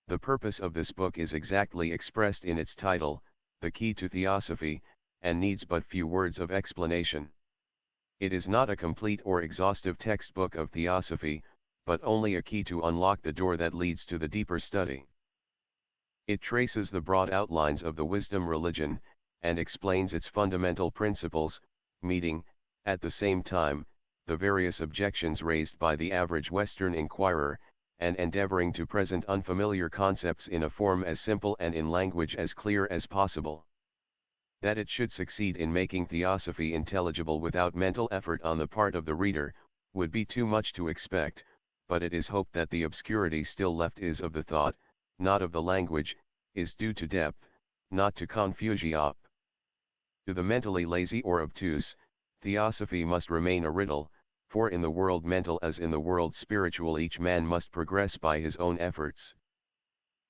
The purpose of this book is exactly expressed in its title, The Key to Theosophy, and needs but few words of explanation. It is not a complete or exhaustive textbook of theosophy, but only a key to unlock the door that leads to the deeper study. It traces the broad outlines of the wisdom religion, and explains its fundamental principles, meeting, at the same time, the various objections raised by the average Western inquirer, and endeavoring to present unfamiliar concepts in a form as simple and in language as clear as possible. That it should succeed in making theosophy intelligible without mental effort on the part of the reader, would be too much to expect, but it is hoped that the obscurity still left is of the thought, not of the language, is due to depth, not to confusion. To the mentally lazy or obtuse, theosophy must remain a riddle, for in the world mental as in the world spiritual each man must progress by his own efforts.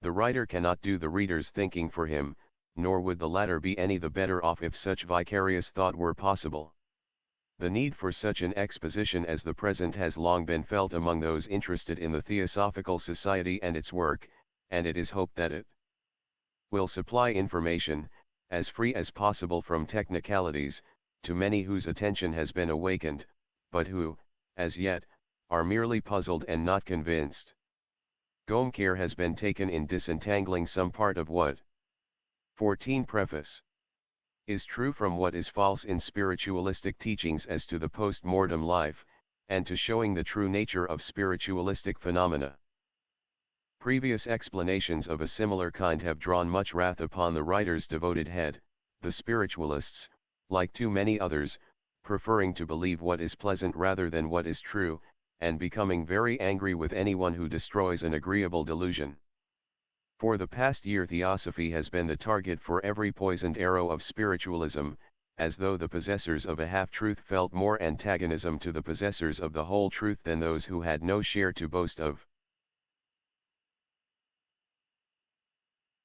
The writer cannot do the reader's thinking for him, nor would the latter be any the better off if such vicarious thought were possible. The need for such an exposition as the present has long been felt among those interested in the Theosophical Society and its work, and it is hoped that it will supply information, as free as possible from technicalities, to many whose attention has been awakened, but who, as yet, are merely puzzled and not convinced. Great care has been taken in disentangling some part of what 14 Preface is true from what is false in spiritualistic teachings as to the post-mortem life, and to showing the true nature of spiritualistic phenomena. Previous explanations of a similar kind have drawn much wrath upon the writer's devoted head, the spiritualists, like too many others, preferring to believe what is pleasant rather than what is true, and becoming very angry with anyone who destroys an agreeable delusion. For the past year Theosophy has been the target for every poisoned arrow of spiritualism, as though the possessors of a half-truth felt more antagonism to the possessors of the whole truth than those who had no share to boast of.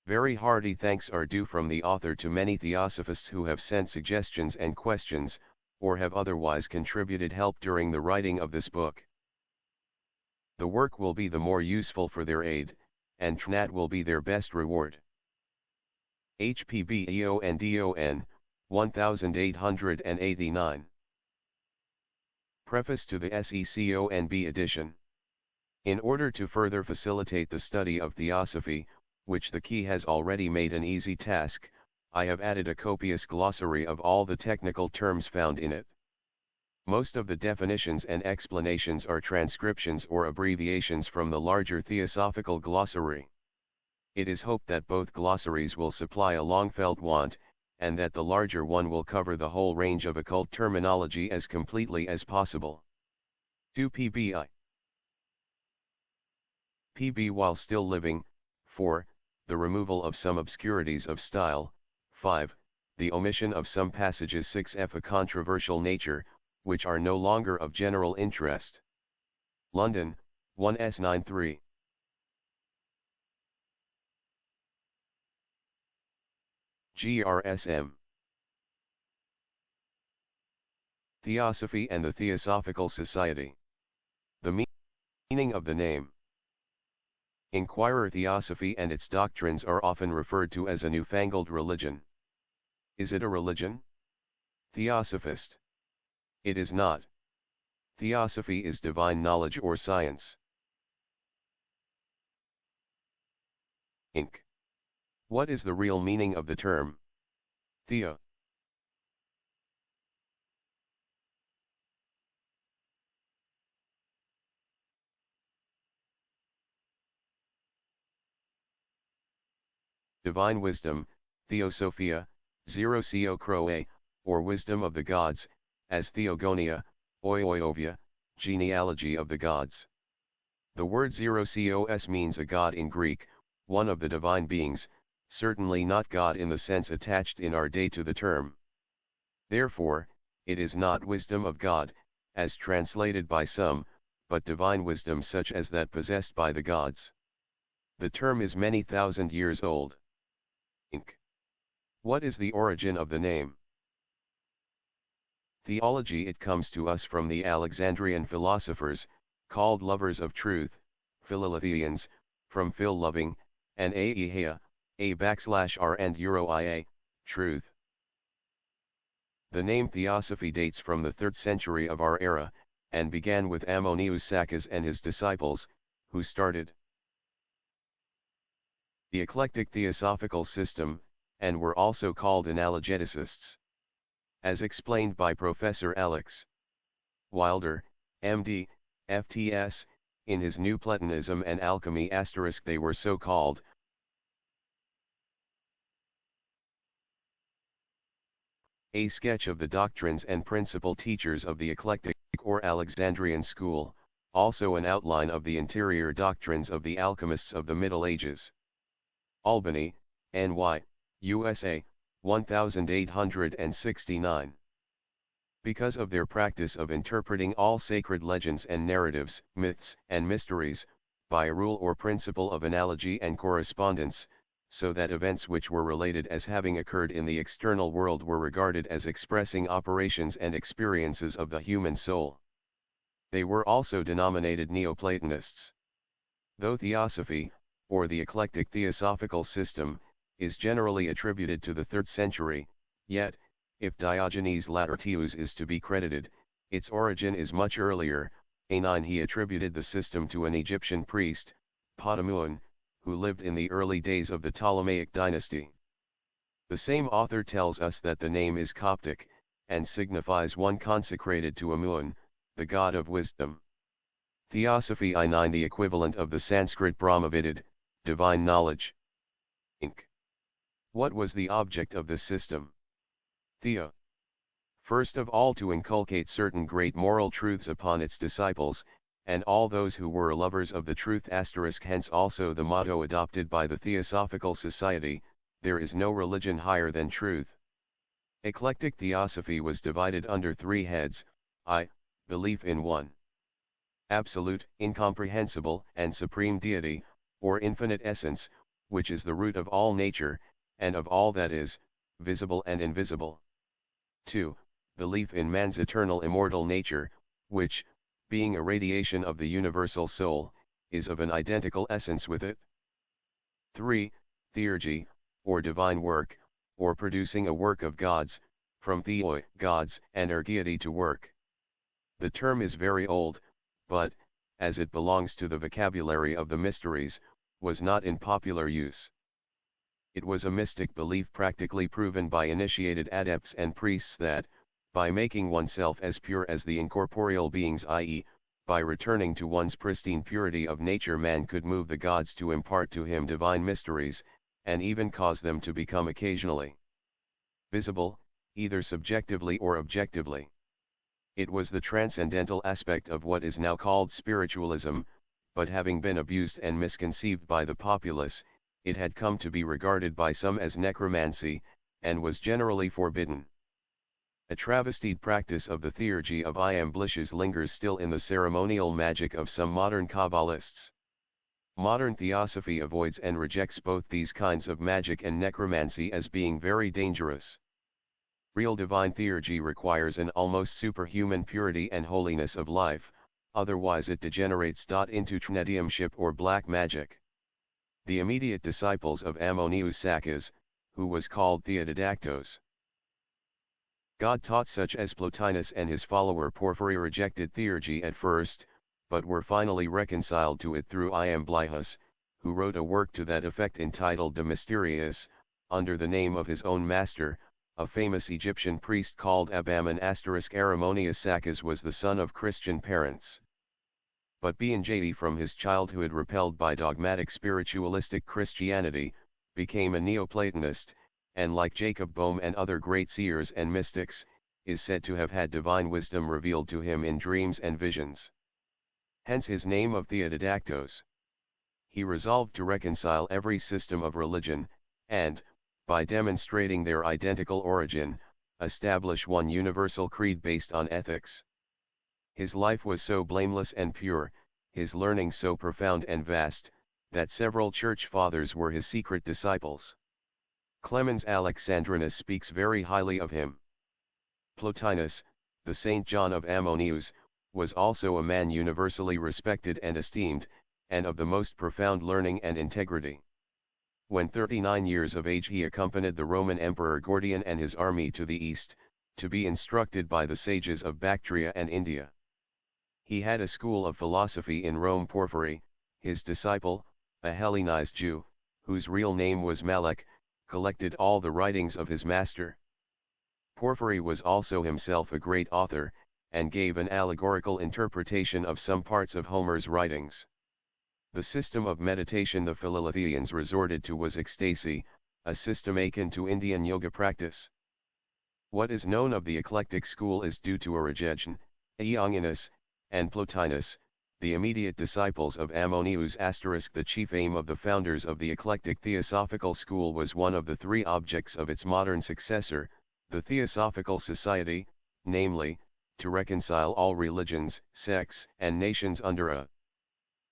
Very hearty thanks are due from the author to many theosophists who have sent suggestions and questions, or have otherwise contributed help during the writing of this book. The work will be the more useful for their aid, and TNAT will be their best reward. HPBEONDON, 1889. Preface to the SECONB edition. In order to further facilitate the study of Theosophy, which the key has already made an easy task, I have added a copious glossary of all the technical terms found in it. Most of the definitions and explanations are transcriptions or abbreviations from the larger Theosophical glossary. It is hoped that both glossaries will supply a long-felt want, and that the larger one will cover the whole range of occult terminology as completely as possible. 2 PBI. PB while still living. 4. The removal of some obscurities of style. 5. The omission of some passages. 6f. A controversial nature, which are no longer of general interest. London, 1s93. GRSM. Theosophy and the Theosophical Society. The meaning of the name. Inquirer Theosophy and its doctrines are often referred to as a newfangled religion. Is it a religion? Theosophist. It is not. Theosophy is divine knowledge or science. Inc. What is the real meaning of the term Theo? Divine wisdom, Theosophia, Zero Croe, or wisdom of the gods, as Theogonia, Oioiovia, genealogy of the gods. The word Zerocos means a god in Greek, one of the divine beings, certainly not God in the sense attached in our day to the term. Therefore, it is not wisdom of God, as translated by some, but divine wisdom such as that possessed by the gods. The term is many thousand years old. Inc. What is the origin of the name? Theology. It comes to us from the Alexandrian philosophers, called lovers of truth, Phileletheans, from phil loving, and a /r and ia, truth. The name Theosophy dates from the 3rd century of our era, and began with Ammonius Saccas and his disciples, who started the eclectic theosophical system, and were also called analogetists. As explained by Professor Alex Wilder, M.D., F.T.S., in his New Platonism and Alchemy *, they were so called. A sketch of the doctrines and principal teachers of the eclectic or Alexandrian school, also an outline of the interior doctrines of the alchemists of the Middle Ages. Albany, N.Y., USA, 1869. Because of their practice of interpreting all sacred legends and narratives, myths and mysteries, by a rule or principle of analogy and correspondence, so that events which were related as having occurred in the external world were regarded as expressing operations and experiences of the human soul. They were also denominated Neoplatonists. Though Theosophy, or the eclectic theosophical system, is generally attributed to the 3rd century, yet, if Diogenes Laertius is to be credited, its origin is much earlier. A9 he attributed the system to an Egyptian priest, Potamuon, who lived in the early days of the Ptolemaic dynasty. The same author tells us that the name is Coptic, and signifies one consecrated to Amun, the god of wisdom. Theosophy I9 the equivalent of the Sanskrit Brahmavidad, divine knowledge. Inc. What was the object of this system? Theo. First of all, to inculcate certain great moral truths upon its disciples, and all those who were lovers of the truth *, hence also the motto adopted by the Theosophical Society, there is no religion higher than truth. Eclectic Theosophy was divided under 3 heads, I. Belief in one absolute, incomprehensible, and supreme deity, or infinite essence, which is the root of all nature, and of all that is, visible and invisible. 2. Belief in man's eternal immortal nature, which, being a radiation of the universal soul, is of an identical essence with it. 3. Theurgy, or divine work, or producing a work of God's, from theoi, gods, and ergiety to work. The term is very old, but, as it belongs to the vocabulary of the mysteries, was not in popular use. It was a mystic belief practically proven by initiated adepts and priests that, by making oneself as pure as the incorporeal beings, i.e., by returning to one's pristine purity of nature, man could move the gods to impart to him divine mysteries, and even cause them to become occasionally visible, either subjectively or objectively. It was the transcendental aspect of what is now called spiritualism, but having been abused and misconceived by the populace, it had come to be regarded by some as necromancy, and was generally forbidden. A travestied practice of the theurgy of Iamblichus lingers still in the ceremonial magic of some modern Kabbalists. Modern Theosophy avoids and rejects both these kinds of magic and necromancy as being very dangerous. Real divine theurgy requires an almost superhuman purity and holiness of life, otherwise it degenerates into mediumship or black magic. The immediate disciples of Ammonius Saccas, who was called Theodidactos. God taught such as Plotinus and his follower Porphyry rejected theurgy at first, but were finally reconciled to it through Iamblichus, who wrote a work to that effect entitled De Mysteriis, under the name of his own master, a famous Egyptian priest called Abammon *. Ammonius Saccas was the son of Christian parents. But being from his childhood repelled by dogmatic spiritualistic Christianity, became a Neoplatonist, and like Jacob Boehme and other great seers and mystics, is said to have had divine wisdom revealed to him in dreams and visions. Hence his name of Theodidactos. He resolved to reconcile every system of religion, and, by demonstrating their identical origin, establish one universal creed based on ethics. His life was so blameless and pure, his learning so profound and vast, that several church fathers were his secret disciples. Clemens Alexandrinus speaks very highly of him. Plotinus, the Saint John of Ammonius, was also a man universally respected and esteemed, and of the most profound learning and integrity. When 39 years of age he accompanied the Roman Emperor Gordian and his army to the east, to be instructed by the sages of Bactria and India. He had a school of philosophy in Rome. Porphyry, his disciple, a Hellenized Jew, whose real name was Malek, collected all the writings of his master. Porphyry was also himself a great author, and gave an allegorical interpretation of some parts of Homer's writings. The system of meditation the Philhellethians resorted to was ecstasy, a system akin to Indian yoga practice. What is known of the eclectic school is due to Origen, Longinus, and Plotinus, the immediate disciples of Ammonius*. The chief aim of the founders of the eclectic theosophical school was one of the three objects of its modern successor, the Theosophical Society, namely, to reconcile all religions, sects, and nations under a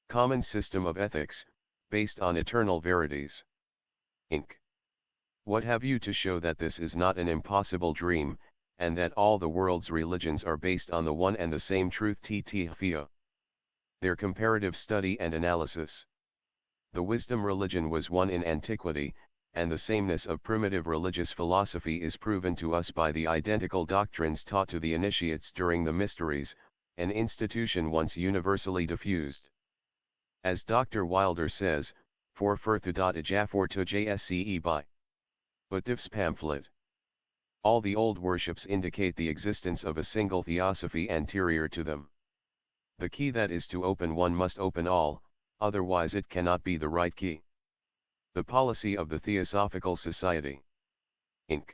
common system of ethics, based on eternal verities. Inc. What have you to show that this is not an impossible dream, and that all the world's religions are based on the one and the same truth? Theosophy. Their comparative study and analysis. The wisdom religion was one in antiquity, and the sameness of primitive religious philosophy is proven to us by the identical doctrines taught to the initiates during the mysteries, an institution once universally diffused. As Dr. Wilder says, for Furtha.Ejaffor to JSCE by Utiv's pamphlet. All the old worships indicate the existence of a single theosophy anterior to them. The key that is to open one must open all, otherwise it cannot be the right key. The policy of the Theosophical Society. Inc.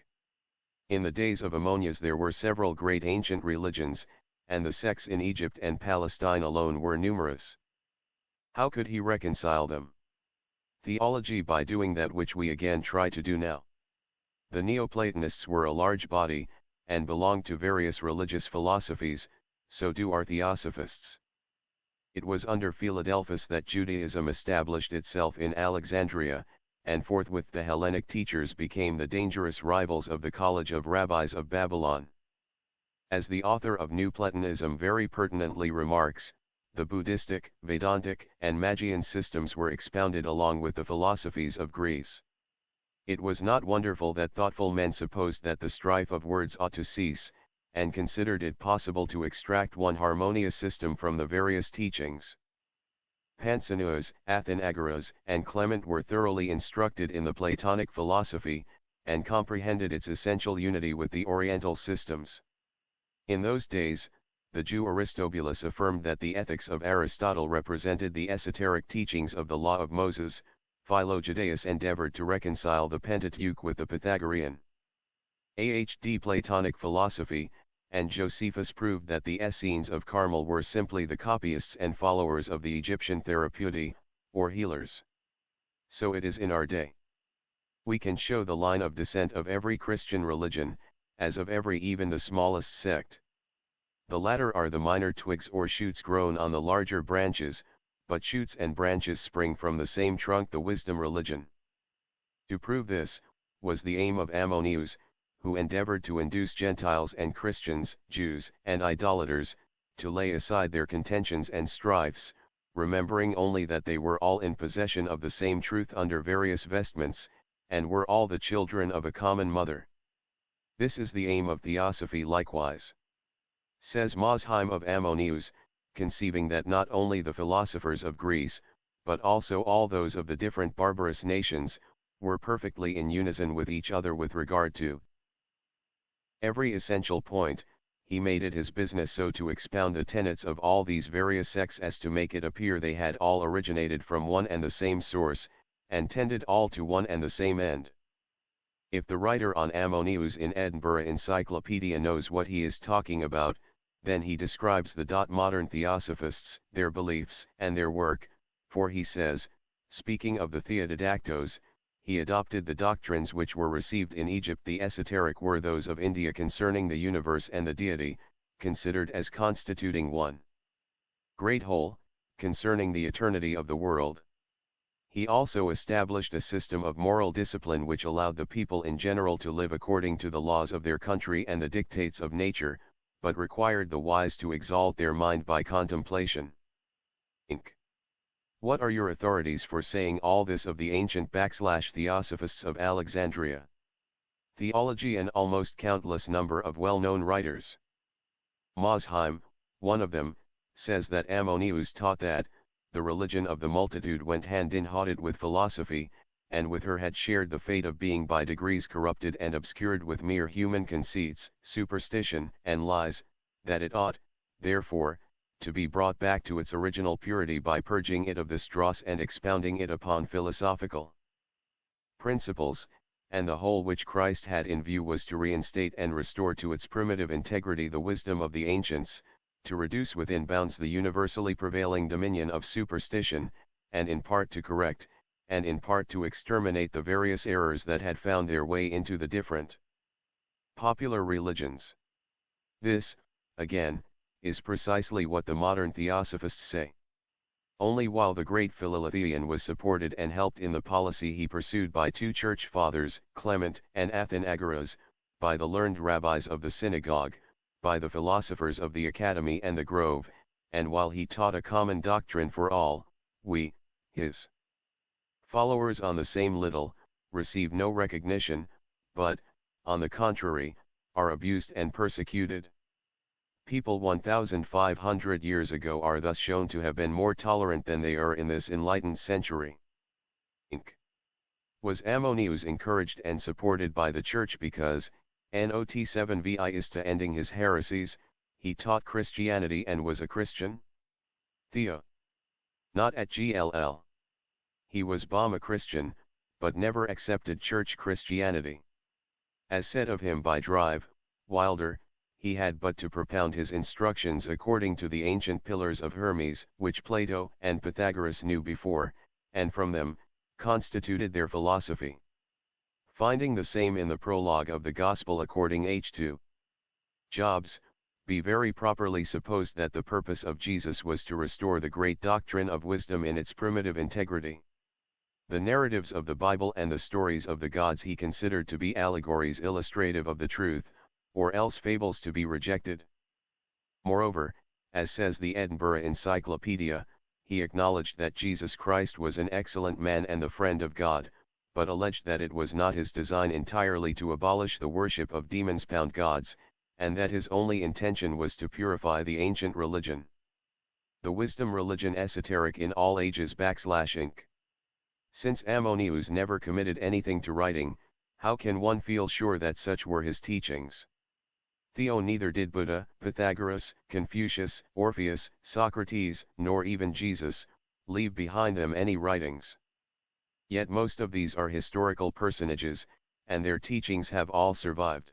In the days of Ammonius there were several great ancient religions, and the sects in Egypt and Palestine alone were numerous. How could he reconcile them? Theology by doing that which we again try to do now. The Neoplatonists were a large body, and belonged to various religious philosophies, so do our Theosophists. It was under Philadelphus that Judaism established itself in Alexandria, and forthwith the Hellenic teachers became the dangerous rivals of the College of Rabbis of Babylon. As the author of New Platonism very pertinently remarks, the Buddhistic, Vedantic, and Magian systems were expounded along with the philosophies of Greece. It was not wonderful that thoughtful men supposed that the strife of words ought to cease, and considered it possible to extract one harmonious system from the various teachings. Pansenius, Athenagoras, and Clement were thoroughly instructed in the Platonic philosophy, and comprehended its essential unity with the Oriental systems. In those days, the Jew Aristobulus affirmed that the ethics of Aristotle represented the esoteric teachings of the law of Moses. Philo-Judaeus endeavored to reconcile the Pentateuch with the Pythagorean Platonic philosophy, and Josephus proved that the Essenes of Carmel were simply the copyists and followers of the Egyptian Therapeutae, or healers. So it is in our day. We can show the line of descent of every Christian religion, as of every even the smallest sect. The latter are the minor twigs or shoots grown on the larger branches, but shoots and branches spring from the same trunk, the wisdom religion. To prove this, was the aim of Ammonius, who endeavored to induce Gentiles and Christians, Jews and idolaters, to lay aside their contentions and strifes, remembering only that they were all in possession of the same truth under various vestments, and were all the children of a common mother. This is the aim of Theosophy likewise. Says Mosheim of Ammonius, conceiving that not only the philosophers of Greece, but also all those of the different barbarous nations, were perfectly in unison with each other with regard to every essential point, he made it his business so to expound the tenets of all these various sects as to make it appear they had all originated from one and the same source, and tended all to one and the same end. If the writer on Ammonius in Edinburgh Encyclopedia knows what he is talking about, then he describes the modern Theosophists, their beliefs and their work, for he says, speaking of the Theodidactos, he adopted the doctrines which were received in Egypt. The esoteric were those of India concerning the universe and the deity, considered as constituting one great whole, concerning the eternity of the world. He also established a system of moral discipline which allowed the people in general to live according to the laws of their country and the dictates of nature, but required the wise to exalt their mind by contemplation. Inc. What are your authorities for saying all this of the ancient /Theosophists of Alexandria? Theology and almost countless number of well-known writers. Mosheim, one of them, says that Ammonius taught that, the religion of the multitude went hand in hand with philosophy, and with her had shared the fate of being by degrees corrupted and obscured with mere human conceits, superstition, and lies, that it ought, therefore, to be brought back to its original purity by purging it of this dross and expounding it upon philosophical principles, and the whole which Christ had in view was to reinstate and restore to its primitive integrity the wisdom of the ancients, to reduce within bounds the universally prevailing dominion of superstition, and in part to correct, and in part to exterminate the various errors that had found their way into the different popular religions. This, again, is precisely what the modern Theosophists say. Only while the great Philalethian was supported and helped in the policy he pursued by two church fathers, Clement and Athenagoras, by the learned rabbis of the synagogue, by the philosophers of the academy and the grove, and while he taught a common doctrine for all, we, his followers on the same little, receive no recognition, but, on the contrary, are abused and persecuted. People 1,500 years ago are thus shown to have been more tolerant than they are in this enlightened century. Inc. Was Ammonius encouraged and supported by the Church because, not 7vi is to ending his heresies, he taught Christianity and was a Christian? Theo. Not at GLL. He was a Christian, but never accepted church Christianity. As said of him by Drive, Wilder, he had but to propound his instructions according to the ancient pillars of Hermes, which Plato and Pythagoras knew before, and from them, constituted their philosophy. Finding the same in the prologue of the Gospel according H2 Jobs, be very properly supposed that the purpose of Jesus was to restore the great doctrine of wisdom in its primitive integrity. The narratives of the Bible and the stories of the gods he considered to be allegories illustrative of the truth, or else fables to be rejected. Moreover, as says the Edinburgh Encyclopedia, he acknowledged that Jesus Christ was an excellent man and the friend of God, but alleged that it was not his design entirely to abolish the worship of demons-pound gods, and that his only intention was to purify the ancient religion. The wisdom religion esoteric in all ages /Inc. Since Ammonius never committed anything to writing, how can one feel sure that such were his teachings? Theo neither did Buddha, Pythagoras, Confucius, Orpheus, Socrates, nor even Jesus, leave behind them any writings. Yet most of these are historical personages, and their teachings have all survived.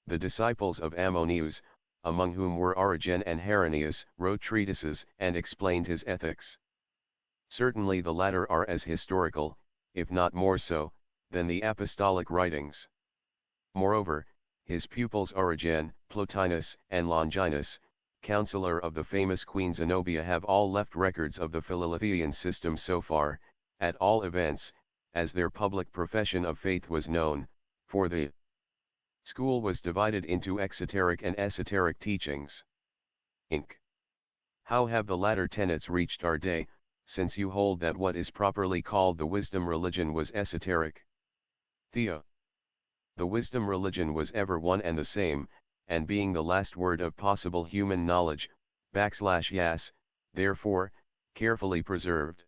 The disciples of Ammonius, among whom were Origen and Herenius, wrote treatises and explained his ethics. Certainly the latter are as historical, if not more so, than the apostolic writings. Moreover, his pupils Origen, Plotinus, and Longinus, counselor of the famous Queen Zenobia, have all left records of the Philalethian system so far, at all events, as their public profession of faith was known, for the school was divided into exoteric and esoteric teachings. Inc. How have the latter tenets reached our day, since you hold that what is properly called the wisdom religion was esoteric? Theo. The wisdom religion was ever one and the same, and being the last word of possible human knowledge, /yas, therefore, carefully preserved.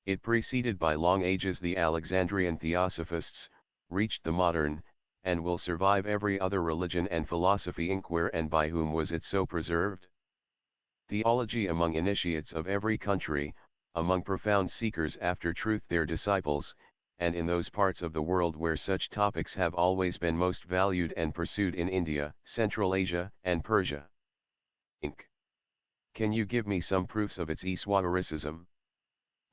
It preceded by long ages the Alexandrian Theosophists, reached the modern, and will survive every other religion and philosophy. Inc. Where and by whom was it so preserved? Theology among initiates of every country, among profound seekers after truth their disciples, and in those parts of the world where such topics have always been most valued and pursued in India, Central Asia, and Persia. Inc. Can you give me some proofs of its esotericism?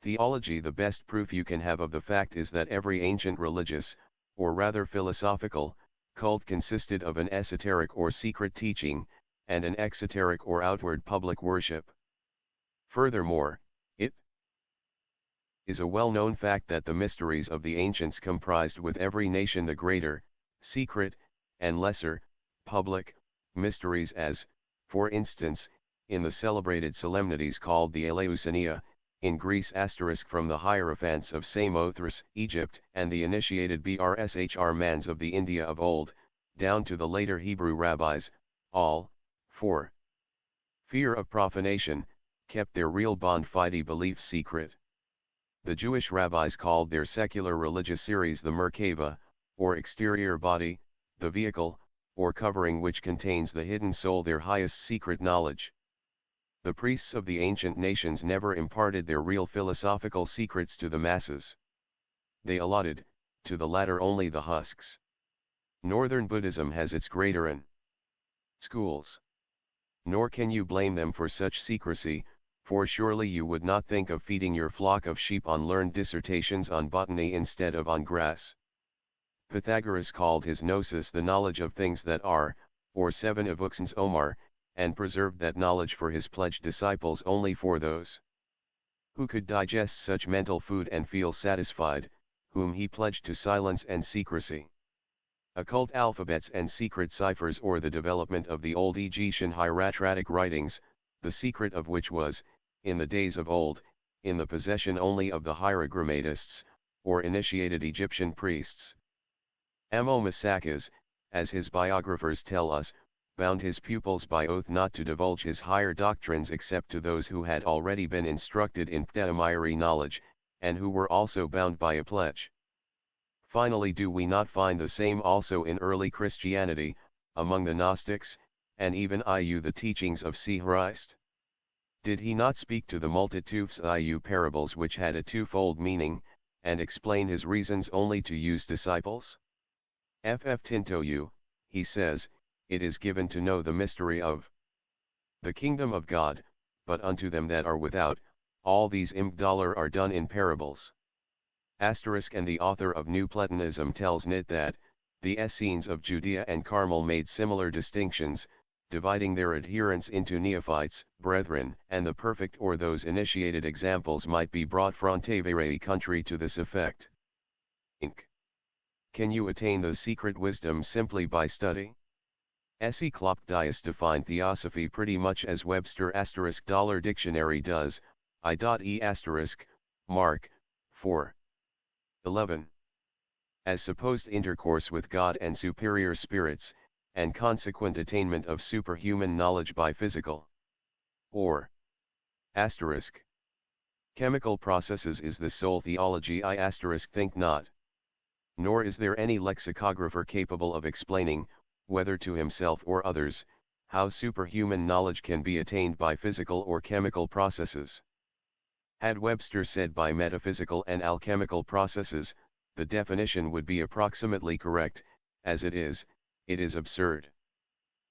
Theology. The best proof you can have of the fact is that every ancient religious, or rather philosophical, cult consisted of an esoteric or secret teaching, and an exoteric or outward public worship. Furthermore, it is a well-known fact that the mysteries of the ancients comprised with every nation the greater, secret, and lesser, public, mysteries as, for instance, in the celebrated solemnities called the Eleusiniya, in Greece from the Hierophants of Samothrace, Egypt, and the initiated Brshr mans of the India of old, down to the later Hebrew rabbis, all, for fear of profanation, kept their real bona fide belief secret. The Jewish rabbis called their secular religious series the Merkava, or exterior body, the vehicle, or covering which contains the hidden soul, their highest secret knowledge. The priests of the ancient nations never imparted their real philosophical secrets to the masses. They allotted, to the latter only the husks. Northern Buddhism has its Gradaren schools. Nor can you blame them for such secrecy, for surely you would not think of feeding your flock of sheep on learned dissertations on botany instead of on grass. Pythagoras called his gnosis the knowledge of things that are, or 7 of Uxan's Omar, and preserved that knowledge for his pledged disciples only for those who could digest such mental food and feel satisfied, whom he pledged to silence and secrecy. Occult alphabets and secret ciphers, or the development of the old Egyptian hieratic writings, the secret of which was, in the days of old, in the possession only of the hierogrammatists, or initiated Egyptian priests. Ammo-Masakas, as his biographers tell us, bound his pupils by oath not to divulge his higher doctrines except to those who had already been instructed in Ptolemy knowledge, and who were also bound by a pledge. Finally, do we not find the same also in early Christianity, among the Gnostics, and even the teachings of Christ? Did he not speak to the multitudes parables which had a twofold meaning, and explain his reasons only to use disciples? Tinto, he says, it is given to know the mystery of the kingdom of God, but unto them that are without, all these are done in parables. And the author of New Platonism tells Nit that, the Essenes of Judea and Carmel made similar distinctions, dividing their adherents into neophytes, brethren, and the perfect, or those initiated. Examples might be brought from Tavere country to this effect. Inc. Can you attain the secret wisdom simply by study? S.E. Klopdius defined Theosophy pretty much as Webster $$ dictionary does, I.E. Mark 4:11. As supposed intercourse with God and superior spirits, and consequent attainment of superhuman knowledge by physical or chemical processes is the sole theology. Think not. Nor is there any lexicographer capable of explaining, whether to himself or others, how superhuman knowledge can be attained by physical or chemical processes. Had Webster said by metaphysical and alchemical processes, the definition would be approximately correct. As it is absurd.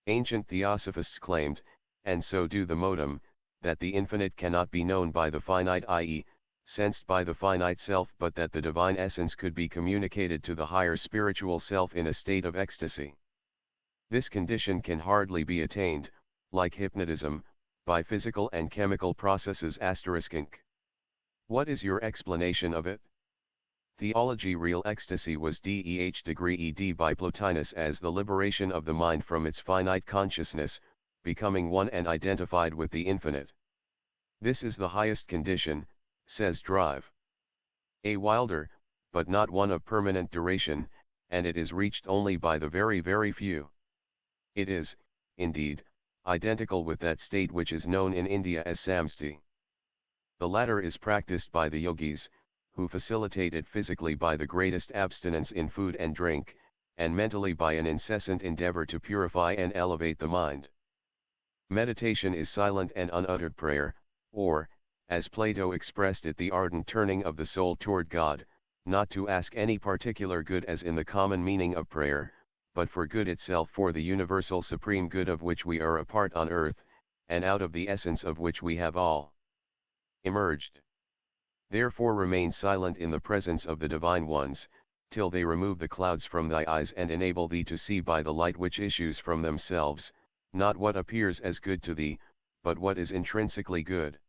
Ancient theosophists claimed, and so do the modem, that the infinite cannot be known by the finite, i.e., sensed by the finite self, but that the divine essence could be communicated to the higher spiritual self in a state of ecstasy. This condition can hardly be attained, like hypnotism, by physical and chemical processes. Inc. What is your explanation of it? Theology. Real ecstasy was ed by Plotinus as the liberation of the mind from its finite consciousness, becoming one and identified with the infinite. This is the highest condition, says Drive. A Wilder, but not one of permanent duration, and it is reached only by the very, very few. It is, indeed, identical with that state which is known in India as samsthi. The latter is practiced by the yogis, who facilitate it physically by the greatest abstinence in food and drink, and mentally by an incessant endeavor to purify and elevate the mind. Meditation is silent and unuttered prayer, or, as Plato expressed it, the ardent turning of the soul toward God, not to ask any particular good as in the common meaning of prayer, but for good itself, for the universal supreme good of which we are a part on earth, and out of the essence of which we have all emerged. Therefore remain silent in the presence of the divine ones, till they remove the clouds from thy eyes and enable thee to see by the light which issues from themselves, not what appears as good to thee, but what is intrinsically good.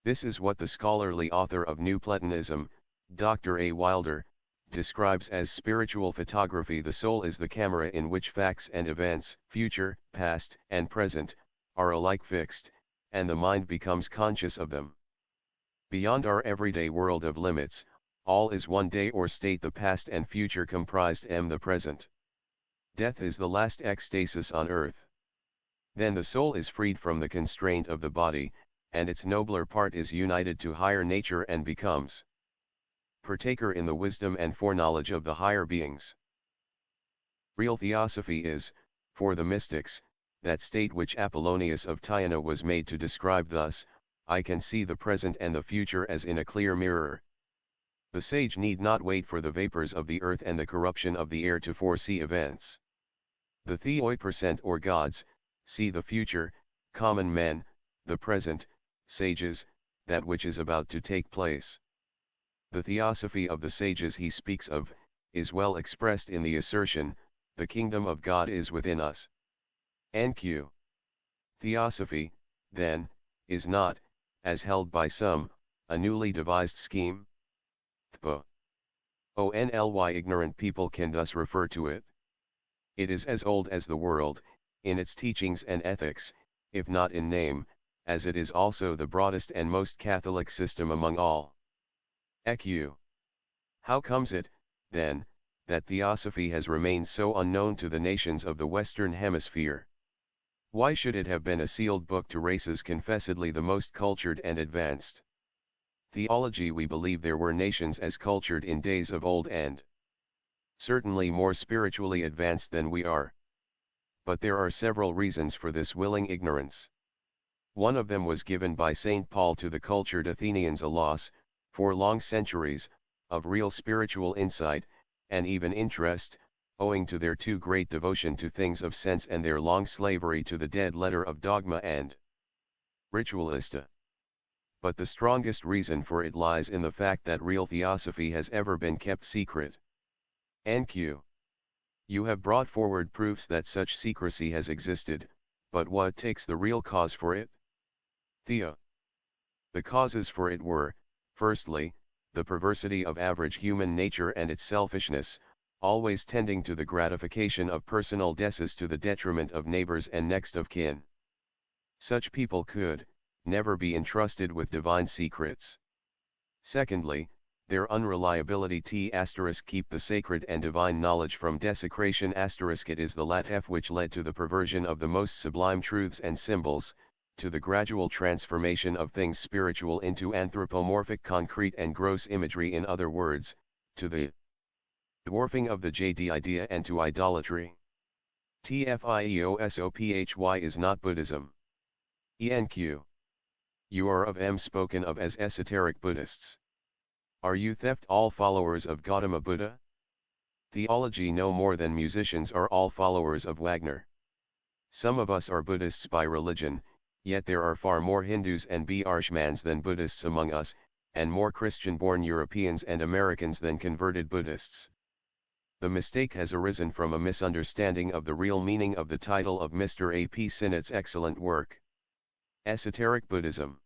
This is what the scholarly author of New Platonism, Dr. A. Wilder, describes as spiritual photography. The soul is the camera in which facts and events, future, past, and present, are alike fixed, and the mind becomes conscious of them. Beyond our everyday world of limits, all is one day or state, the past and future comprised the present. Death is the last ecstasis on earth. Then the soul is freed from the constraint of the body, and its nobler part is united to higher nature and becomes partaker in the wisdom and foreknowledge of the higher beings. Real theosophy is, for the mystics, that state which Apollonius of Tyana was made to describe thus: I can see the present and the future as in a clear mirror. The sage need not wait for the vapors of the earth and the corruption of the air to foresee events. The Theoi% or gods, see the future; common men, the present; sages, that which is about to take place. The theosophy of the sages he speaks of, is well expressed in the assertion, the kingdom of God is within us. NQ. Theosophy, then, is not, as held by some, a newly devised scheme. Only ignorant people can thus refer to it. It is as old as the world, in its teachings and ethics, if not in name, as it is also the broadest and most Catholic system among all. EQ. How comes it, then, that theosophy has remained so unknown to the nations of the Western Hemisphere? Why should it have been a sealed book to races confessedly the most cultured and advanced? Theology, we believe there were nations as cultured in days of old and certainly more spiritually advanced than we are. But there are several reasons for this willing ignorance. One of them was given by St. Paul to the cultured Athenians: a loss, for long centuries, of real spiritual insight, and even interest, owing to their too great devotion to things of sense and their long slavery to the dead letter of dogma and ritualista. But the strongest reason for it lies in the fact that real theosophy has ever been kept secret. NQ. You have brought forward proofs that such secrecy has existed, but what takes the real cause for it? Theo. The causes for it were, firstly, the perversity of average human nature and its selfishness, always tending to the gratification of personal desires to the detriment of neighbors and next of kin. Such people could never be entrusted with divine secrets. Secondly, their unreliability keep the sacred and divine knowledge from desecration. It is the latter which led to the perversion of the most sublime truths and symbols, to the gradual transformation of things spiritual into anthropomorphic concrete and gross imagery, in other words, to the dwarfing of the JD idea and to idolatry. Theosophy is not Buddhism. ENQ. You are of spoken of as esoteric Buddhists. Are you all followers of Gautama Buddha? Theology no more than musicians are all followers of Wagner. Some of us are Buddhists by religion, yet there are far more Hindus and Brahmans than Buddhists among us, and more Christian-born Europeans and Americans than converted Buddhists. The mistake has arisen from a misunderstanding of the real meaning of the title of Mr. A. P. Sinnott's excellent work. Esoteric Buddhism.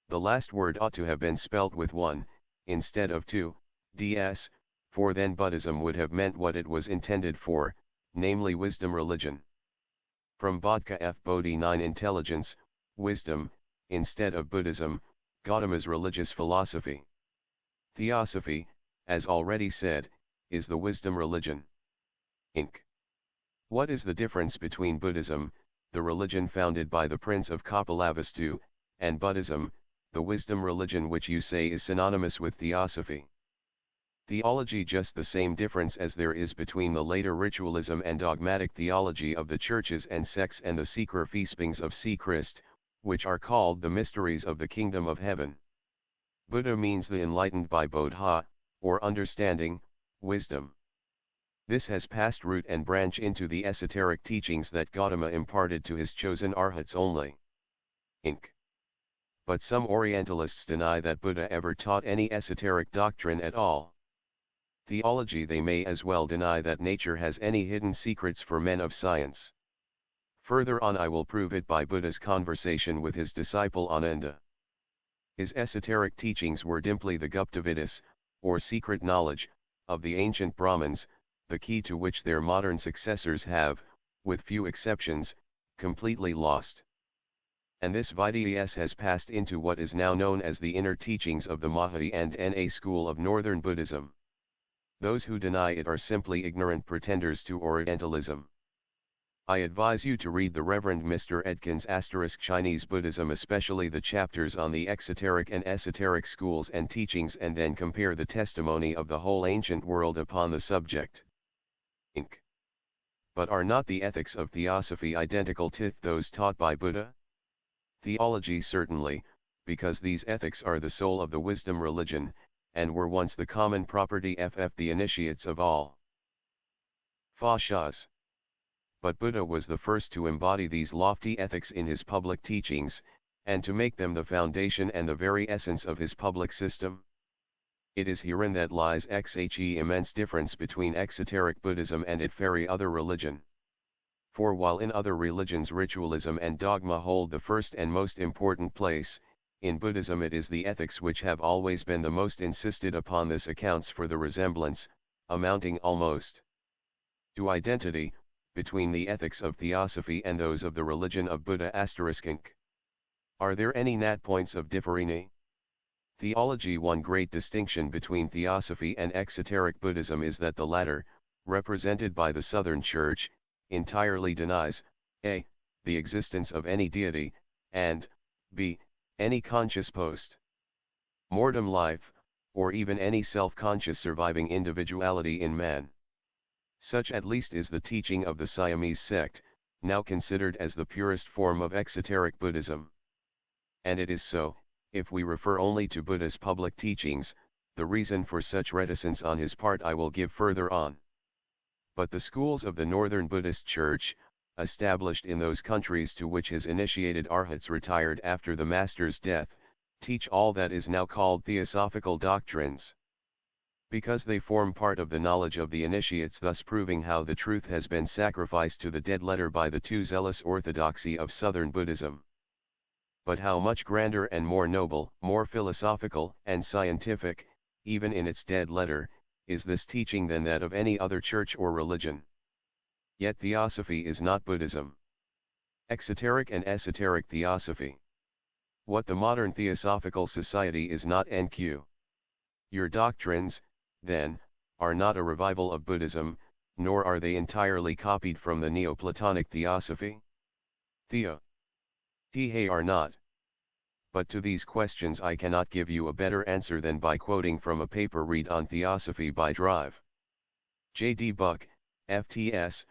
The last word ought to have been spelt with one, instead of two, ds, for then Buddhism would have meant what it was intended for, namely wisdom religion. From Bodhika F. Bodhi 9 Intelligence, Wisdom, instead of Buddhism, Gautama's religious philosophy. Theosophy, as already said, is the wisdom religion. Inc. What is the difference between Buddhism, the religion founded by the Prince of Kapilavastu, and Buddhism, the wisdom religion which you say is synonymous with theosophy? Theology. Just the same difference as there is between the later ritualism and dogmatic theology of the churches and sects and the secret feastings of Christ, which are called the mysteries of the kingdom of heaven. Buddha means the enlightened by bodha, or understanding, wisdom. This has passed root and branch into the esoteric teachings that Gautama imparted to his chosen arhats only. Inc. But some Orientalists deny that Buddha ever taught any esoteric doctrine at all. Theology. They may as well deny that nature has any hidden secrets for men of science. Further on I will prove it by Buddha's conversation with his disciple Ananda. His esoteric teachings were simply the Guptavidas, or secret knowledge, of the ancient Brahmins, the key to which their modern successors have, with few exceptions, completely lost. and this Vidyas has passed into what is now known as the inner teachings of the Mahayana and Na school of Northern Buddhism. Those who deny it are simply ignorant pretenders to Orientalism. I advise you to read the Reverend Mr. Edkins' Chinese Buddhism, especially the chapters on the exoteric and esoteric schools and teachings, and then compare the testimony of the whole ancient world upon the subject. Inc. But are not the ethics of Theosophy identical to those taught by Buddha? Theology certainly, because these ethics are the soul of the wisdom religion, and were once the common property of the initiates of all. Fa Shas. But Buddha was the first to embody these lofty ethics in his public teachings, and to make them the foundation and the very essence of his public system. It is herein that lies the immense difference between exoteric Buddhism and every other religion. For while in other religions ritualism and dogma hold the first and most important place, in Buddhism it is the ethics which have always been the most insisted upon. This accounts for the resemblance, amounting almost to identity, between the ethics of Theosophy and those of the religion of Buddha. Inc. Are there any points of differing? Theology. One great distinction between Theosophy and exoteric Buddhism is that the latter, represented by the Southern Church, entirely denies, a. the existence of any deity, and, b. any conscious post-mortem life, or even any self-conscious surviving individuality in man. Such at least is the teaching of the Siamese sect, now considered as the purest form of exoteric Buddhism. And it is so, if we refer only to Buddha's public teachings. The reason for such reticence on his part I will give further on. But the schools of the Northern Buddhist Church, established in those countries to which his initiated arhats retired after the master's death, teach all that is now called theosophical doctrines. Because they form part of the knowledge of the initiates, thus proving how the truth has been sacrificed to the dead letter by the too zealous orthodoxy of Southern Buddhism. But how much grander and more noble, more philosophical and scientific, even in its dead letter, is this teaching than that of any other church or religion. Yet Theosophy is not Buddhism. Exoteric and esoteric Theosophy. What the modern Theosophical Society is not NQ. Your doctrines, then, are not a revival of Buddhism, nor are they entirely copied from the Neoplatonic Theosophy. They are not. But to these questions I cannot give you a better answer than by quoting from a paper read on Theosophy by Drive. J. D. Buck, FTS,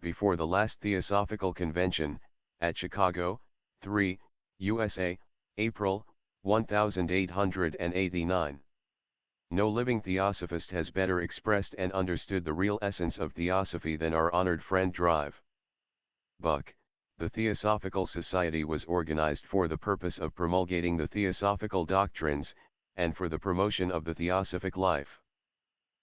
before the last Theosophical Convention, at Chicago, 3, USA, April, 1889. No living Theosophist has better expressed and understood the real essence of Theosophy than our honored friend Drive. Buck. The Theosophical Society was organized for the purpose of promulgating the theosophical doctrines, and for the promotion of the theosophic life.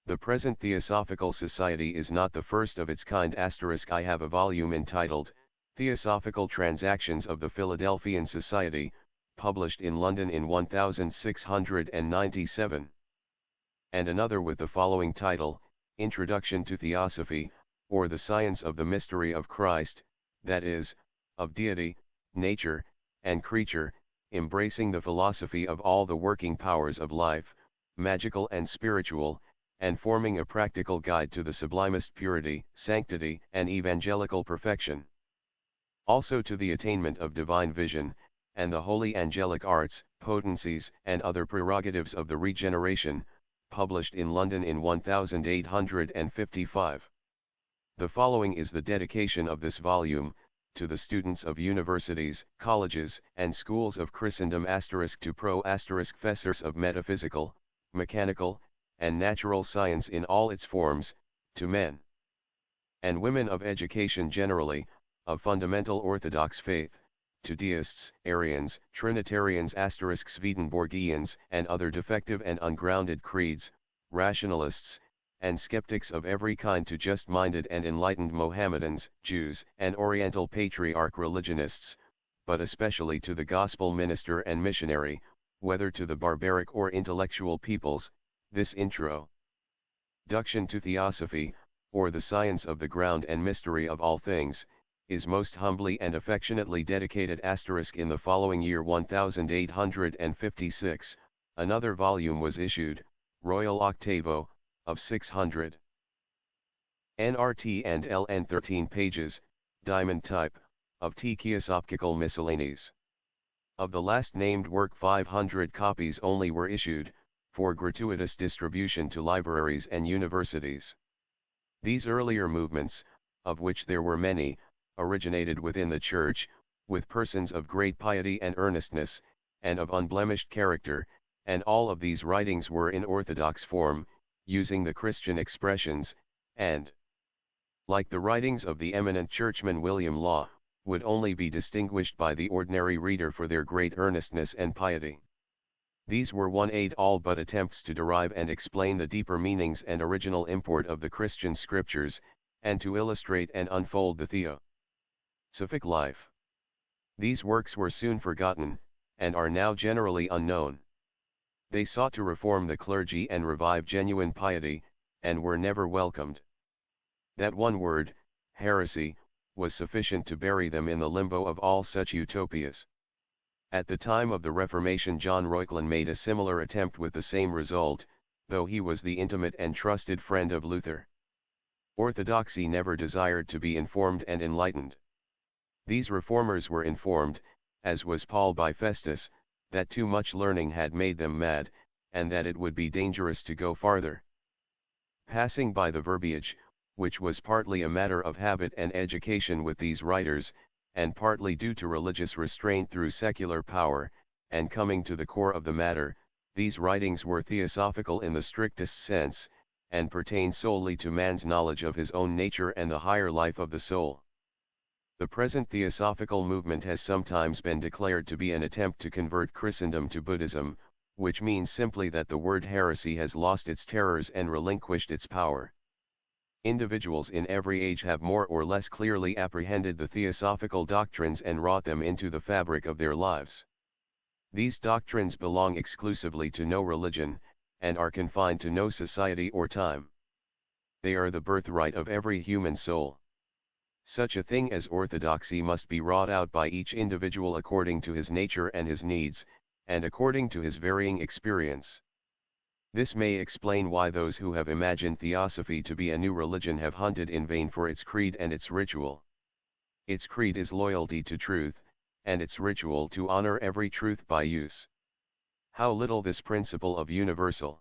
The present Theosophical Society is not the first of its kind. I have a volume entitled, Theosophical Transactions of the Philadelphian Society, published in London in 1697. And another with the following title, Introduction to Theosophy, or the Science of the Mystery of Christ, that is, of deity, nature, and creature, embracing the philosophy of all the working powers of life, magical and spiritual, and forming a practical guide to the sublimest purity, sanctity, and evangelical perfection. Also to the attainment of divine vision, and the holy angelic arts, potencies, and other prerogatives of the regeneration, published in London in 1855. The following is the dedication of this volume, to the students of universities, colleges, and schools of Christendom *to professors of metaphysical, mechanical, and natural science in all its forms, to men and women of education generally, of fundamental orthodox faith, to deists, Arians, Trinitarians * Swedenborgians, and other defective and ungrounded creeds, rationalists, and skeptics of every kind, to just-minded and enlightened Mohammedans, Jews, and Oriental patriarch religionists, but especially to the gospel minister and missionary, whether to the barbaric or intellectual peoples. This Introduction to Theosophy, or the Science of the Ground and Mystery of All Things, is most humbly and affectionately dedicated * in the following year 1856, another volume was issued, Royal Octavo, of 600 nRT and LN 13 pages, diamond type, of Theosophical Miscellanies. Of the last named work 500 copies only were issued, for gratuitous distribution to libraries and universities. These earlier movements, of which there were many, originated within the Church, with persons of great piety and earnestness, and of unblemished character, and all of these writings were in orthodox form, using the Christian expressions, and, like the writings of the eminent churchman William Law, would only be distinguished by the ordinary reader for their great earnestness and piety. These were all but attempts to derive and explain the deeper meanings and original import of the Christian scriptures, and to illustrate and unfold the Theosophic life. These works were soon forgotten, and are now generally unknown. They sought to reform the clergy and revive genuine piety, and were never welcomed. That one word, heresy, was sufficient to bury them in the limbo of all such utopias. At the time of the Reformation, John Reuchlin made a similar attempt with the same result, though he was the intimate and trusted friend of Luther. Orthodoxy never desired to be informed and enlightened. These reformers were informed, as was Paul by Festus, that too much learning had made them mad, and that it would be dangerous to go farther. Passing by the verbiage, which was partly a matter of habit and education with these writers, and partly due to religious restraint through secular power, and coming to the core of the matter, these writings were theosophical in the strictest sense, and pertain solely to man's knowledge of his own nature and the higher life of the soul. The present theosophical movement has sometimes been declared to be an attempt to convert Christendom to Buddhism, which means simply that the word heresy has lost its terrors and relinquished its power. Individuals in every age have more or less clearly apprehended the theosophical doctrines and wrought them into the fabric of their lives. These doctrines belong exclusively to no religion, and are confined to no society or time. They are the birthright of every human soul. Such a thing as orthodoxy must be wrought out by each individual according to his nature and his needs, and according to his varying experience. This may explain why those who have imagined Theosophy to be a new religion have hunted in vain for its creed and its ritual. Its creed is loyalty to truth, and its ritual to honor every truth by use. How little this principle of universal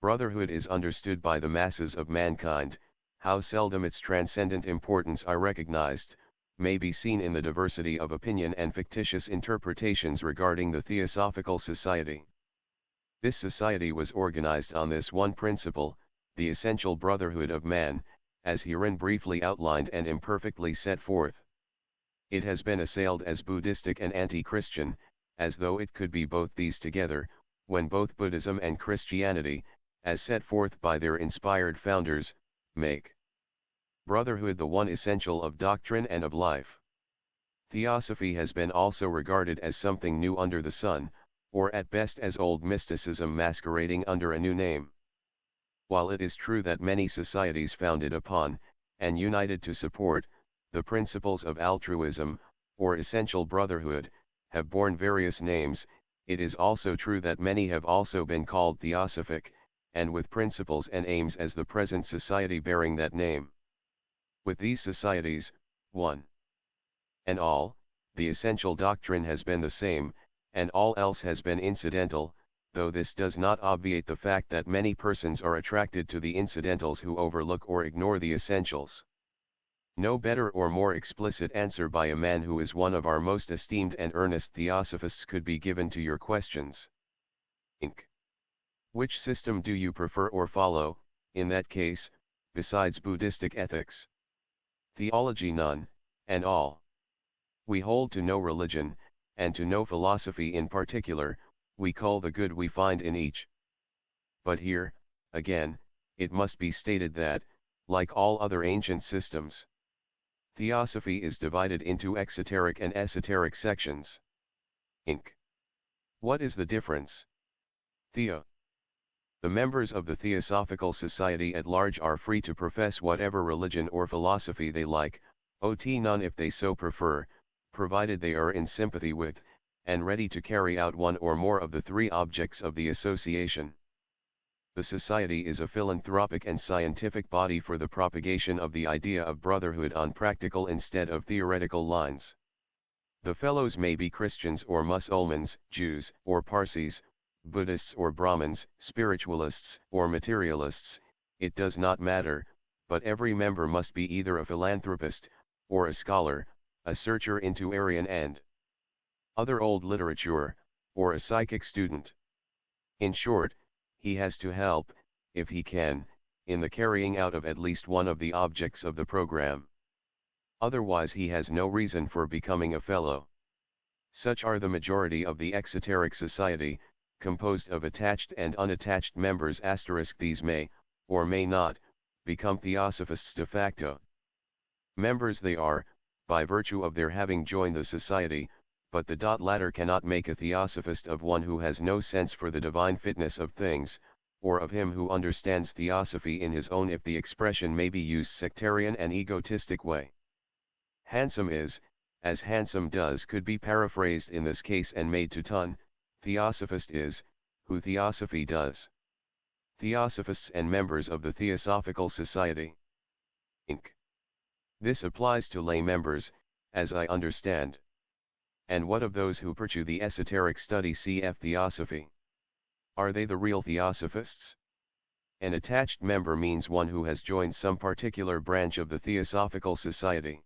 brotherhood is understood by the masses of mankind, how seldom its transcendent importance are recognized, may be seen in the diversity of opinion and fictitious interpretations regarding the Theosophical Society. This society was organized on this one principle, the essential brotherhood of man, as herein briefly outlined and imperfectly set forth. It has been assailed as Buddhistic and anti-Christian, as though it could be both these together, when both Buddhism and Christianity, as set forth by their inspired founders, make brotherhood the one essential of doctrine and of life. Theosophy has been also regarded as something new under the sun, or at best as old mysticism masquerading under a new name. While it is true that many societies founded upon, and united to support, the principles of altruism, or essential brotherhood, have borne various names, it is also true that many have also been called theosophic, and with principles and aims as the present society bearing that name. With these societies, one and all, the essential doctrine has been the same, and all else has been incidental, though this does not obviate the fact that many persons are attracted to the incidentals who overlook or ignore the essentials. No better or more explicit answer by a man who is one of our most esteemed and earnest theosophists could be given to your questions. Inc. Which system do you prefer or follow, in that case, besides Buddhistic ethics? Theology none, and all. We hold to no religion, and to no philosophy in particular, we call the good we find in each. But here, again, it must be stated that, like all other ancient systems, Theosophy is divided into exoteric and esoteric sections. Inc. What is the difference? Theo. The members of the Theosophical Society at large are free to profess whatever religion or philosophy they like, None if they so prefer, provided they are in sympathy with, and ready to carry out one or more of the three objects of the association. The Society is a philanthropic and scientific body for the propagation of the idea of brotherhood on practical instead of theoretical lines. The fellows may be Christians or Mussulmans, Jews or Parsis, Buddhists or Brahmins, spiritualists or materialists, it does not matter, but every member must be either a philanthropist, or a scholar, a searcher into Aryan and other old literature, or a psychic student. In short, he has to help, if he can, in the carrying out of at least one of the objects of the program. Otherwise he has no reason for becoming a fellow. Such are the majority of the exoteric society, composed of attached and unattached members. These may, or may not, become theosophists de facto. Members they are, by virtue of their having joined the society, but the latter cannot make a theosophist of one who has no sense for the divine fitness of things, or of him who understands theosophy in his own, if the expression may be used, sectarian and egotistic way. Handsome is, as handsome does could be paraphrased in this case and made to ton, theosophist is, who theosophy does. Theosophists and members of the Theosophical Society, Inc. This applies to lay members, as I understand. And what of those who pursue the esoteric study, cf. Theosophy? Are they the real theosophists? An attached member means one who has joined some particular branch of the Theosophical Society.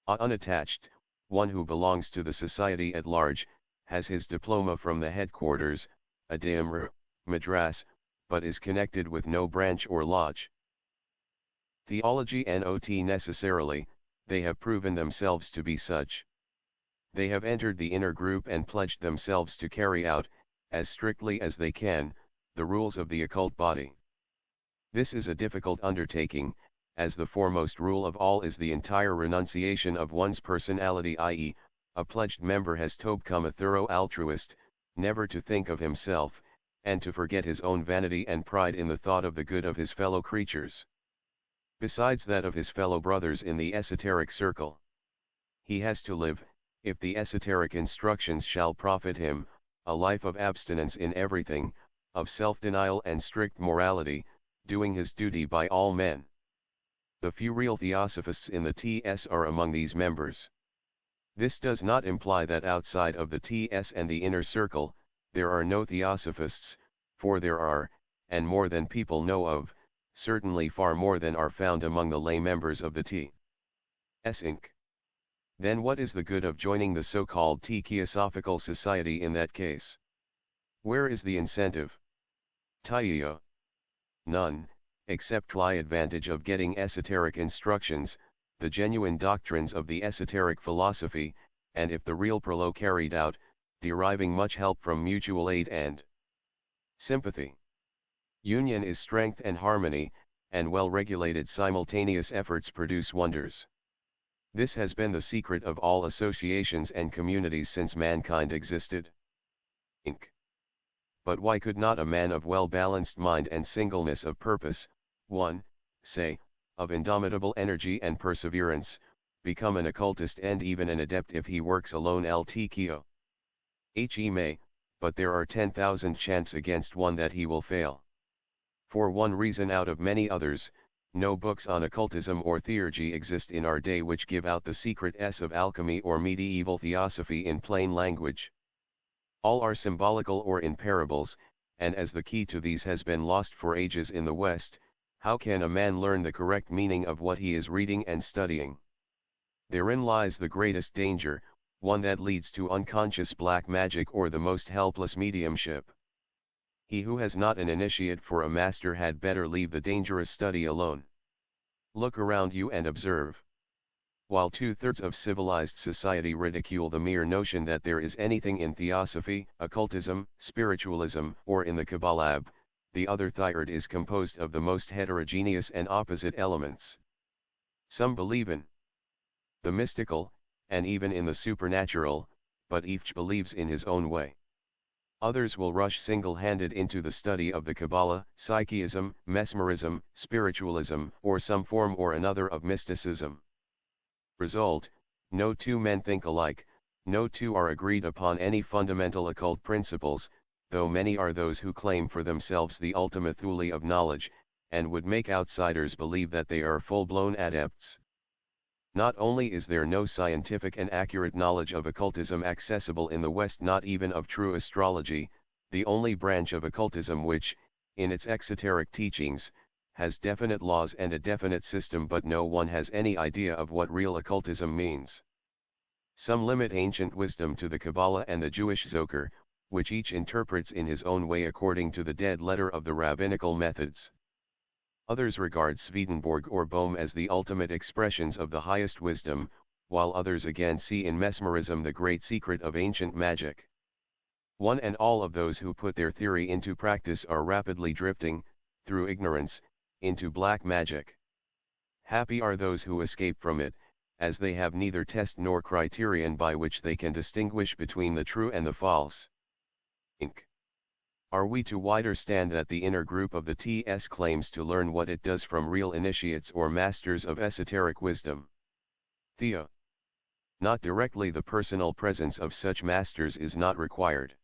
Unattached, one who belongs to the society at large, has his diploma from the headquarters, Adimr, Madras, but is connected with no branch or lodge. Theology not necessarily, they have proven themselves to be such. They have entered the inner group and pledged themselves to carry out, as strictly as they can, the rules of the occult body. This is a difficult undertaking, as the foremost rule of all is the entire renunciation of one's personality, i.e., a pledged member has to become a thorough altruist, never to think of himself, and to forget his own vanity and pride in the thought of the good of his fellow creatures. Besides that of his fellow brothers in the esoteric circle. He has to live, if the esoteric instructions shall profit him, a life of abstinence in everything, of self-denial and strict morality, doing his duty by all men. The few real theosophists in the TS are among these members. This does not imply that outside of the TS and the inner circle, there are no theosophists, for there are, and more than people know of, certainly far more than are found among the lay members of the TS Inc. Then what is the good of joining the so-called Theosophical Society in that case? Where is the incentive? Taio. None, except the advantage of getting esoteric instructions, the genuine doctrines of the esoteric philosophy, and if the real prolo carried out, deriving much help from mutual aid and sympathy. Union is strength and harmony, and well-regulated simultaneous efforts produce wonders. This has been the secret of all associations and communities since mankind existed. Inc. But why could not a man of well-balanced mind and singleness of purpose, say, of indomitable energy and perseverance, become an occultist and even an adept if he works alone? He may, but there are 10,000 chances against one that he will fail. For one reason out of many others, no books on occultism or theurgy exist in our day which give out the secrets of alchemy or medieval theosophy in plain language. All are symbolical or in parables, and as the key to these has been lost for ages in the West, how can a man learn the correct meaning of what he is reading and studying? Therein lies the greatest danger, one that leads to unconscious black magic or the most helpless mediumship. He who has not an initiate for a master had better leave the dangerous study alone. Look around you and observe. While 2/3 of civilized society ridicule the mere notion that there is anything in theosophy, occultism, spiritualism, or in the Kabbalah, the other third is composed of the most heterogeneous and opposite elements. Some believe in the mystical, and even in the supernatural, but each believes in his own way. Others will rush single-handed into the study of the Kabbalah, psychism, mesmerism, spiritualism, or some form or another of mysticism. Result: no two men think alike, no two are agreed upon any fundamental occult principles, though many are those who claim for themselves the ultima thule of knowledge, and would make outsiders believe that they are full-blown adepts. Not only is there no scientific and accurate knowledge of occultism accessible in the West, not even of true astrology, the only branch of occultism which, in its exoteric teachings, has definite laws and a definite system, but no one has any idea of what real occultism means. Some limit ancient wisdom to the Kabbalah and the Jewish Zohar, which each interprets in his own way according to the dead letter of the rabbinical methods. Others regard Swedenborg or Bohm as the ultimate expressions of the highest wisdom, while others again see in mesmerism the great secret of ancient magic. One and all of those who put their theory into practice are rapidly drifting, through ignorance, into black magic. Happy are those who escape from it, as they have neither test nor criterion by which they can distinguish between the true and the false. Inc. Are we to understand that the inner group of the TS claims to learn what it does from real initiates or masters of esoteric wisdom? Theo. Not directly. The personal presence of such masters is not required.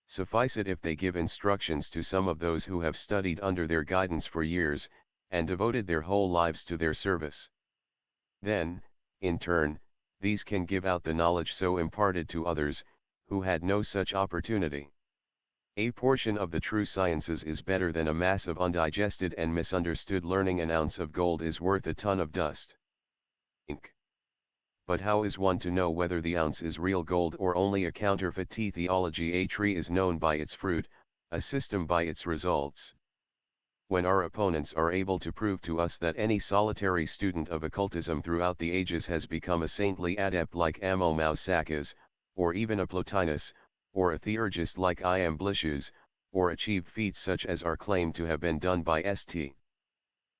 Suffice it if they give instructions to some of those who have studied under their guidance for years, and devoted their whole lives to their service. Then, in turn, these can give out the knowledge so imparted to others, who had no such opportunity. A portion of the true sciences is better than a mass of undigested and misunderstood learning. An ounce of gold is worth a ton of dust. Inc. But how is one to know whether the ounce is real gold or only a counterfeit? Theology. A tree is known by its fruit, a system by its results. When our opponents are able to prove to us that any solitary student of occultism throughout the ages has become a saintly adept like Amomau, or even a Plotinus, or a theurgist like Iamblichus, or achieved feats such as are claimed to have been done by St.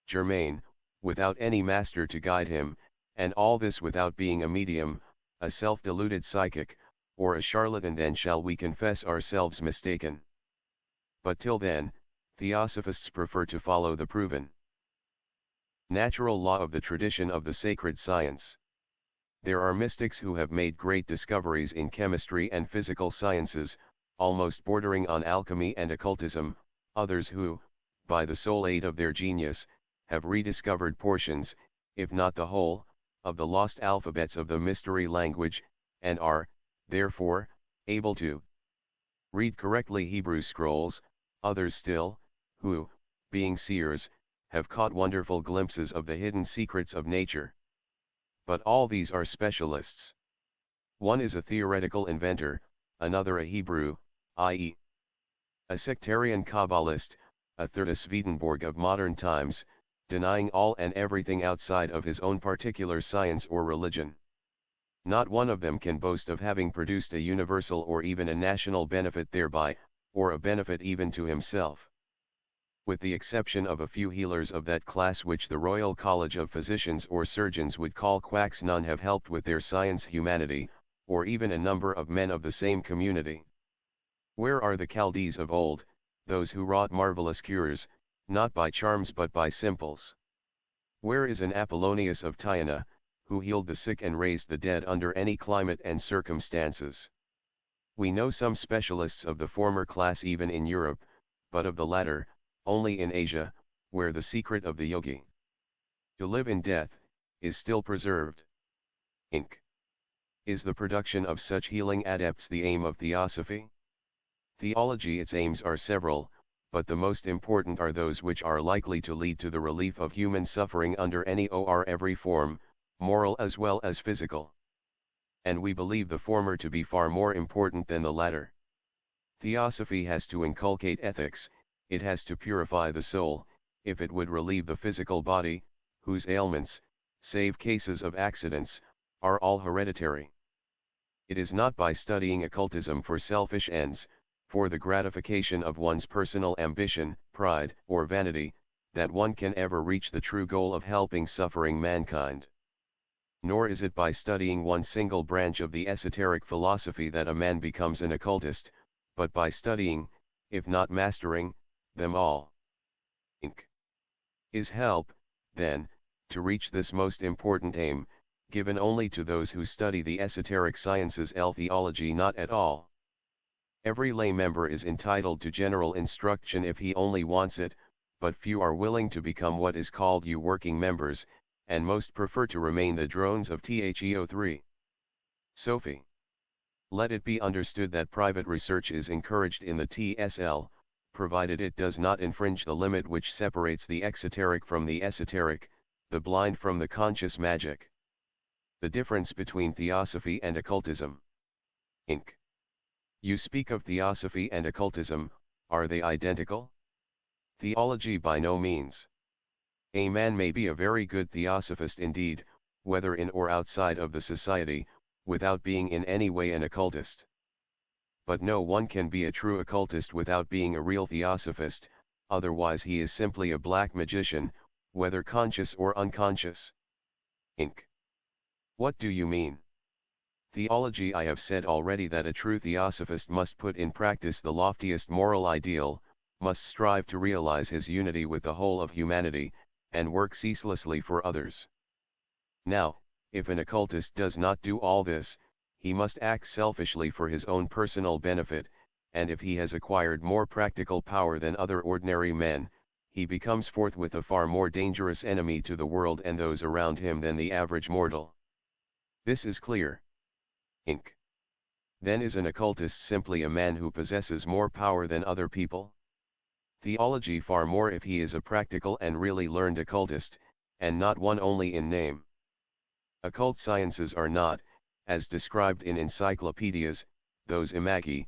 Germain, without any master to guide him, and all this without being a medium, a self-deluded psychic, or a charlatan, then shall we confess ourselves mistaken. But till then, Theosophists prefer to follow the proven natural law of the tradition of the sacred science. There are mystics who have made great discoveries in chemistry and physical sciences, almost bordering on alchemy and occultism, others who, by the sole aid of their genius, have rediscovered portions, if not the whole, of the lost alphabets of the mystery language, and are, therefore, able to read correctly Hebrew scrolls. Others still, who, being seers, have caught wonderful glimpses of the hidden secrets of nature. But all these are specialists. One is a theoretical inventor, another a Hebrew, i.e., a sectarian Kabbalist, a third a Swedenborg of modern times, denying all and everything outside of his own particular science or religion. Not one of them can boast of having produced a universal or even a national benefit thereby, or a benefit even to himself. With the exception of a few healers of that class which the Royal College of Physicians or Surgeons would call quacks, none have helped with their science humanity, or even a number of men of the same community. Where are the Chaldees of old, those who wrought marvelous cures, not by charms but by simples? Where is an Apollonius of Tyana, who healed the sick and raised the dead under any climate and circumstances? We know some specialists of the former class even in Europe, but of the latter, only in Asia, where the secret of the yogi to live in death is still preserved. Inc. Is the production of such healing adepts the aim of Theosophy? Theology. Its aims are several, but the most important are those which are likely to lead to the relief of human suffering under any or every form, moral as well as physical. And we believe the former to be far more important than the latter. Theosophy has to inculcate ethics, it has to purify the soul, if it would relieve the physical body, whose ailments, save cases of accidents, are all hereditary. It is not by studying occultism for selfish ends, for the gratification of one's personal ambition, pride, or vanity, that one can ever reach the true goal of helping suffering mankind. Nor is it by studying one single branch of the esoteric philosophy that a man becomes an occultist, but by studying, if not mastering, them all. Inc. Is help, then, to reach this most important aim, given only to those who study the esoteric sciences, theology not at all. Every lay member is entitled to general instruction if he only wants it, but few are willing to become what is called working members, and most prefer to remain the drones of Theosophy. Sophie. Let it be understood that private research is encouraged in the TSL, provided it does not infringe the limit which separates the exoteric from the esoteric, the blind from the conscious magic. The difference between Theosophy and occultism. Inc. You speak of Theosophy and occultism, are they identical? Theology by no means. A man may be a very good theosophist indeed, whether in or outside of the society, without being in any way an occultist. But no one can be a true occultist without being a real theosophist, otherwise he is simply a black magician, whether conscious or unconscious. Inc. What do you mean? Theology. I have said already that a true theosophist must put in practice the loftiest moral ideal, must strive to realize his unity with the whole of humanity, and work ceaselessly for others. Now, if an occultist does not do all this, he must act selfishly for his own personal benefit, and if he has acquired more practical power than other ordinary men, he becomes forthwith a far more dangerous enemy to the world and those around him than the average mortal. This is clear. Inc. Then is an occultist simply a man who possesses more power than other people? Theology far more if he is a practical and really learned occultist, and not one only in name. Occult sciences are not, as described in encyclopedias, those imagi,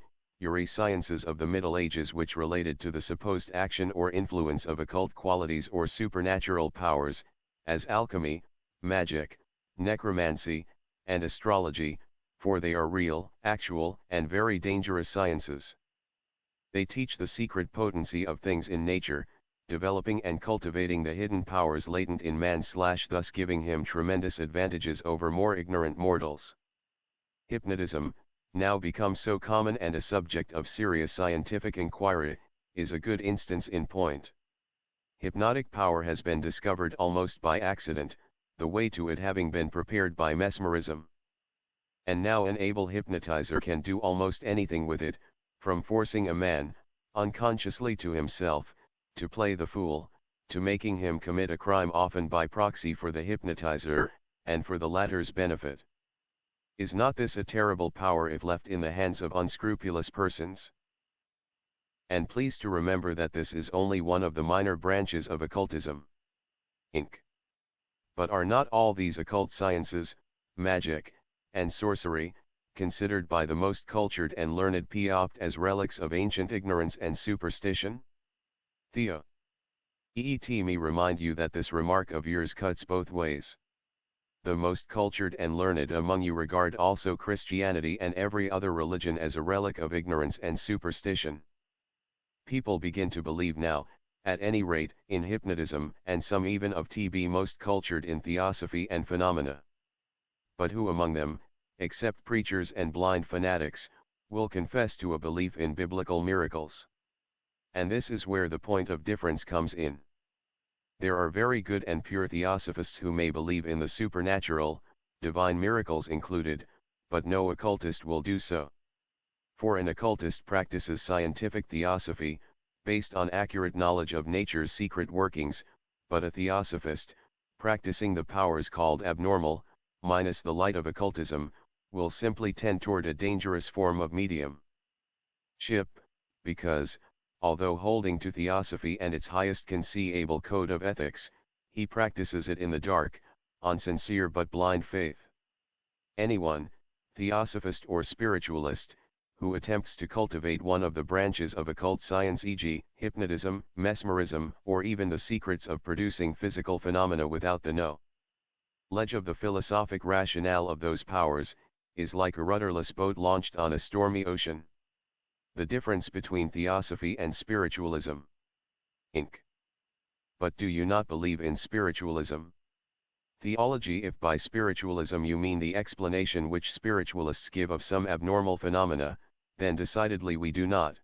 sciences of the Middle Ages which related to the supposed action or influence of occult qualities or supernatural powers, as alchemy, magic, necromancy, and astrology, for they are real, actual, and very dangerous sciences. They teach the secret potency of things in nature, developing and cultivating the hidden powers latent in man / thus giving him tremendous advantages over more ignorant mortals. Hypnotism, now become so common and a subject of serious scientific inquiry, is a good instance in point. Hypnotic power has been discovered almost by accident, the way to it having been prepared by mesmerism. And now an able hypnotizer can do almost anything with it, from forcing a man, unconsciously to himself, to play the fool, to making him commit a crime often by proxy for the hypnotizer, and for the latter's benefit. Is not this a terrible power if left in the hands of unscrupulous persons? And please to remember that this is only one of the minor branches of occultism. Inc. But are not all these occult sciences, magic, and sorcery, considered by the most cultured and learned Piopt as relics of ancient ignorance and superstition? Theo. Me remind you that this remark of yours cuts both ways. The most cultured and learned among you regard also Christianity and every other religion as a relic of ignorance and superstition. People begin to believe now, at any rate, in hypnotism, and some even of TB most cultured in theosophy and phenomena. But who among them, except preachers and blind fanatics, will confess to a belief in biblical miracles? And this is where the point of difference comes in. There are very good and pure theosophists who may believe in the supernatural, divine miracles included, but no occultist will do so. For an occultist practices scientific theosophy, based on accurate knowledge of nature's secret workings, but a theosophist, practicing the powers called abnormal, minus the light of occultism, will simply tend toward a dangerous form of mediumship, because, although holding to theosophy and its highest conceivable code of ethics, he practices it in the dark, on sincere but blind faith. Anyone, theosophist or spiritualist, who attempts to cultivate one of the branches of occult science, e.g., hypnotism, mesmerism, or even the secrets of producing physical phenomena without the knowledge of the philosophic rationale of those powers, is like a rudderless boat launched on a stormy ocean. The difference between theosophy and spiritualism. Inc. But do you not believe in spiritualism? Theology. If by spiritualism you mean the explanation which spiritualists give of some abnormal phenomena, then decidedly we do not.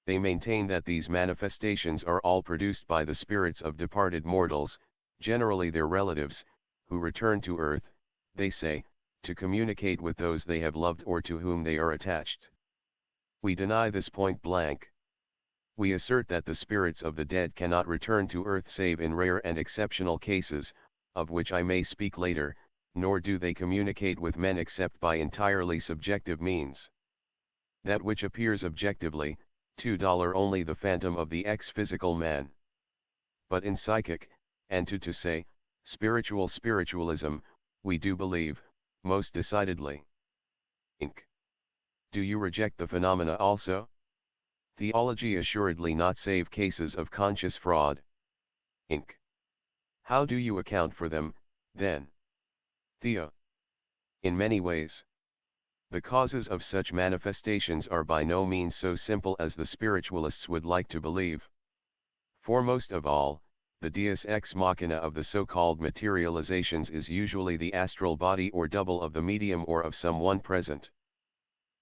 They maintain that these manifestations are all produced by the spirits of departed mortals, generally their relatives, who return to earth, they say, to communicate with those they have loved or to whom they are attached. We deny this point blank. We assert that the spirits of the dead cannot return to earth save in rare and exceptional cases, of which I may speak later, nor do they communicate with men except by entirely subjective means. That which appears objectively, $2 only the phantom of the ex-physical man. But in psychic, and to say, spiritualism, we do believe, most decidedly. Inc. Do you reject the phenomena also? Theology assuredly not save cases of conscious fraud. Inc. How do you account for them, then? Theo. In many ways. The causes of such manifestations are by no means so simple as the spiritualists would like to believe. Foremost of all, the deus ex machina of the so-called materializations is usually the astral body or double of the medium or of someone present.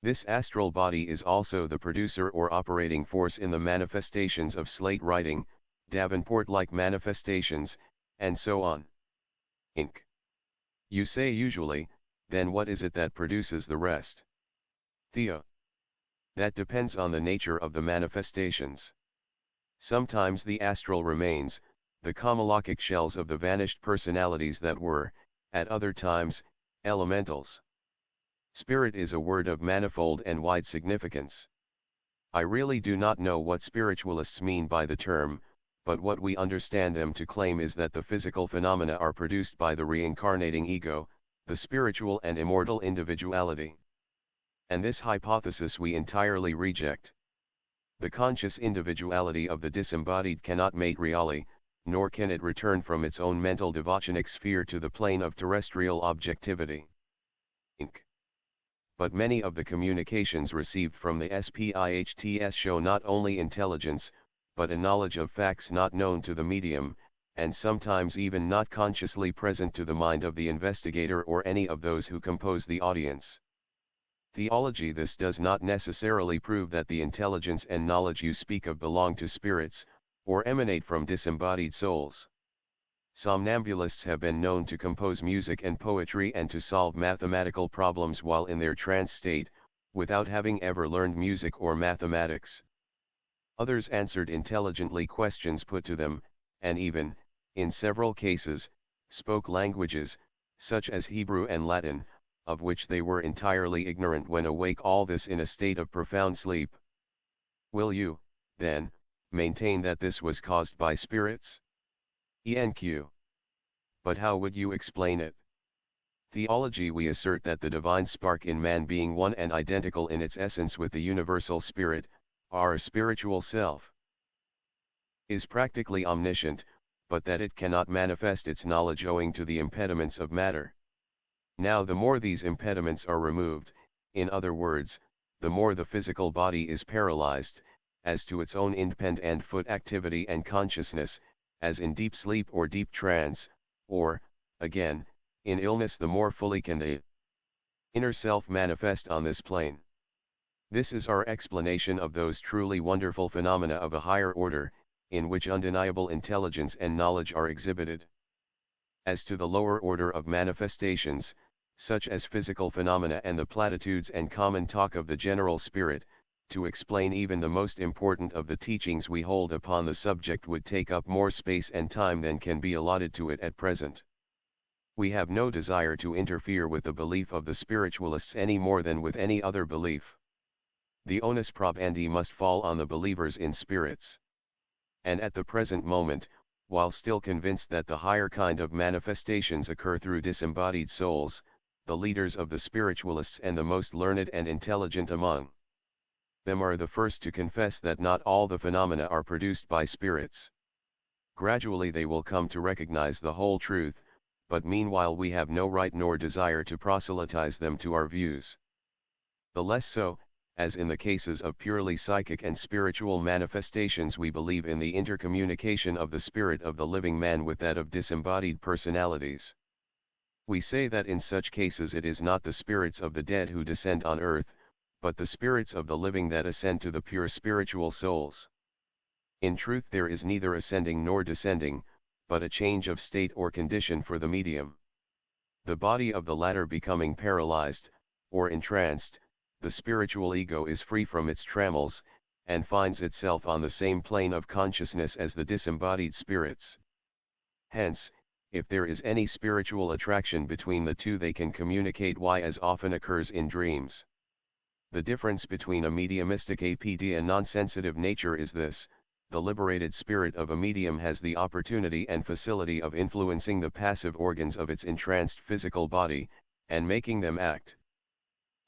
This astral body is also the producer or operating force in the manifestations of slate writing, Davenport-like manifestations, and so on. Inc. You say usually, then what is it that produces the rest? Theo. That depends on the nature of the manifestations. Sometimes the astral remains, the cosmologic shells of the vanished personalities that were, at other times, elementals. Spirit is a word of manifold and wide significance. I really do not know what spiritualists mean by the term, but what we understand them to claim is that the physical phenomena are produced by the reincarnating ego, the spiritual and immortal individuality. And this hypothesis we entirely reject. The conscious individuality of the disembodied cannot mate reali, nor can it return from its own mental devachanic sphere to the plane of terrestrial objectivity. Inc. But many of the communications received from the SPIHTS show not only intelligence, but a knowledge of facts not known to the medium, and sometimes even not consciously present to the mind of the investigator or any of those who compose the audience. Theology. This does not necessarily prove that the intelligence and knowledge you speak of belong to spirits, or emanate from disembodied souls. Somnambulists have been known to compose music and poetry and to solve mathematical problems while in their trance state, without having ever learned music or mathematics. Others answered intelligently questions put to them, and even, in several cases, spoke languages, such as Hebrew and Latin, of which they were entirely ignorant when awake, all this in a state of profound sleep. Will you, then, maintain that this was caused by spirits? Enq. But how would you explain it? Theology. We assert that the divine spark in man, being one and identical in its essence with the universal spirit, our spiritual self, is practically omniscient, but that it cannot manifest its knowledge owing to the impediments of matter. Now the more these impediments are removed, in other words, the more the physical body is paralyzed, as to its own independent and foot activity and consciousness, as in deep sleep or deep trance, or, again, in illness, the more fully can the inner self manifest on this plane. This is our explanation of those truly wonderful phenomena of a higher order, in which undeniable intelligence and knowledge are exhibited. As to the lower order of manifestations, such as physical phenomena and the platitudes and common talk of the general spirit, to explain even the most important of the teachings we hold upon the subject would take up more space and time than can be allotted to it at present. We have no desire to interfere with the belief of the spiritualists any more than with any other belief. The onus probandi must fall on the believers in spirits. And at the present moment, while still convinced that the higher kind of manifestations occur through disembodied souls, the leaders of the spiritualists and the most learned and intelligent among them are the first to confess that not all the phenomena are produced by spirits. Gradually they will come to recognize the whole truth, but meanwhile we have no right nor desire to proselytize them to our views. The less so, as in the cases of purely psychic and spiritual manifestations we believe in the intercommunication of the spirit of the living man with that of disembodied personalities. We say that in such cases it is not the spirits of the dead who descend on earth, but the spirits of the living that ascend to the pure spiritual souls. In truth there is neither ascending nor descending, but a change of state or condition for the medium. The body of the latter becoming paralyzed, or entranced, the spiritual ego is free from its trammels, and finds itself on the same plane of consciousness as the disembodied spirits. Hence, if there is any spiritual attraction between the two, they can communicate as often occurs in dreams. The difference between a mediumistic APD and non-sensitive nature is this: the liberated spirit of a medium has the opportunity and facility of influencing the passive organs of its entranced physical body, and making them act,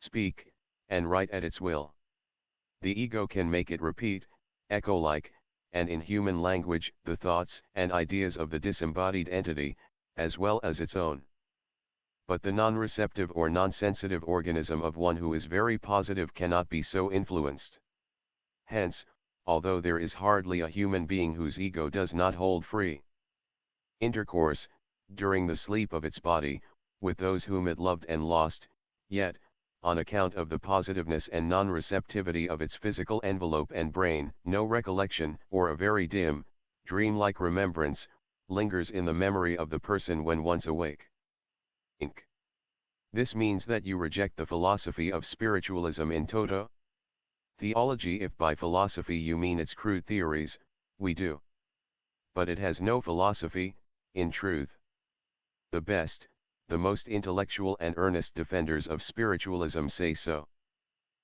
speak, and write at its will. The ego can make it repeat, echo-like, and in human language, the thoughts and ideas of the disembodied entity, as well as its own. But the non-receptive or non-sensitive organism of one who is very positive cannot be so influenced. Hence, although there is hardly a human being whose ego does not hold free intercourse, during the sleep of its body, with those whom it loved and lost, yet, on account of the positiveness and non-receptivity of its physical envelope and brain, no recollection, or a very dim, dream-like remembrance, lingers in the memory of the person when once awake. Inc. This means that you reject the philosophy of spiritualism in toto. Theology, if by philosophy you mean its crude theories, we do. But it has no philosophy, in truth. The best, the most intellectual and earnest defenders of spiritualism say so.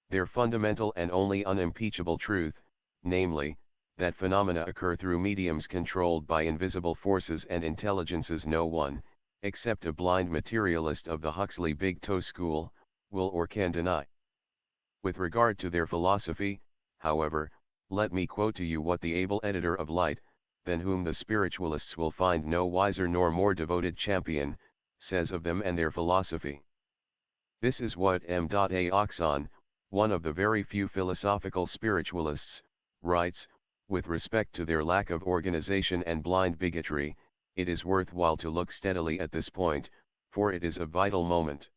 Their fundamental and only unimpeachable truth, namely, that phenomena occur through mediums controlled by invisible forces and intelligences, no one, except a blind materialist of the Huxley Big Toe school, will or can deny. With regard to their philosophy, however, let me quote to you what the able editor of Light, than whom the spiritualists will find no wiser nor more devoted champion, says of them and their philosophy. This is what M. A. Oxon, one of the very few philosophical spiritualists, writes: with respect to their lack of organization and blind bigotry, it is worthwhile to look steadily at this point, for it is a vital moment.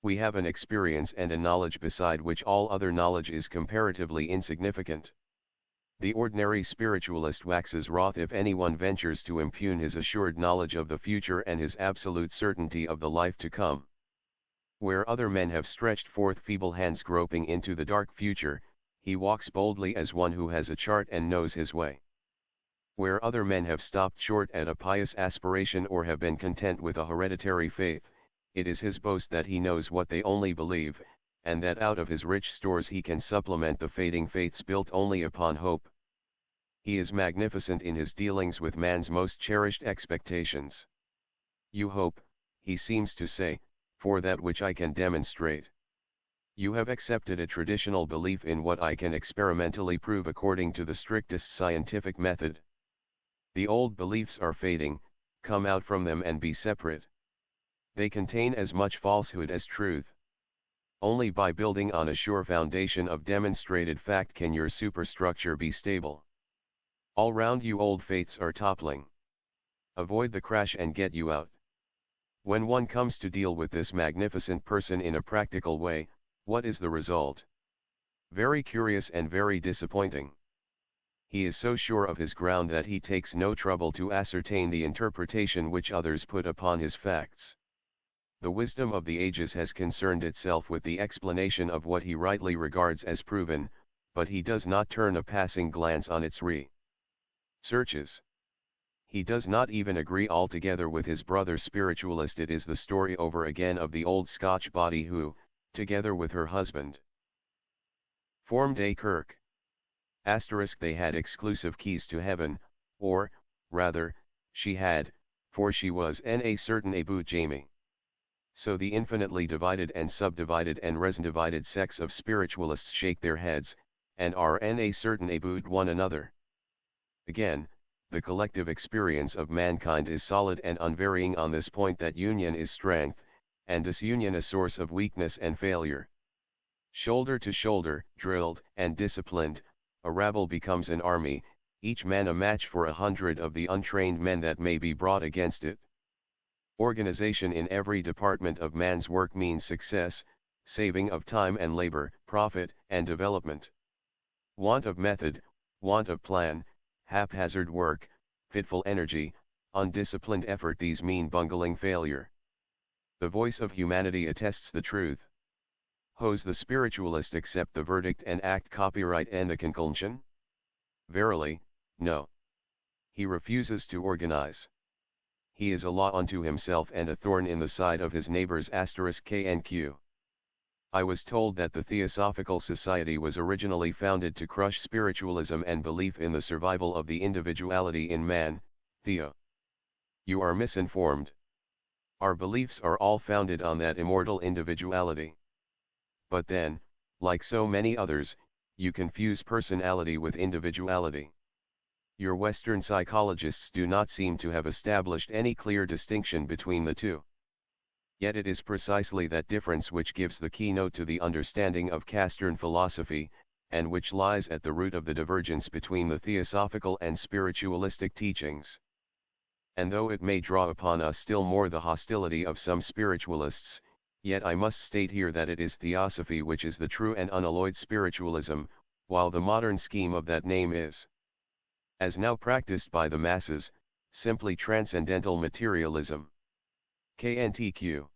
We have an experience and a knowledge beside which all other knowledge is comparatively insignificant. The ordinary spiritualist waxes wroth if anyone ventures to impugn his assured knowledge of the future and his absolute certainty of the life to come. Where other men have stretched forth feeble hands groping into the dark future, he walks boldly as one who has a chart and knows his way. Where other men have stopped short at a pious aspiration or have been content with a hereditary faith, it is his boast that he knows what they only believe, and that out of his rich stores he can supplement the fading faiths built only upon hope. He is magnificent in his dealings with man's most cherished expectations. You hope, he seems to say, for that which I can demonstrate. You have accepted a traditional belief in what I can experimentally prove according to the strictest scientific method. The old beliefs are fading, come out from them and be separate. They contain as much falsehood as truth. Only by building on a sure foundation of demonstrated fact can your superstructure be stable. All round you old faiths are toppling. Avoid the crash and get you out. When one comes to deal with this magnificent person in a practical way, what is the result? Very curious and very disappointing. He is so sure of his ground that he takes no trouble to ascertain the interpretation which others put upon his facts. The wisdom of the ages has concerned itself with the explanation of what he rightly regards as proven, but he does not turn a passing glance on its researches. He does not even agree altogether with his brother spiritualist. It is the story over again of the old Scotch body who, together with her husband, formed a kirk. They had exclusive keys to heaven, or, rather, she had, for she was a certain Abu Jamie. So the infinitely divided and subdivided and resin-divided sects of spiritualists shake their heads, and are a certain Abu one another. Again, the collective experience of mankind is solid and unvarying on this point, that union is strength, and disunion a source of weakness and failure. Shoulder to shoulder, drilled and disciplined, a rabble becomes an army, each man a match for 100 of the untrained men that may be brought against it. Organization in every department of man's work means success, saving of time and labor, profit and development. Want of method, want of plan, haphazard work, fitful energy, undisciplined effort, these mean bungling failure. The voice of humanity attests the truth. Hos the spiritualist accept the verdict and act copyright and the conclusion? Verily, no. He refuses to organize. He is a law unto himself and a thorn in the side of his neighbors *KNQ. I was told that the Theosophical Society was originally founded to crush spiritualism and belief in the survival of the individuality in man, Theo. You are misinformed. Our beliefs are all founded on that immortal individuality. But then, like so many others, you confuse personality with individuality. Your Western psychologists do not seem to have established any clear distinction between the two. Yet it is precisely that difference which gives the keynote to the understanding of Castern philosophy, and which lies at the root of the divergence between the theosophical and spiritualistic teachings. And though it may draw upon us still more the hostility of some spiritualists, yet I must state here that it is Theosophy which is the true and unalloyed spiritualism, while the modern scheme of that name is, as now practiced by the masses, simply transcendental materialism. KNTQ.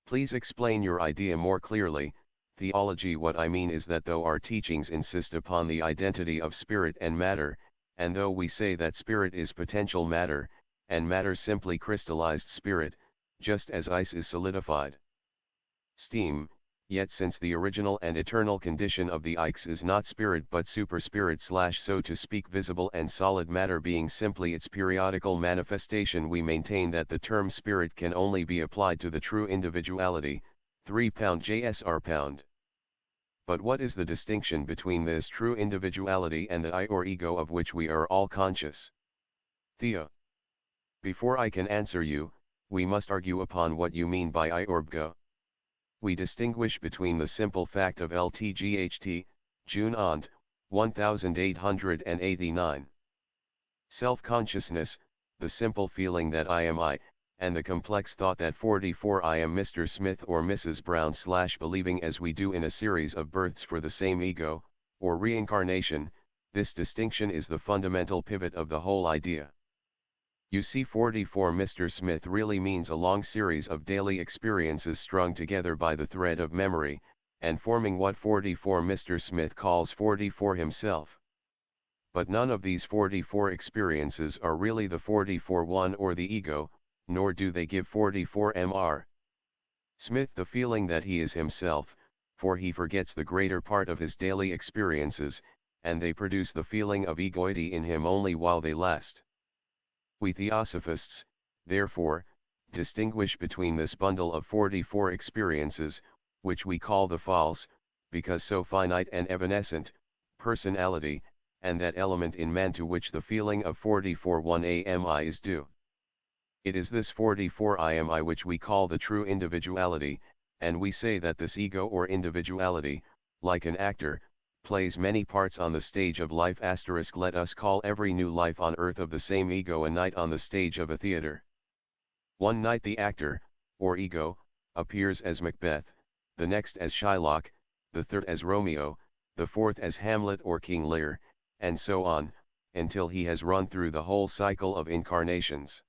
Please explain your idea more clearly. Theology. What I mean is that though our teachings insist upon the identity of spirit and matter, and though we say that spirit is potential matter, and matter simply crystallized spirit, just as ice is solidified steam, yet since the original and eternal condition of the ice is not spirit but superspirit / so to speak visible and solid matter being simply its periodical manifestation, we maintain that the term spirit can only be applied to the true individuality, 3 pound JSR pound. But what is the distinction between this true individuality and the I or ego of which we are all conscious? Theo. Before I can answer you, we must argue upon what you mean by I or ego. We distinguish between the simple fact of LTGHT, June Ond, 1889. Self-consciousness, the simple feeling that I am I, and the complex thought that 44 I am Mr. Smith or Mrs. Brown / believing as we do in a series of births for the same ego, or reincarnation. This distinction is the fundamental pivot of the whole idea. You see, 44 Mr. Smith really means a long series of daily experiences strung together by the thread of memory, and forming what 44 Mr. Smith calls 44 himself. But none of these 44 experiences are really the 44 one or the ego, nor do they give 44 Mr. Smith the feeling that he is himself, for he forgets the greater part of his daily experiences, and they produce the feeling of egoity in him only while they last. We Theosophists, therefore, distinguish between this bundle of 44 experiences, which we call the false, because so finite and evanescent, personality, and that element in man to which the feeling of 44 one AMI is due. It is this 44 IMI which we call the true individuality, and we say that this ego or individuality, like an actor, plays many parts on the stage of life *. Let us call every new life on earth of the same ego a night on the stage of a theater. One night the actor, or ego, appears as Macbeth, the next as Shylock, the third as Romeo, the fourth as Hamlet or King Lear, and so on, until he has run through the whole cycle of incarnations.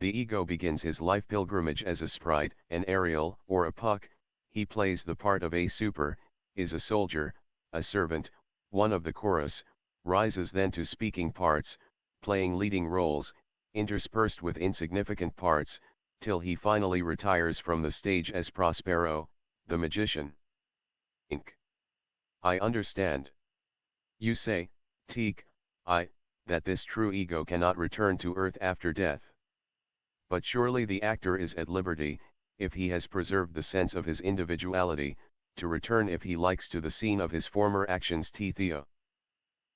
The ego begins his life pilgrimage as a sprite, an Ariel, or a Puck. He plays the part of a super, is a soldier, a servant, one of the chorus, rises then to speaking parts, playing leading roles, interspersed with insignificant parts, till he finally retires from the stage as Prospero, the magician. Inc. I understand. You say, Teak, that this true ego cannot return to earth after death. But surely the actor is at liberty, if he has preserved the sense of his individuality, to return if he likes to the scene of his former actions. Theo.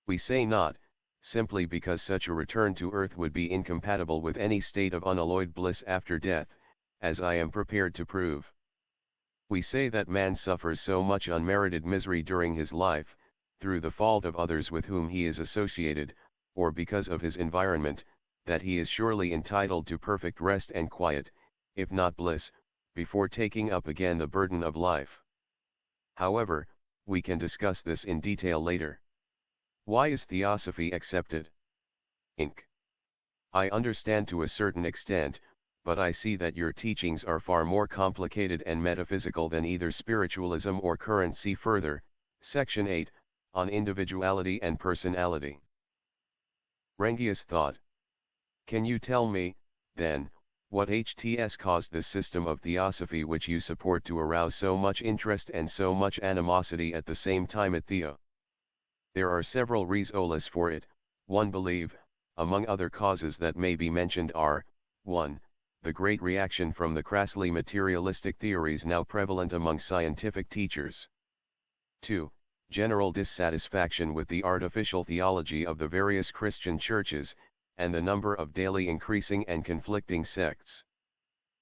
We say not, simply because such a return to earth would be incompatible with any state of unalloyed bliss after death, as I am prepared to prove. We say that man suffers so much unmerited misery during his life, through the fault of others with whom he is associated, or because of his environment, that he is surely entitled to perfect rest and quiet, if not bliss, before taking up again the burden of life. However, we can discuss this in detail later. Why is Theosophy accepted? Inc. I understand to a certain extent, but I see that your teachings are far more complicated and metaphysical than either spiritualism or current. See further, Section 8, on individuality and personality. Rengius thought. Can you tell me, then, what HTS caused this system of theosophy which you support to arouse so much interest and so much animosity at the same time at Theo? There are several reasons for it. One believe, among other causes that may be mentioned are, 1. The great reaction from the crassly materialistic theories now prevalent among scientific teachers. 2. General dissatisfaction with the artificial theology of the various Christian churches, and the number of daily increasing and conflicting sects.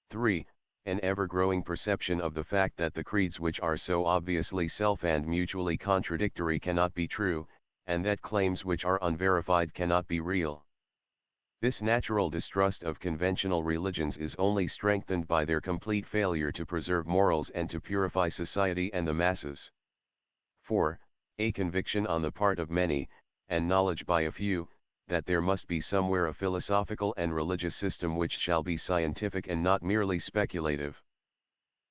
3. An ever-growing perception of the fact that the creeds which are so obviously self and mutually contradictory cannot be true, and that claims which are unverified cannot be real. This natural distrust of conventional religions is only strengthened by their complete failure to preserve morals and to purify society and the masses. 4. A conviction on the part of many, and knowledge by a few, that there must be somewhere a philosophical and religious system which shall be scientific and not merely speculative.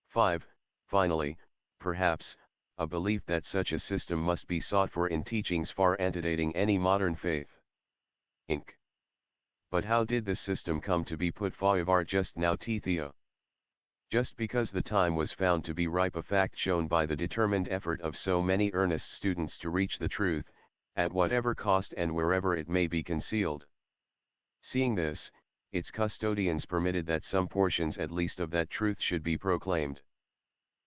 5. Finally, perhaps, a belief that such a system must be sought for in teachings far antedating any modern faith. Inc. But how did this system come to be put forward just now, Theo? Just because the time was found to be ripe, a fact shown by the determined effort of so many earnest students to reach the truth, at whatever cost and wherever it may be concealed. Seeing this, its custodians permitted that some portions at least of that truth should be proclaimed.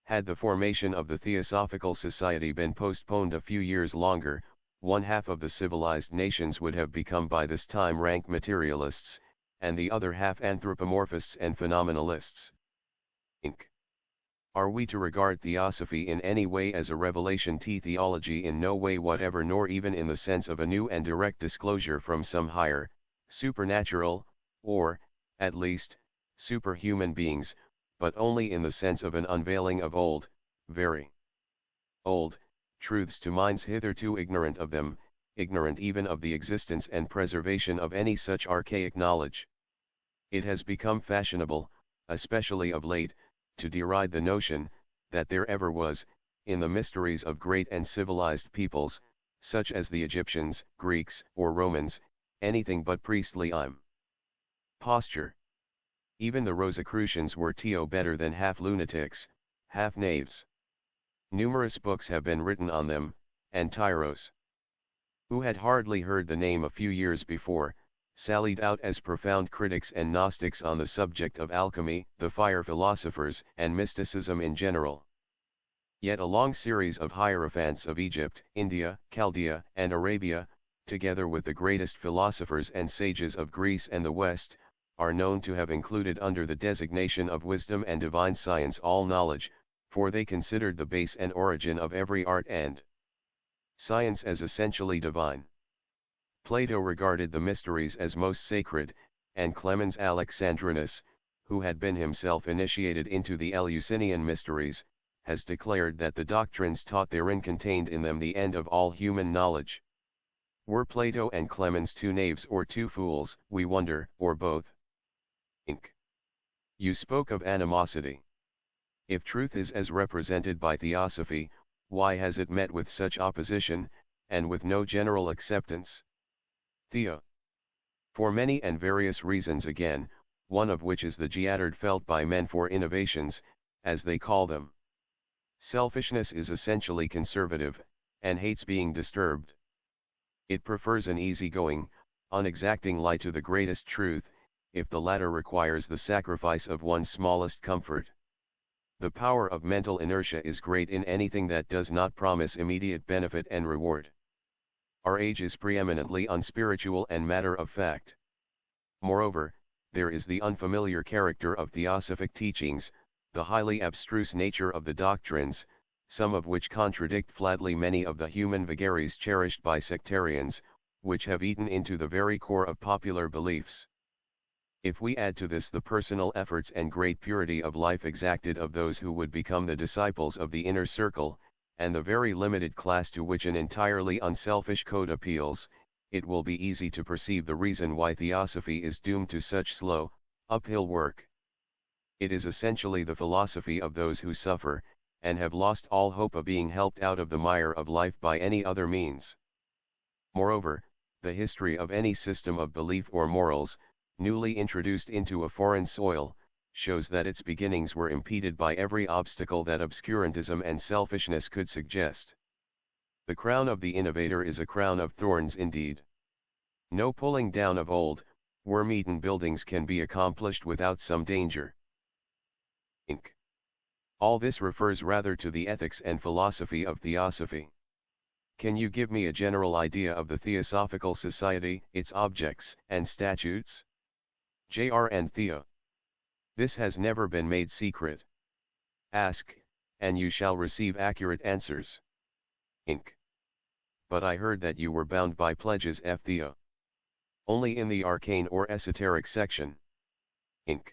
Had the formation of the Theosophical Society been postponed a few years longer, one half of the civilized nations would have become by this time rank materialists, and the other half anthropomorphists and phenomenalists. Inc. Are we to regard Theosophy in any way as a revelation? Theology in no way whatever, nor even in the sense of a new and direct disclosure from some higher, supernatural, or, at least, superhuman beings, but only in the sense of an unveiling of old, very old, truths to minds hitherto ignorant of them, ignorant even of the existence and preservation of any such archaic knowledge. It has become fashionable, especially of late, to deride the notion, that there ever was, in the mysteries of great and civilized peoples, such as the Egyptians, Greeks, or Romans, anything but priestly posture. Even the Rosicrucians were better than half lunatics, half knaves. Numerous books have been written on them, and Tyros, who had hardly heard the name a few years before, sallied out as profound critics and Gnostics on the subject of alchemy, the fire philosophers, and mysticism in general. Yet a long series of hierophants of Egypt, India, Chaldea, and Arabia, together with the greatest philosophers and sages of Greece and the West, are known to have included under the designation of wisdom and divine science all knowledge, for they considered the base and origin of every art and science as essentially divine. Plato regarded the mysteries as most sacred, and Clemens Alexandrinus, who had been himself initiated into the Eleusinian mysteries, has declared that the doctrines taught therein contained in them the end of all human knowledge. Were Plato and Clemens two knaves or two fools, we wonder, or both? Inc. You spoke of animosity. If truth is as represented by Theosophy, why has it met with such opposition, and with no general acceptance? Theo. For many and various reasons again, one of which is the hatred felt by men for innovations, as they call them. Selfishness is essentially conservative, and hates being disturbed. It prefers an easygoing, unexacting lie to the greatest truth, if the latter requires the sacrifice of one's smallest comfort. The power of mental inertia is great in anything that does not promise immediate benefit and reward. Our age is preeminently unspiritual and matter of fact. Moreover, there is the unfamiliar character of theosophic teachings, the highly abstruse nature of the doctrines, some of which contradict flatly many of the human vagaries cherished by sectarians, which have eaten into the very core of popular beliefs. If we add to this the personal efforts and great purity of life exacted of those who would become the disciples of the inner circle, and the very limited class to which an entirely unselfish code appeals, it will be easy to perceive the reason why Theosophy is doomed to such slow, uphill work. It is essentially the philosophy of those who suffer, and have lost all hope of being helped out of the mire of life by any other means. Moreover, the history of any system of belief or morals, newly introduced into a foreign soil, shows that its beginnings were impeded by every obstacle that obscurantism and selfishness could suggest. The crown of the innovator is a crown of thorns indeed. No pulling down of old, worm-eaten buildings can be accomplished without some danger. Inc. All this refers rather to the ethics and philosophy of Theosophy. Can you give me a general idea of the Theosophical Society, its objects and statutes? Jr. and Theo. This has never been made secret. Ask, and you shall receive accurate answers. Inc. But I heard that you were bound by pledges F. Theo. Only in the arcane or esoteric section. Inc.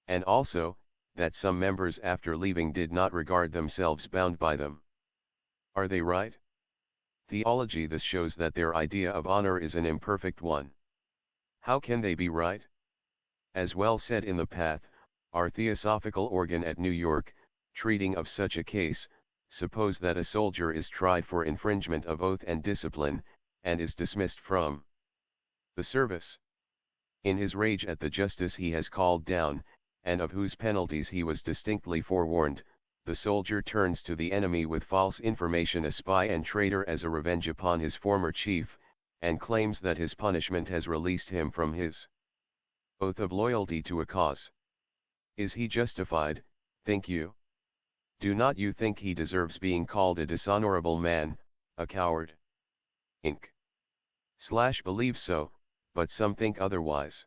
And also, that some members after leaving did not regard themselves bound by them. Are they right? Theology. This shows that their idea of honor is an imperfect one. How can they be right? As well said in The Path, our theosophical organ at New York, treating of such a case, suppose that a soldier is tried for infringement of oath and discipline, and is dismissed from the service. In his rage at the justice he has called down, and of whose penalties he was distinctly forewarned, the soldier turns to the enemy with false information, a spy and traitor, as a revenge upon his former chief, and claims that his punishment has released him from his oath of loyalty to a cause. Is he justified, think you? Do not you think he deserves being called a dishonorable man, a coward? Inc. Believe so, but some think otherwise.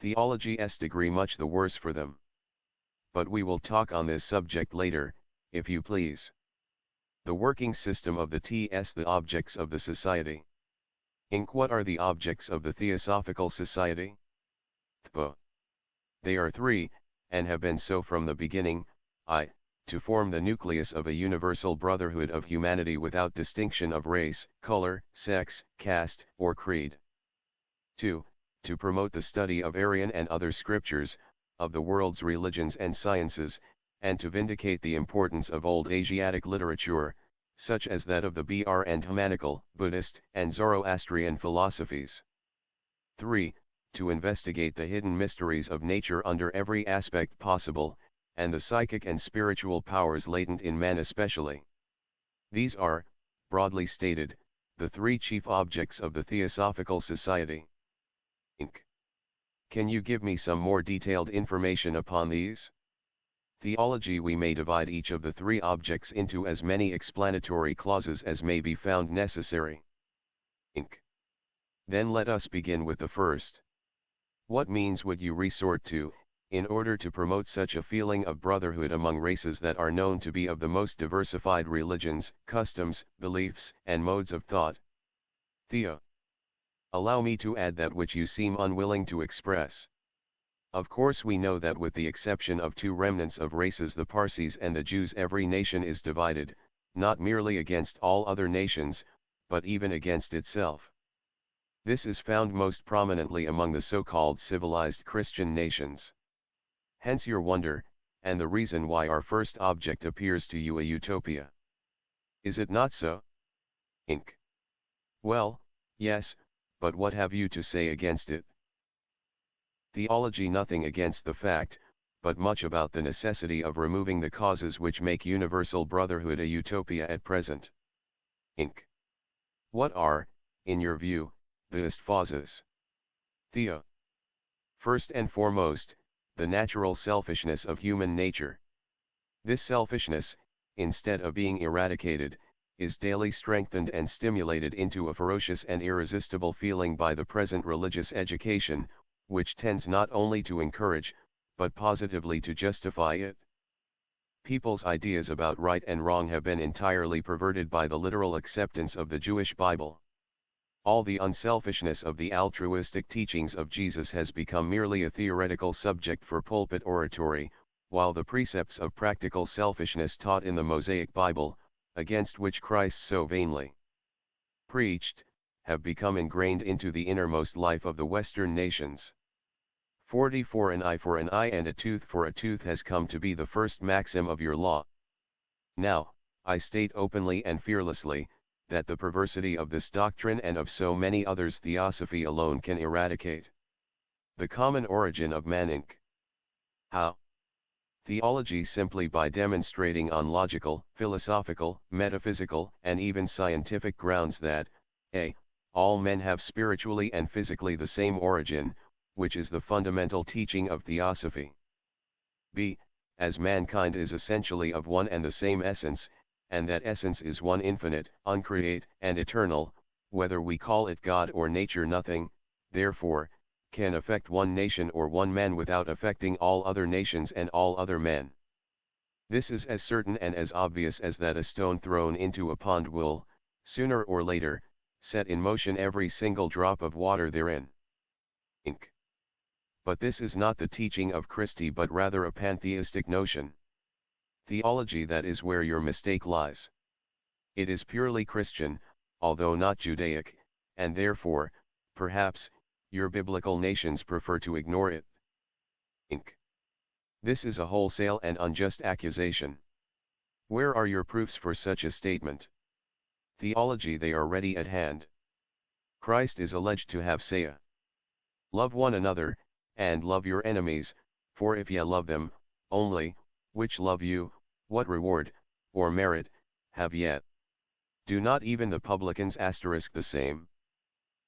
Theology's degree much the worse for them. But we will talk on this subject later, if you please. The working system of the TS. The objects of the society. Inc. What are the objects of the Theosophical Society? THPO. They are three, and have been so from the beginning. I. To form the nucleus of a universal brotherhood of humanity without distinction of race, color, sex, caste, or creed. 2. To promote the study of Arian and other scriptures, of the world's religions and sciences, and to vindicate the importance of old Asiatic literature, such as that of the Br and Hamanical, Buddhist, and Zoroastrian philosophies. 3. To investigate the hidden mysteries of nature under every aspect possible, and the psychic and spiritual powers latent in man especially. These are, broadly stated, the three chief objects of the Theosophical Society. Inc. Can you give me some more detailed information upon these? Theology. We may divide each of the three objects into as many explanatory clauses as may be found necessary. Inc. Then let us begin with the first. What means would you resort to, in order to promote such a feeling of brotherhood among races that are known to be of the most diversified religions, customs, beliefs, and modes of thought? Theo. Allow me to add that which you seem unwilling to express. Of course we know that with the exception of two remnants of races, the Parsis and the Jews, every nation is divided, not merely against all other nations, but even against itself. This is found most prominently among the so-called civilized Christian nations. Hence your wonder, and the reason why our first object appears to you a utopia. Is it not so? Inc. Well, yes, but what have you to say against it? Theology. Nothing against the fact, but much about the necessity of removing the causes which make universal brotherhood a utopia at present. Inc. What are, in your view, these causes? Theo. First and foremost, the natural selfishness of human nature. This selfishness, instead of being eradicated, is daily strengthened and stimulated into a ferocious and irresistible feeling by the present religious education, which tends not only to encourage, but positively to justify it. People's ideas about right and wrong have been entirely perverted by the literal acceptance of the Jewish Bible. All the unselfishness of the altruistic teachings of Jesus has become merely a theoretical subject for pulpit oratory, while the precepts of practical selfishness taught in the Mosaic Bible, against which Christ so vainly preached, have become ingrained into the innermost life of the Western nations. 44 An eye for an eye and a tooth for a tooth has come to be the first maxim of your law. Now, I state openly and fearlessly, that the perversity of this doctrine and of so many others Theosophy alone can eradicate. The common origin of man Inc. How? Theology simply by demonstrating on logical, philosophical, metaphysical, and even scientific grounds that, a. all men have spiritually and physically the same origin, which is the fundamental teaching of Theosophy. b. as mankind is essentially of one and the same essence, and that essence is one infinite, uncreate, and eternal, whether we call it God or nature nothing, therefore, can affect one nation or one man without affecting all other nations and all other men. This is as certain and as obvious as that a stone thrown into a pond will, sooner or later, set in motion every single drop of water therein. Inc. But this is not the teaching of Christi but rather a pantheistic notion. Theology, that is where your mistake lies. It is purely Christian, although not Judaic, and therefore, perhaps, your biblical nations prefer to ignore it. Inc. This is a wholesale and unjust accusation. Where are your proofs for such a statement? Theology, they are ready at hand. Christ is alleged to have said, "Love one another, and love your enemies, for if ye love them, only, which love you, what reward, or merit, have ye? Do not even the publicans * the same?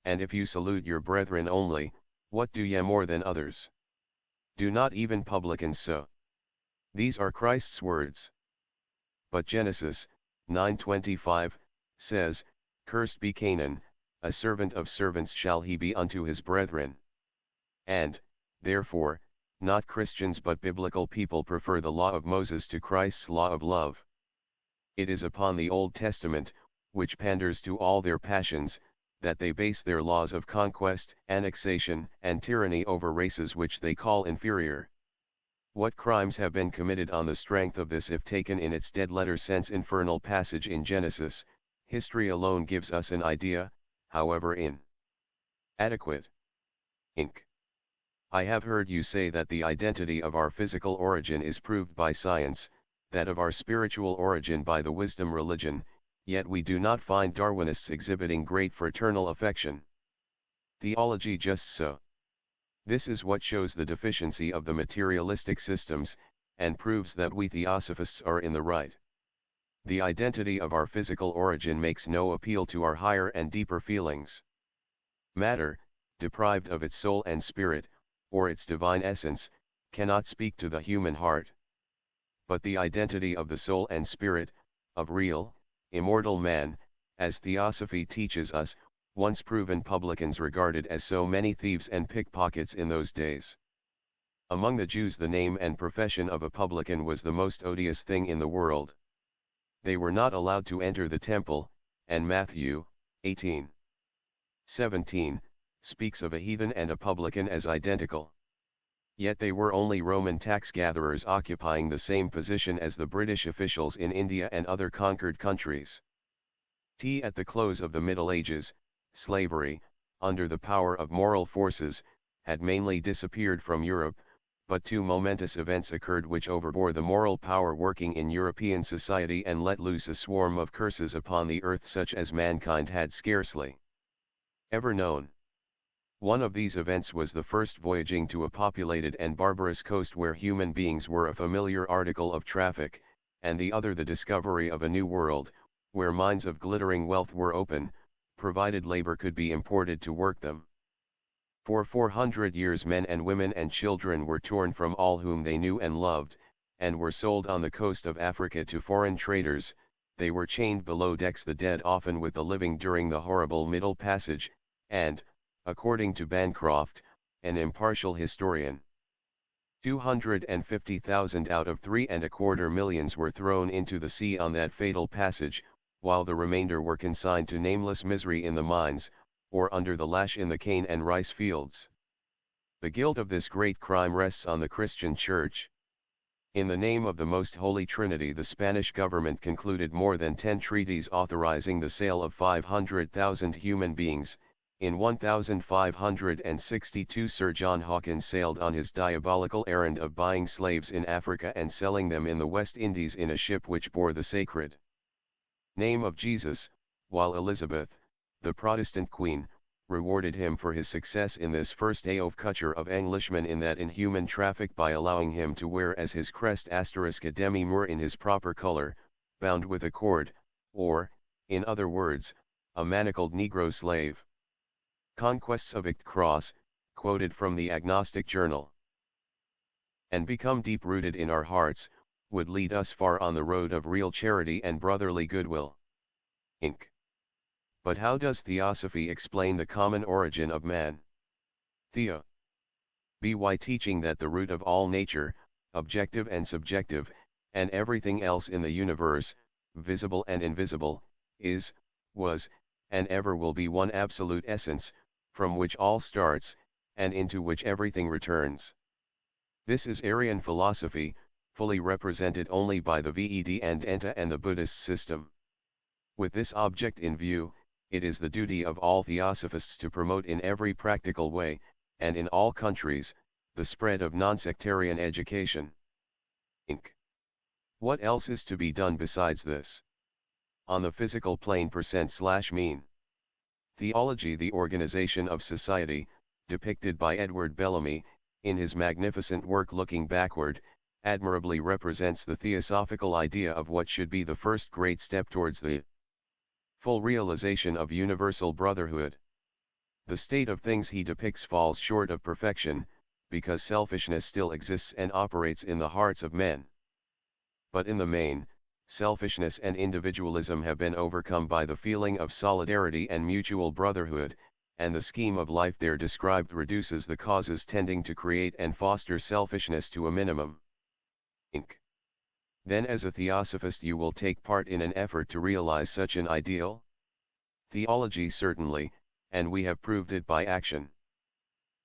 And if you salute your brethren only, what do ye more than others? Do not even publicans so?" These are Christ's words. But Genesis 9:25 says, "Cursed be Canaan, a servant of servants shall he be unto his brethren." And, therefore, not Christians but biblical people prefer the law of Moses to Christ's law of love. It is upon the Old Testament, which panders to all their passions, that they base their laws of conquest, annexation, and tyranny over races which they call inferior. What crimes have been committed on the strength of this if taken in its dead-letter sense infernal passage in Genesis, history alone gives us an idea, however inadequate. Inc. I have heard you say that the identity of our physical origin is proved by science, that of our spiritual origin by the wisdom religion, yet we do not find Darwinists exhibiting great fraternal affection. Theology just so. This is what shows the deficiency of the materialistic systems, and proves that we Theosophists are in the right. The identity of our physical origin makes no appeal to our higher and deeper feelings. Matter, deprived of its soul and spirit, or its divine essence, cannot speak to the human heart. But the identity of the soul and spirit, of real, immortal man, as Theosophy teaches us, once proven publicans regarded as so many thieves and pickpockets in those days. Among the Jews the name and profession of a publican was the most odious thing in the world. They were not allowed to enter the temple, and Matthew 18:17 speaks of a heathen and a publican as identical. Yet they were only Roman tax gatherers occupying the same position as the British officials in India and other conquered countries. At the close of the Middle Ages, slavery, under the power of moral forces, had mainly disappeared from Europe, but two momentous events occurred which overbore the moral power working in European society and let loose a swarm of curses upon the earth such as mankind had scarcely ever known. One of these events was the first voyaging to a populated and barbarous coast where human beings were a familiar article of traffic, and the other the discovery of a new world, where mines of glittering wealth were open, provided labor could be imported to work them. For 400 years men and women and children were torn from all whom they knew and loved, and were sold on the coast of Africa to foreign traders. They were chained below decks, the dead often with the living during the horrible Middle Passage, and, according to Bancroft, an impartial historian, 250,000 out of 3.25 million were thrown into the sea on that fatal passage, while the remainder were consigned to nameless misery in the mines, or under the lash in the cane and rice fields. The guilt of this great crime rests on the Christian Church. In the name of the Most Holy Trinity the Spanish government concluded more than 10 treaties authorizing the sale of 500,000 human beings, In 1562 Sir John Hawkins sailed on his diabolical errand of buying slaves in Africa and selling them in the West Indies in a ship which bore the sacred name of Jesus, while Elizabeth, the Protestant queen, rewarded him for his success in this first culture of Englishmen in that inhuman traffic by allowing him to wear as his crest *a demi-moor in his proper color, bound with a cord, or, in other words, a manacled Negro slave. Conquests of Icht Cross, quoted from the Agnostic Journal. And become deep-rooted in our hearts, would lead us far on the road of real charity and brotherly goodwill. Inc. But how does Theosophy explain the common origin of man? Theo. By teaching that the root of all nature, objective and subjective, and everything else in the universe, visible and invisible, is, was, and ever will be one absolute essence, from which all starts, and into which everything returns. This is Aryan philosophy, fully represented only by the Ved and Enta and the Buddhist system. With this object in view, it is the duty of all theosophists to promote in every practical way, and in all countries, the spread of non-sectarian education. Inc. What else is to be done besides this? On the physical plane %/mean. Theology, the organization of society, depicted by Edward Bellamy, in his magnificent work Looking Backward, admirably represents the theosophical idea of what should be the first great step towards the full realization of universal brotherhood. The state of things he depicts falls short of perfection, because selfishness still exists and operates in the hearts of men. But in the main, selfishness and individualism have been overcome by the feeling of solidarity and mutual brotherhood, and the scheme of life there described reduces the causes tending to create and foster selfishness to a minimum. Inc. Then as a theosophist you will take part in an effort to realize such an ideal? Theology certainly, and we have proved it by action.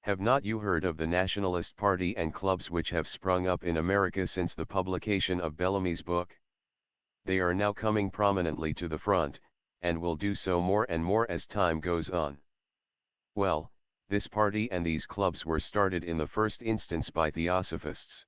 Have not you heard of the Nationalist Party and clubs which have sprung up in America since the publication of Bellamy's book? They are now coming prominently to the front, and will do so more and more as time goes on. Well, this party and these clubs were started in the first instance by theosophists.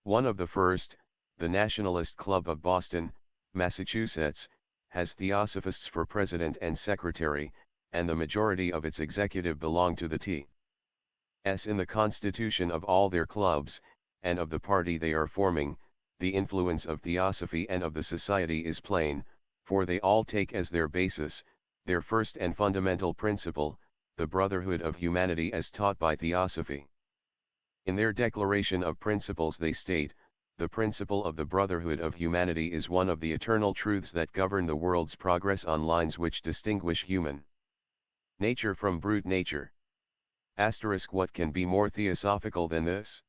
One of the first, the Nationalist Club of Boston, Massachusetts, has theosophists for president and secretary, and the majority of its executive belong to the T.S. in the constitution of all their clubs, and of the party they are forming. The influence of Theosophy and of the society is plain, for they all take as their basis, their first and fundamental principle, the brotherhood of humanity as taught by Theosophy. In their declaration of principles they state, the principle of the brotherhood of humanity is one of the eternal truths that govern the world's progress on lines which distinguish human nature from brute nature. What can be more theosophical than this?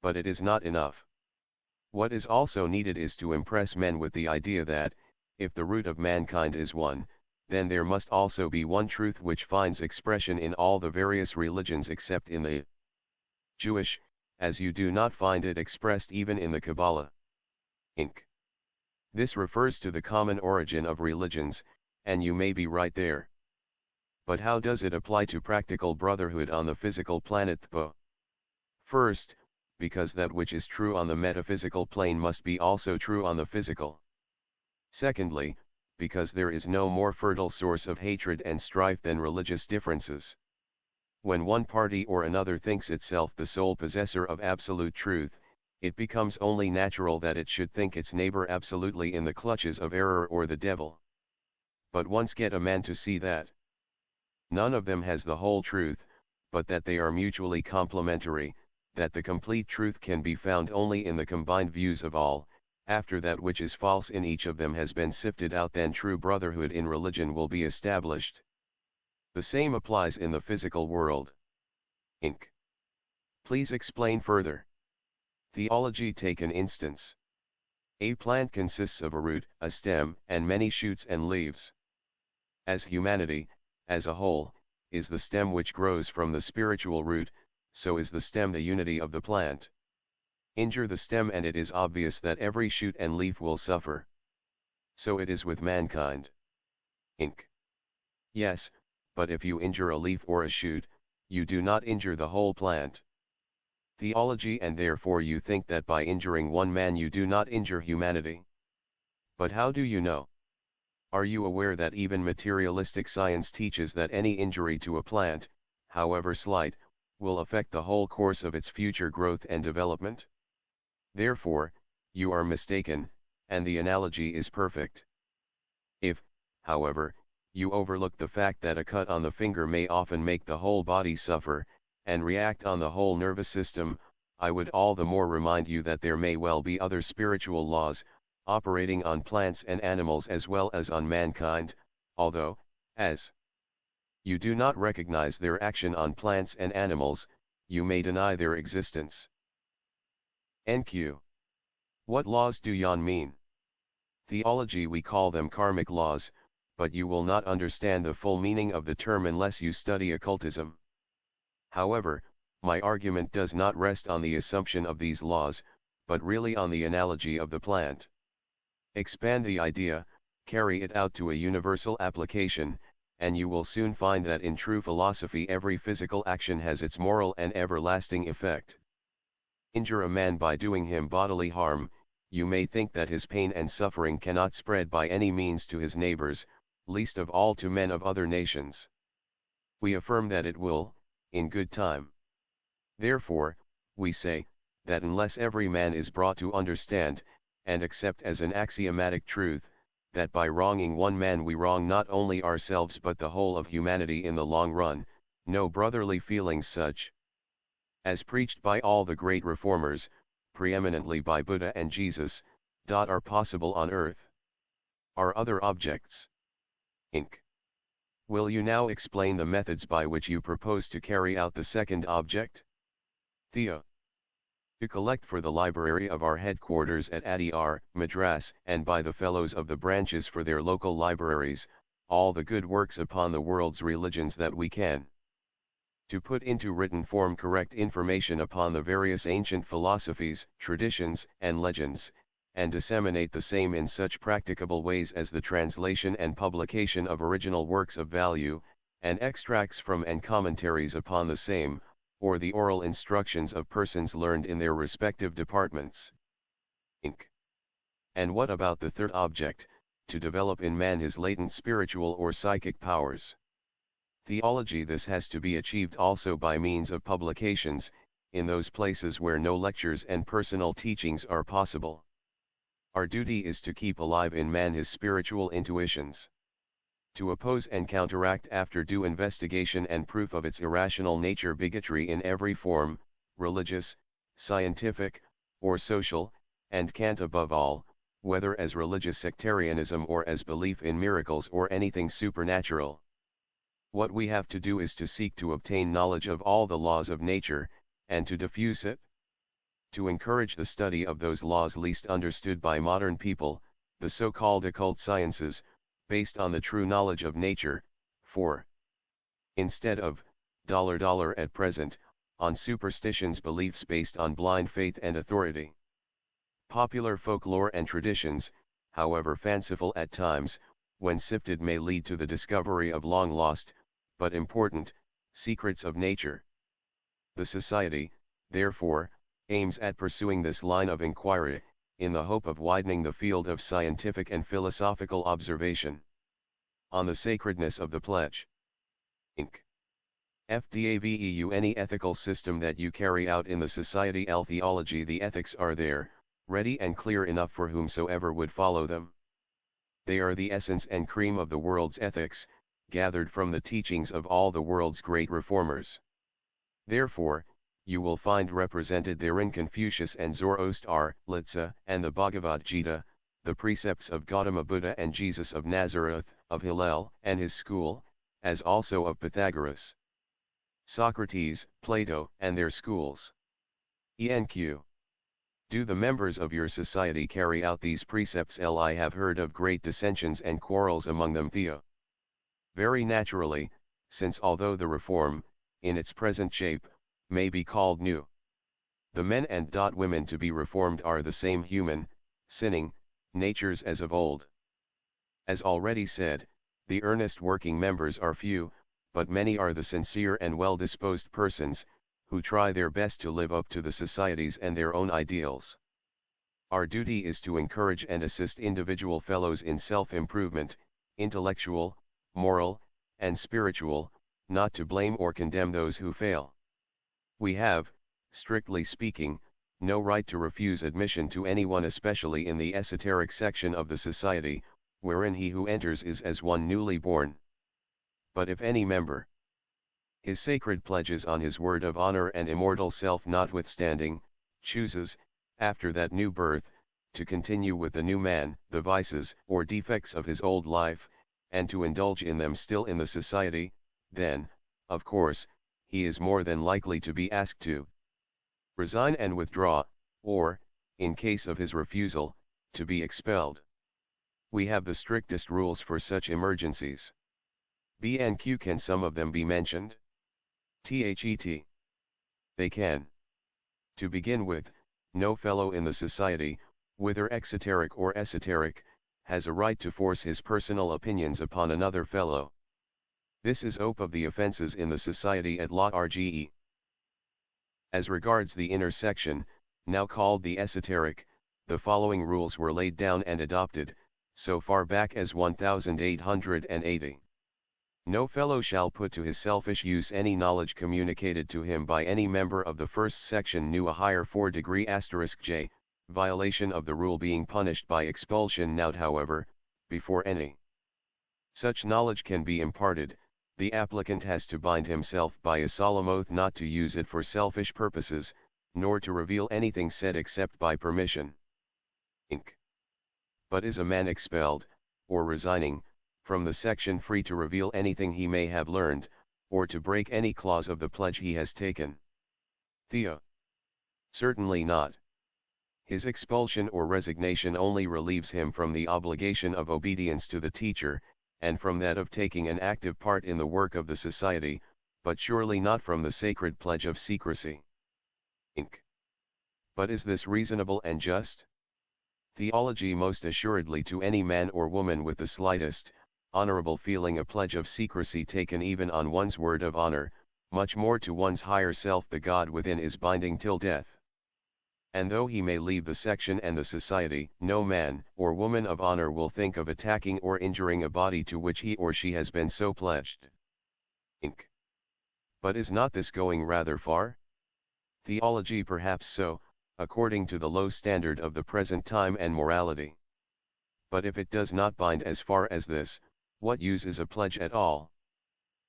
But it is not enough. What is also needed is to impress men with the idea that, if the root of mankind is one, then there must also be one truth which finds expression in all the various religions except in the Jewish, as you do not find it expressed even in the Kabbalah. Inc. This refers to the common origin of religions, and you may be right there. But how does it apply to practical brotherhood on the physical planet? First, because that which is true on the metaphysical plane must be also true on the physical. Secondly, because there is no more fertile source of hatred and strife than religious differences. When one party or another thinks itself the sole possessor of absolute truth, it becomes only natural that it should think its neighbor absolutely in the clutches of error or the devil. But once get a man to see that none of them has the whole truth, but that they are mutually complementary, that the complete truth can be found only in the combined views of all, after that which is false in each of them has been sifted out, then true brotherhood in religion will be established. The same applies in the physical world. Inc. Please explain further. Theology. Take an instance. A plant consists of a root, a stem, and many shoots and leaves. As humanity, as a whole, is the stem which grows from the spiritual root, so is the stem the unity of the plant. Injure the stem and it is obvious that every shoot and leaf will suffer. So it is with mankind. Inc. Yes, but if you injure a leaf or a shoot, you do not injure the whole plant. Theology, and therefore you think that by injuring one man you do not injure humanity. But how do you know? Are you aware that even materialistic science teaches that any injury to a plant, however slight, will affect the whole course of its future growth and development? Therefore, you are mistaken, and the analogy is perfect. If, however, you overlook the fact that a cut on the finger may often make the whole body suffer, and react on the whole nervous system, I would all the more remind you that there may well be other spiritual laws, operating on plants and animals as well as on mankind, although, as you do not recognize their action on plants and animals, you may deny their existence. NQ. What laws do yon mean? Theology, we call them karmic laws, but you will not understand the full meaning of the term unless you study occultism. However, my argument does not rest on the assumption of these laws, but really on the analogy of the plant. Expand the idea, carry it out to a universal application, and you will soon find that in true philosophy every physical action has its moral and everlasting effect. Injure a man by doing him bodily harm, you may think that his pain and suffering cannot spread by any means to his neighbors, least of all to men of other nations. We affirm that it will, in good time. Therefore, we say, that unless every man is brought to understand, and accept as an axiomatic truth, that by wronging one man we wrong not only ourselves but the whole of humanity in the long run, no brotherly feelings such as preached by all the great reformers, preeminently by Buddha and Jesus, are possible on earth. Are other objects. Inc. Will you now explain the methods by which you propose to carry out the second object? Theo. To collect for the library of our headquarters at Adyar, Madras, and by the fellows of the branches for their local libraries, all the good works upon the world's religions that we can. To put into written form correct information upon the various ancient philosophies, traditions, and legends, and disseminate the same in such practicable ways as the translation and publication of original works of value, and extracts from and commentaries upon the same, or the oral instructions of persons learned in their respective departments. Inc. And what about the third object, to develop in man his latent spiritual or psychic powers? Theology, this has to be achieved also by means of publications, in those places where no lectures and personal teachings are possible. Our duty is to keep alive in man his spiritual intuitions. To oppose and counteract after due investigation and proof of its irrational nature bigotry in every form, religious, scientific, or social, and cant above all, whether as religious sectarianism or as belief in miracles or anything supernatural. What we have to do is to seek to obtain knowledge of all the laws of nature, and to diffuse it. To encourage the study of those laws least understood by modern people, the so-called occult sciences, based on the true knowledge of nature, for instead of at present, on superstitions, beliefs based on blind faith and authority. Popular folklore and traditions, however fanciful at times, when sifted may lead to the discovery of long lost, but important, secrets of nature. The Society, therefore, aims at pursuing this line of inquiry, in the hope of widening the field of scientific and philosophical observation. On the sacredness of the pledge. Inc. FDAVEU. Any ethical system that you carry out in the Society L theology, the ethics are there, ready and clear enough for whomsoever would follow them. They are the essence and cream of the world's ethics, gathered from the teachings of all the world's great reformers. Therefore, you will find represented therein Confucius and Zoroaster, Litsa, and the Bhagavad Gita, the precepts of Gautama Buddha and Jesus of Nazareth, of Hillel and his school, as also of Pythagoras, Socrates, Plato, and their schools. ENQ. Do the members of your society carry out these precepts? I have heard of great dissensions and quarrels among them. Theo. Very naturally, since although the reform, in its present shape, may be called new, the men and women to be reformed are the same human, sinning, natures as of old. As already said, the earnest working members are few, but many are the sincere and well-disposed persons, who try their best to live up to the society's and their own ideals. Our duty is to encourage and assist individual fellows in self-improvement, intellectual, moral, and spiritual, not to blame or condemn those who fail. We have, strictly speaking, no right to refuse admission to anyone, especially in the esoteric section of the society, wherein he who enters is as one newly born. But if any member, his sacred pledges on his word of honor and immortal self notwithstanding, chooses, after that new birth, to continue with the new man the vices or defects of his old life, and to indulge in them still in the society, then, of course, he is more than likely to be asked to resign and withdraw, or, in case of his refusal, to be expelled. We have the strictest rules for such emergencies. B and Q. Can some of them be mentioned? That. They can. To begin with, no fellow in the society, whether exoteric or esoteric, has a right to force his personal opinions upon another fellow. This is OP of the offenses in the society at large. As regards the inner section, now called the esoteric, the following rules were laid down and adopted, so far back as 1880. No fellow shall put to his selfish use any knowledge communicated to him by any member of the first section new a higher 4° *J, violation of the rule being punished by expulsion. Note, however, before any such knowledge can be imparted, the applicant has to bind himself by a solemn oath not to use it for selfish purposes, nor to reveal anything said except by permission. Inc. But is a man expelled, or resigning, from the section free to reveal anything he may have learned, or to break any clause of the pledge he has taken? Theo. Certainly not. His expulsion or resignation only relieves him from the obligation of obedience to the teacher, and from that of taking an active part in the work of the society, but surely not from the sacred pledge of secrecy. Inc. But is this reasonable and just? Theology. Most assuredly. To any man or woman with the slightest honorable feeling, a pledge of secrecy taken even on one's word of honor, much more to one's higher self, the God within, is binding till death. And though he may leave the section and the society, no man or woman of honor will think of attacking or injuring a body to which he or she has been so pledged. Inc. But is not this going rather far? Theology. Perhaps so, according to the low standard of the present time and morality. But if it does not bind as far as this, what use is a pledge at all?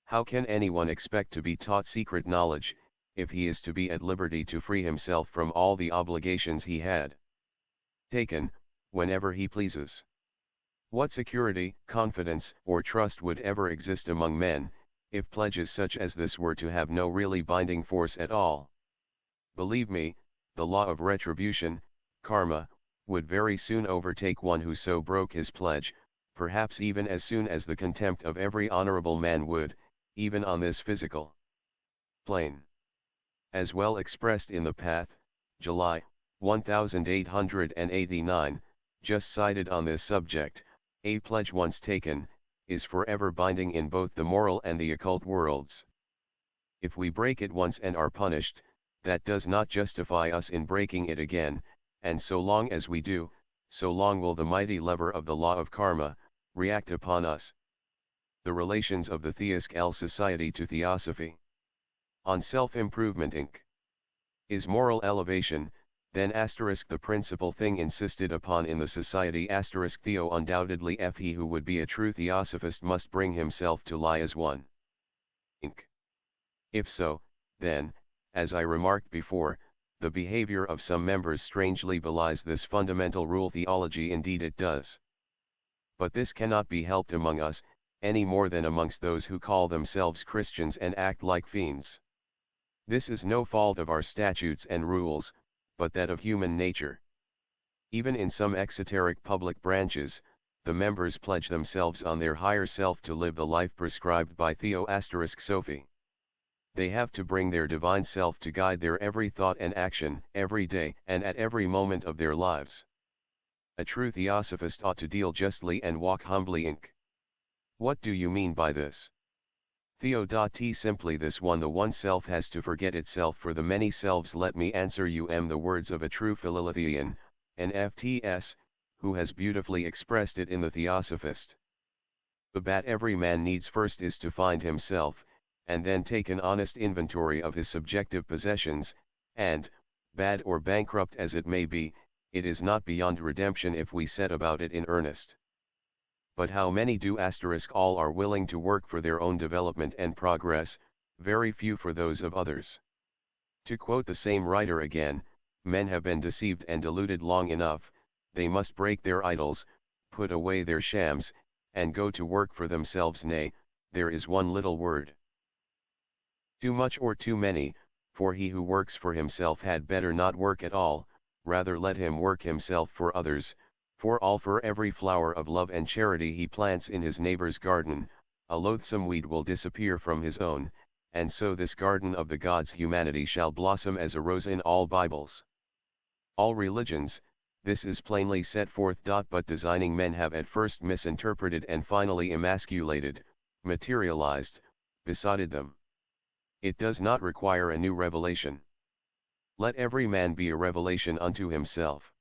How can anyone expect to be taught secret knowledge, if he is to be at liberty to free himself from all the obligations he had taken, whenever he pleases? What security, confidence, or trust would ever exist among men, if pledges such as this were to have no really binding force at all? Believe me, the law of retribution, karma, would very soon overtake one who so broke his pledge, perhaps even as soon as the contempt of every honorable man would, even on this physical plane. As well expressed in The Path, July, 1889, just cited on this subject, a pledge once taken, is forever binding in both the moral and the occult worlds. If we break it once and are punished, that does not justify us in breaking it again, and so long as we do, so long will the mighty lever of the law of karma react upon us. The relations of the Theosophical Society to Theosophy. On Self-Improvement Inc. Is moral elevation, then the principal thing insisted upon in the society? Theo. Undoubtedly. He who would be a true Theosophist must bring himself to lie as one. Inc. If so, then, as I remarked before, the behavior of some members strangely belies this fundamental rule. Theology. Indeed it does. But this cannot be helped among us, any more than amongst those who call themselves Christians and act like fiends. This is no fault of our statutes and rules, but that of human nature. Even in some exoteric public branches, the members pledge themselves on their higher self to live the life prescribed by Theosophy. They have to bring their divine self to guide their every thought and action, every day and at every moment of their lives. A true Theosophist ought to deal justly and walk humbly. Inc. What do you mean by this? Theo.t simply this one, the one self has to forget itself for the many selves. Let me answer you the words of a true Philelethean, an FTS, who has beautifully expressed it in the Theosophist. The bat every man needs first is to find himself, and then take an honest inventory of his subjective possessions, and, bad or bankrupt as it may be, it is not beyond redemption if we set about it in earnest. But how many do? All are willing to work for their own development and progress, very few for those of others. To quote the same writer again, men have been deceived and deluded long enough, they must break their idols, put away their shams, and go to work for themselves. Nay, there is one little word. Too much or too many, for he who works for himself had better not work at all, rather let him work himself for others, for every flower of love and charity he plants in his neighbor's garden, a loathsome weed will disappear from his own, and so this garden of the gods' humanity shall blossom as a rose. In all Bibles, all religions, this is plainly set forth. But designing men have at first misinterpreted and finally emasculated, materialized, besotted them. It does not require a new revelation. Let every man be a revelation unto himself.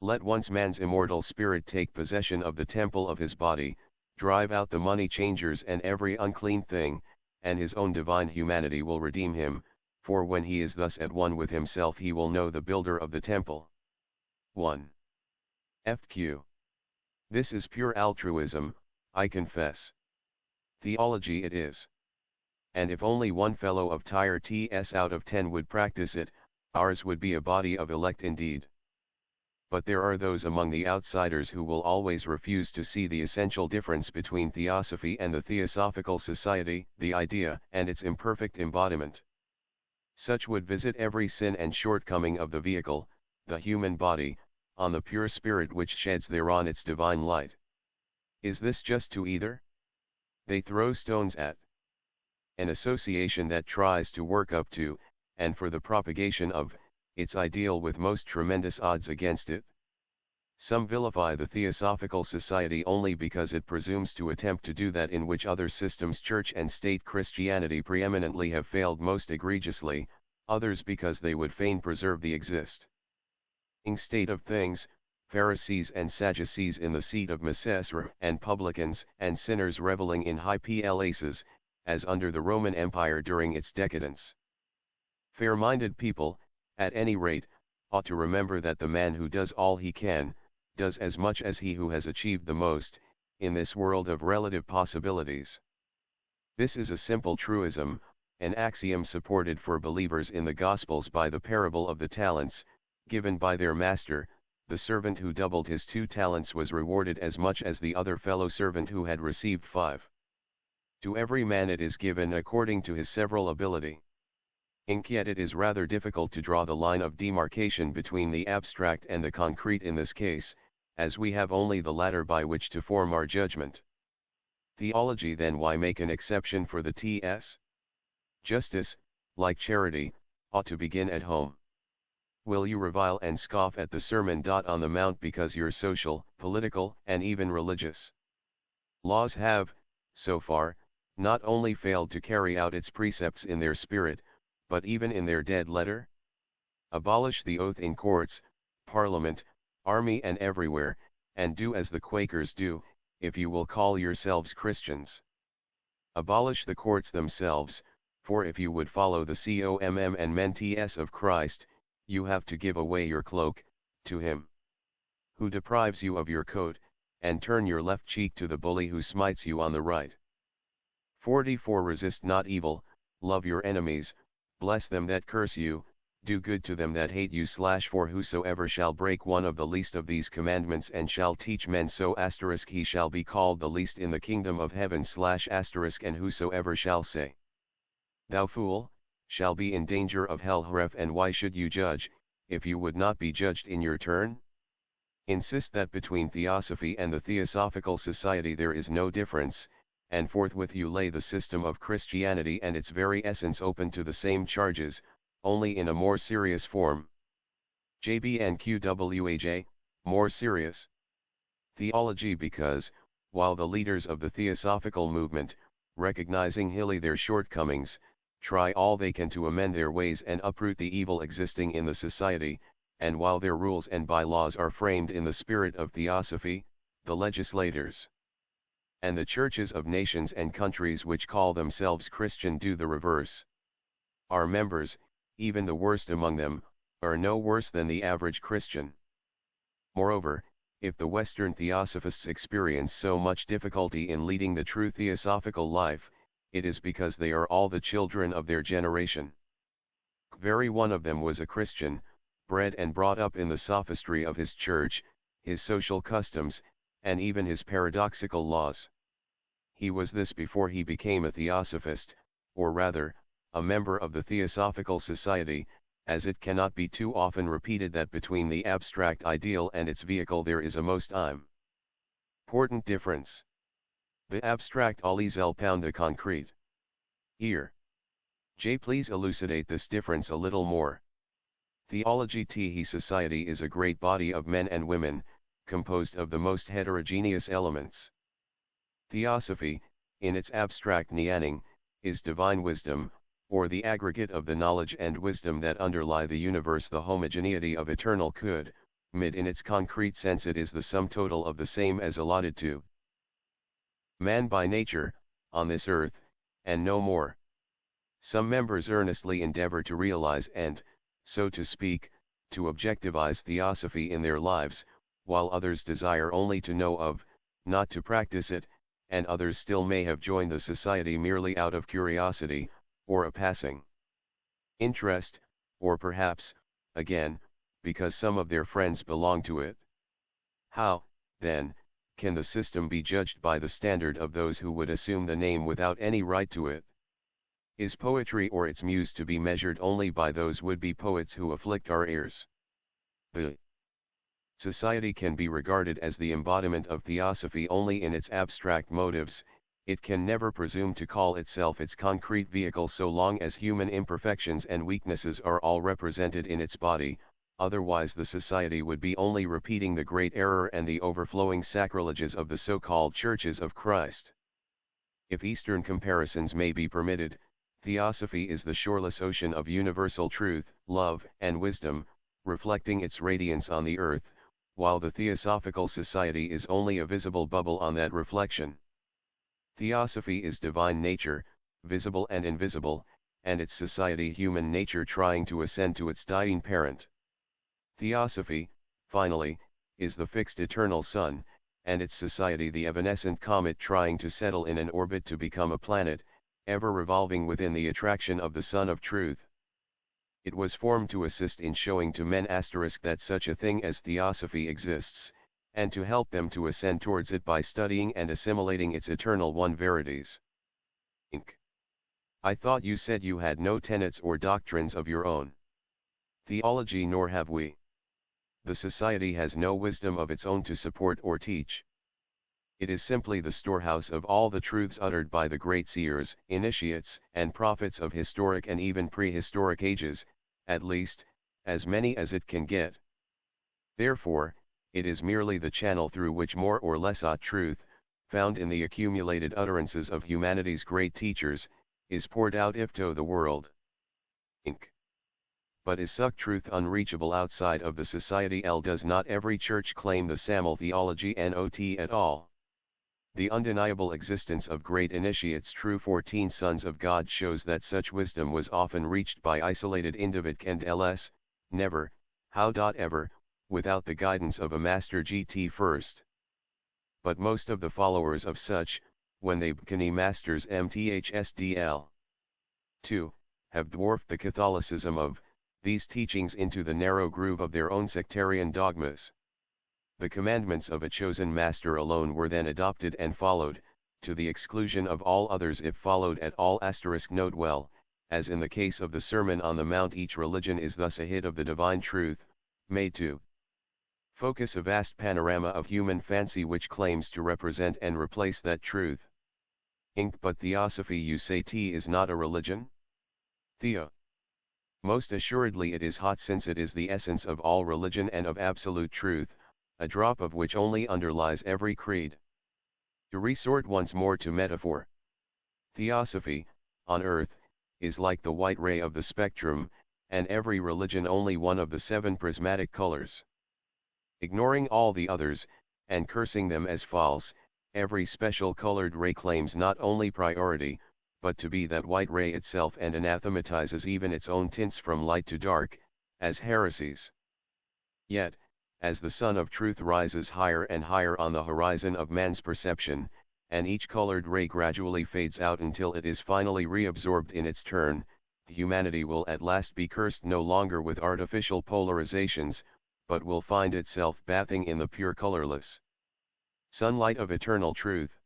Let once man's immortal spirit take possession of the temple of his body, drive out the money changers and every unclean thing, and his own divine humanity will redeem him, for when he is thus at one with himself he will know the builder of the temple. 1. FQ. This is pure altruism, I confess. Theology it is. And if only one fellow of tire TS out of 10 would practice it, ours would be a body of elect indeed. But there are those among the outsiders who will always refuse to see the essential difference between Theosophy and the Theosophical Society, the idea and its imperfect embodiment. Such would visit every sin and shortcoming of the vehicle, the human body, on the pure spirit which sheds thereon its divine light. Is this just to either? They throw stones at an association that tries to work up to, and for the propagation of, its ideal with most tremendous odds against it. Some vilify the Theosophical Society only because it presumes to attempt to do that in which other systems, church and state Christianity preeminently, have failed most egregiously, others because they would fain preserve the existing state of things, Pharisees and Sadducees in the seat of Misesra, and publicans and sinners reveling in high places, as under the Roman Empire during its decadence. Fair-minded people, at any rate, ought to remember that the man who does all he can, does as much as he who has achieved the most, in this world of relative possibilities. This is a simple truism, an axiom supported for believers in the Gospels by the parable of the talents, given by their master. The servant who doubled his 2 talents was rewarded as much as the other fellow servant who had received 5. To every man it is given according to his several ability. Yet it is rather difficult to draw the line of demarcation between the abstract and the concrete in this case, as we have only the latter by which to form our judgment. Theology then, why make an exception for the TS? Justice, like charity, ought to begin at home. Will you revile and scoff at the Sermon on the Mount because your social, political, and even religious laws have, so far, not only failed to carry out its precepts in their spirit, but even in their dead letter? Abolish the oath in courts, parliament, army and everywhere, and do as the Quakers do, if you will call yourselves Christians. Abolish the courts themselves, for if you would follow the COMM and mentees of Christ, you have to give away your cloak, to him who deprives you of your coat, and turn your left cheek to the bully who smites you on the right. 44 Resist not evil, love your enemies, bless them that curse you, do good to them that hate you. For whosoever shall break one of the least of these commandments and shall teach men so *, he shall be called the least in the kingdom of heaven *, and whosoever shall say, thou fool, shall be in danger of hell. And why should you judge, if you would not be judged in your turn? Insist that between Theosophy and the Theosophical Society there is no difference, and forthwith you lay the system of Christianity and its very essence open to the same charges, only in a more serious form. JBNQWAJ, more serious. Theology because, while the leaders of the Theosophical movement, recognizing hilly their shortcomings, try all they can to amend their ways and uproot the evil existing in the society, and while their rules and bylaws are framed in the spirit of Theosophy, the legislators and the churches of nations and countries which call themselves Christian do the reverse. Our members, even the worst among them, are no worse than the average Christian. Moreover, if the Western Theosophists experience so much difficulty in leading the true theosophical life, it is because they are all the children of their generation. Very one of them was a Christian, bred and brought up in the sophistry of his church, his social customs, and even his paradoxical laws. He was this before he became a Theosophist, or rather, a member of the Theosophical Society, as it cannot be too often repeated that between the abstract ideal and its vehicle there is a most important difference. The abstract always pound the concrete. Here. J. Please elucidate this difference a little more. Theology The Society is a great body of men and women, composed of the most heterogeneous elements. Theosophy, in its abstract meaning, is divine wisdom, or the aggregate of the knowledge and wisdom that underlie the universe, the homogeneity of eternal good, mid in its concrete sense it is the sum total of the same as allotted to man by nature, on this earth, and no more. Some members earnestly endeavor to realize and, so to speak, to objectivize Theosophy in their lives, while others desire only to know of, not to practice it, and others still may have joined the society merely out of curiosity, or a passing interest, or perhaps, again, because some of their friends belong to it. How, then, can the system be judged by the standard of those who would assume the name without any right to it? Is poetry or its muse to be measured only by those would-be poets who afflict our ears? The society can be regarded as the embodiment of Theosophy only in its abstract motives. It can never presume to call itself its concrete vehicle so long as human imperfections and weaknesses are all represented in its body, otherwise the society would be only repeating the great error and the overflowing sacrileges of the so-called churches of Christ. If Eastern comparisons may be permitted, Theosophy is the shoreless ocean of universal truth, love, and wisdom, reflecting its radiance on the earth, while the Theosophical Society is only a visible bubble on that reflection. Theosophy is divine nature, visible and invisible, and its society human nature trying to ascend to its dying parent. Theosophy, finally, is the fixed eternal sun, and its society the evanescent comet trying to settle in an orbit to become a planet, ever revolving within the attraction of the Sun of Truth. It was formed to assist in showing to men that such a thing as Theosophy exists, and to help them to ascend towards it by studying and assimilating its eternal one verities. Inc. I thought you said you had no tenets or doctrines of your own. Theology, nor have we. The society has no wisdom of its own to support or teach. It is simply the storehouse of all the truths uttered by the great seers, initiates, and prophets of historic and even prehistoric ages, at least, as many as it can get. Therefore, it is merely the channel through which more or less truth, found in the accumulated utterances of humanity's great teachers, is poured out to the world. Inc. But is such truth unreachable outside of the society? Does not every church claim the Samuel theology not at all? The undeniable existence of great initiates, true 14 sons of God, shows that such wisdom was often reached by isolated individuals and ls, never, ever, without the guidance of a master gt first. But most of the followers of such, when they become masters mthsdl 2, have dwarfed the Catholicism of these teachings into the narrow groove of their own sectarian dogmas. The commandments of a chosen master alone were then adopted and followed, to the exclusion of all others if followed at all. Note well, as in the case of the Sermon on the Mount, each religion is thus a hit of the divine truth, made to focus a vast panorama of human fancy which claims to represent and replace that truth. Inc. But Theosophy, you say, is not a religion? Theo. Most assuredly it is hot, since it is the essence of all religion and of absolute truth, a drop of which only underlies every creed. To resort once more to metaphor, Theosophy, on earth, is like the white ray of the spectrum, and every religion only one of the 7 prismatic colors. Ignoring all the others, and cursing them as false, every special colored ray claims not only priority, but to be that white ray itself, and anathematizes even its own tints from light to dark, as heresies. Yet, as the sun of truth rises higher and higher on the horizon of man's perception, and each colored ray gradually fades out until it is finally reabsorbed in its turn, humanity will at last be cursed no longer with artificial polarizations, but will find itself bathing in the pure colorless sunlight of eternal truth.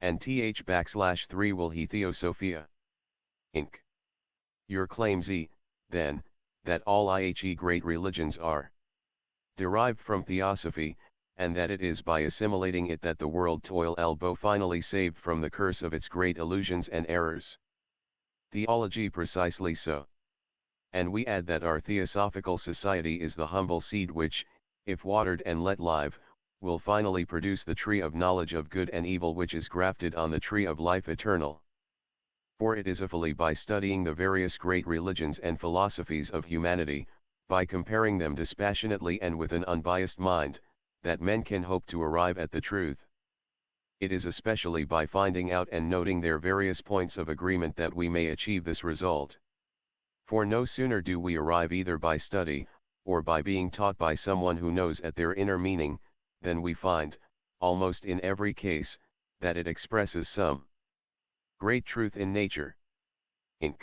And th/3 will he Theosophia Inc. Your claim Z, then, that all IHE great religions are derived from Theosophy, and that it is by assimilating it that the world toil elbow finally saved from the curse of its great illusions and errors. Theology precisely so. And we add that our Theosophical Society is the humble seed which, if watered and let live, will finally produce the tree of knowledge of good and evil which is grafted on the tree of life eternal. For it is fully by studying the various great religions and philosophies of humanity, by comparing them dispassionately and with an unbiased mind, that men can hope to arrive at the truth. It is especially by finding out and noting their various points of agreement that we may achieve this result. For no sooner do we arrive either by study, or by being taught by someone who knows at their inner meaning, than we find, almost in every case, that it expresses some great truth in nature. Inc.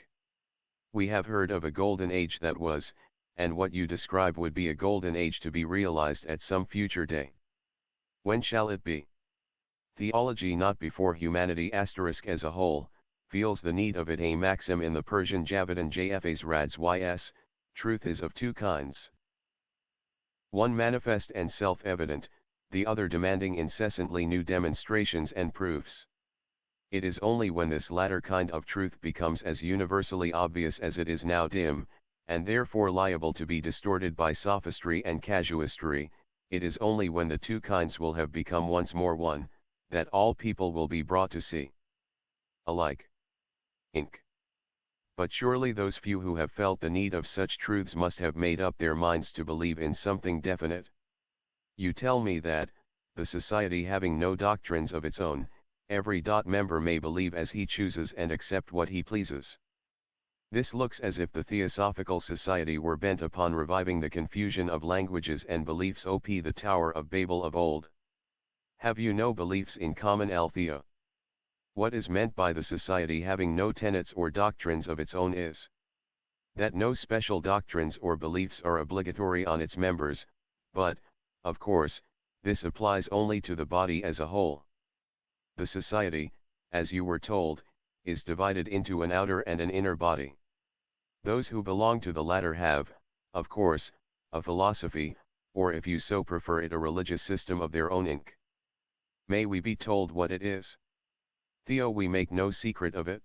We have heard of a golden age that was, and what you describe would be a golden age to be realized at some future day. When shall it be? Theology not before humanity as a whole, feels the need of it. A maxim in the Persian Javidan Jfas Rads Ys, truth is of 2 kinds. One manifest and self-evident, the other demanding incessantly new demonstrations and proofs. It is only when this latter kind of truth becomes as universally obvious as it is now dim, and therefore liable to be distorted by sophistry and casuistry, it is only when the 2 kinds will have become once more one, that all people will be brought to see alike. Inc. But surely those few who have felt the need of such truths must have made up their minds to believe in something definite. You tell me that, the society having no doctrines of its own, every member may believe as he chooses and accept what he pleases. This looks as if the Theosophical Society were bent upon reviving the confusion of languages and beliefs of the Tower of Babel of old. Have you no beliefs in common, Theo? What is meant by the society having no tenets or doctrines of its own is that no special doctrines or beliefs are obligatory on its members, but, of course, this applies only to the body as a whole. The society, as you were told, is divided into an outer and an inner body. Those who belong to the latter have, of course, a philosophy, or if you so prefer it, a religious system of their own. Inc. May we be told what it is? Theo, we make no secret of it.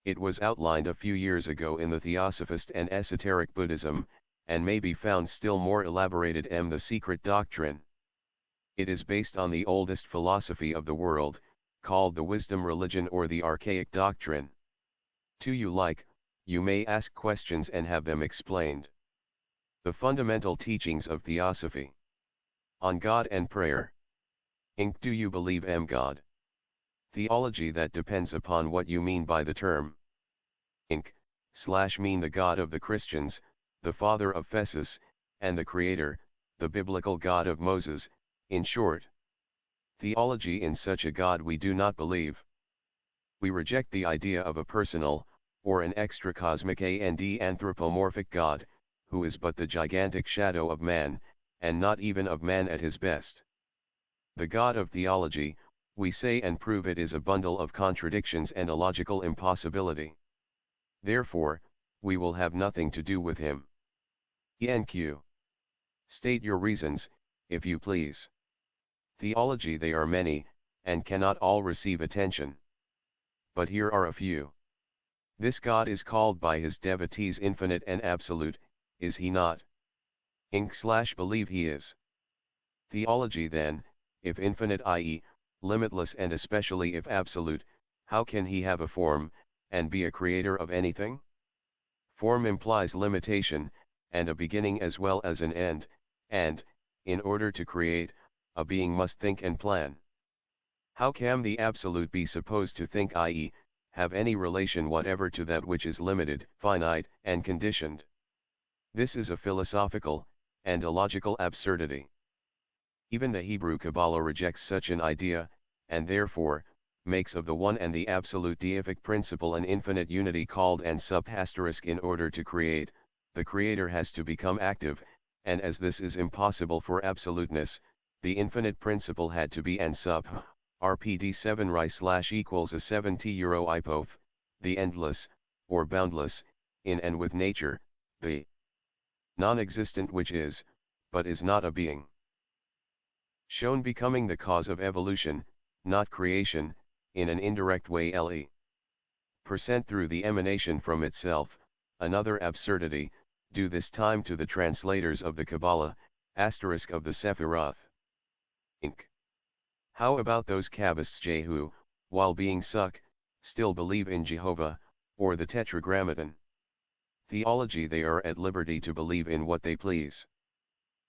It was outlined a few years ago in the Theosophist and Esoteric Buddhism, and may be found still more elaborated in the Secret Doctrine. It is based on the oldest philosophy of the world, called the Wisdom Religion or the Archaic Doctrine. To you like, you may ask questions and have them explained. The fundamental teachings of Theosophy. On God and prayer. Inc. Do you believe in God? Theology that depends upon what you mean by the term. Inc. Mean the God of the Christians, the Father of Phesus, and the Creator, the biblical God of Moses, in short. Theology in such a God we do not believe. We reject the idea of a personal, or an extracosmic and anthropomorphic God, who is but the gigantic shadow of man, and not even of man at his best. The God of theology, we say and prove it, is a bundle of contradictions and a logical impossibility. Therefore, we will have nothing to do with him. ENQ. State your reasons, if you please. Theology, they are many, and cannot all receive attention. But here are a few. This God is called by his devotees infinite and absolute, is he not? Inc. Believe he is. Theology then, if infinite, i.e., limitless, and especially if absolute, How can he have a form, and be a creator of anything? Form implies limitation, and a beginning as well as an end, and, in order to create, a being must think and plan. How can the Absolute be supposed to think, i.e., have any relation whatever to that which is limited, finite, and conditioned? This is a philosophical, and illogical absurdity. Even the Hebrew Kabbalah rejects such an idea, and therefore, makes of the one and the absolute deific principle an infinite unity called Ein Sof ***. In order to create, the creator has to become active, and as this is impossible for absoluteness, the infinite principle had to be Ein Sof, RPD 7 ⁡ a 70 euro ipof, the endless, or boundless, in and with nature, the non-existent which is, but is not a being. Shown becoming the cause of evolution, not creation, in an indirect way %, through the emanation from itself, another absurdity, due this time to the translators of the Kabbalah, * of the Sephiroth. Inc. How about those Kabbists who, while being suck, still believe in Jehovah, or the Tetragrammaton? Theology they are at liberty to believe in what they please.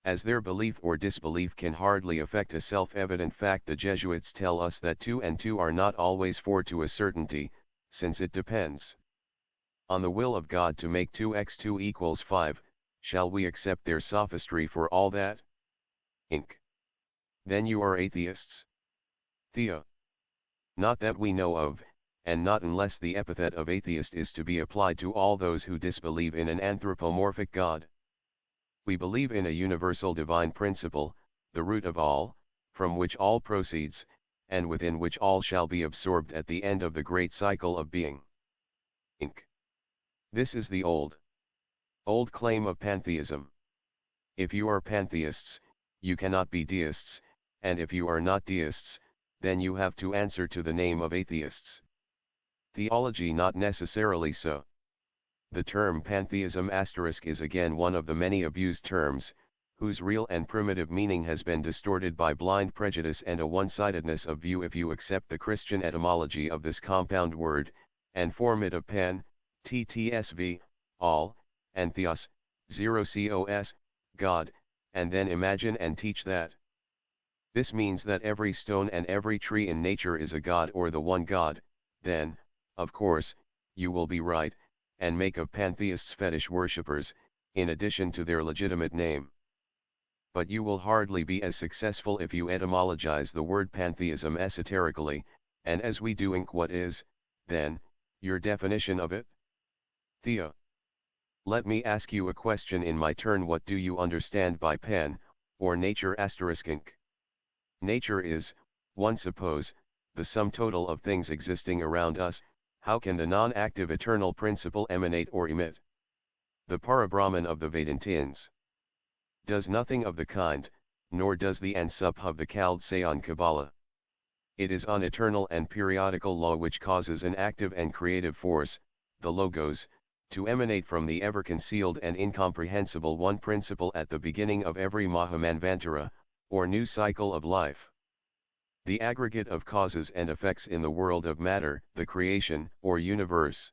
As their belief or disbelief can hardly affect a self-evident fact, the Jesuits tell us that 2 and 2 are not always 4 to a certainty, since it depends on the will of God to make 2x2 = 5, shall we accept their sophistry for all that? Inc. Then you are atheists. Theo. Not that we know of, and not unless the epithet of atheist is to be applied to all those who disbelieve in an anthropomorphic God. We believe in a universal divine principle, the root of all, from which all proceeds, and within which all shall be absorbed at the end of the great cycle of being. Inc. This is the old claim of pantheism. If you are pantheists, you cannot be deists, and if you are not deists, then you have to answer to the name of atheists. Theology not necessarily so. The term pantheism * is again one of the many abused terms, whose real and primitive meaning has been distorted by blind prejudice and a one-sidedness of view. If you accept the Christian etymology of this compound word, and form it of pan, ttsv, all, and theos, 0 cos, God, and then imagine and teach that. This means that every stone and every tree in nature is a god or the one God, then, of course, you will be right, and make of pantheists fetish worshippers, in addition to their legitimate name. But you will hardly be as successful if you etymologize the word pantheism esoterically, and as we do. What is, then, your definition of it? Theo. Let me ask you a question in my turn. What do you understand by pan, or nature *? Nature is, one suppose, the sum total of things existing around us. How can the non-active eternal principle emanate or emit? The Parabrahman of the Vedantins does nothing of the kind, nor does the Ein Sof of the Chaldean Kabbalah. It is an eternal and periodical law which causes an active and creative force, the Logos, to emanate from the ever-concealed and incomprehensible one principle at the beginning of every Mahamanvantara, or new cycle of life. The aggregate of causes and effects in the world of matter, the creation, or universe.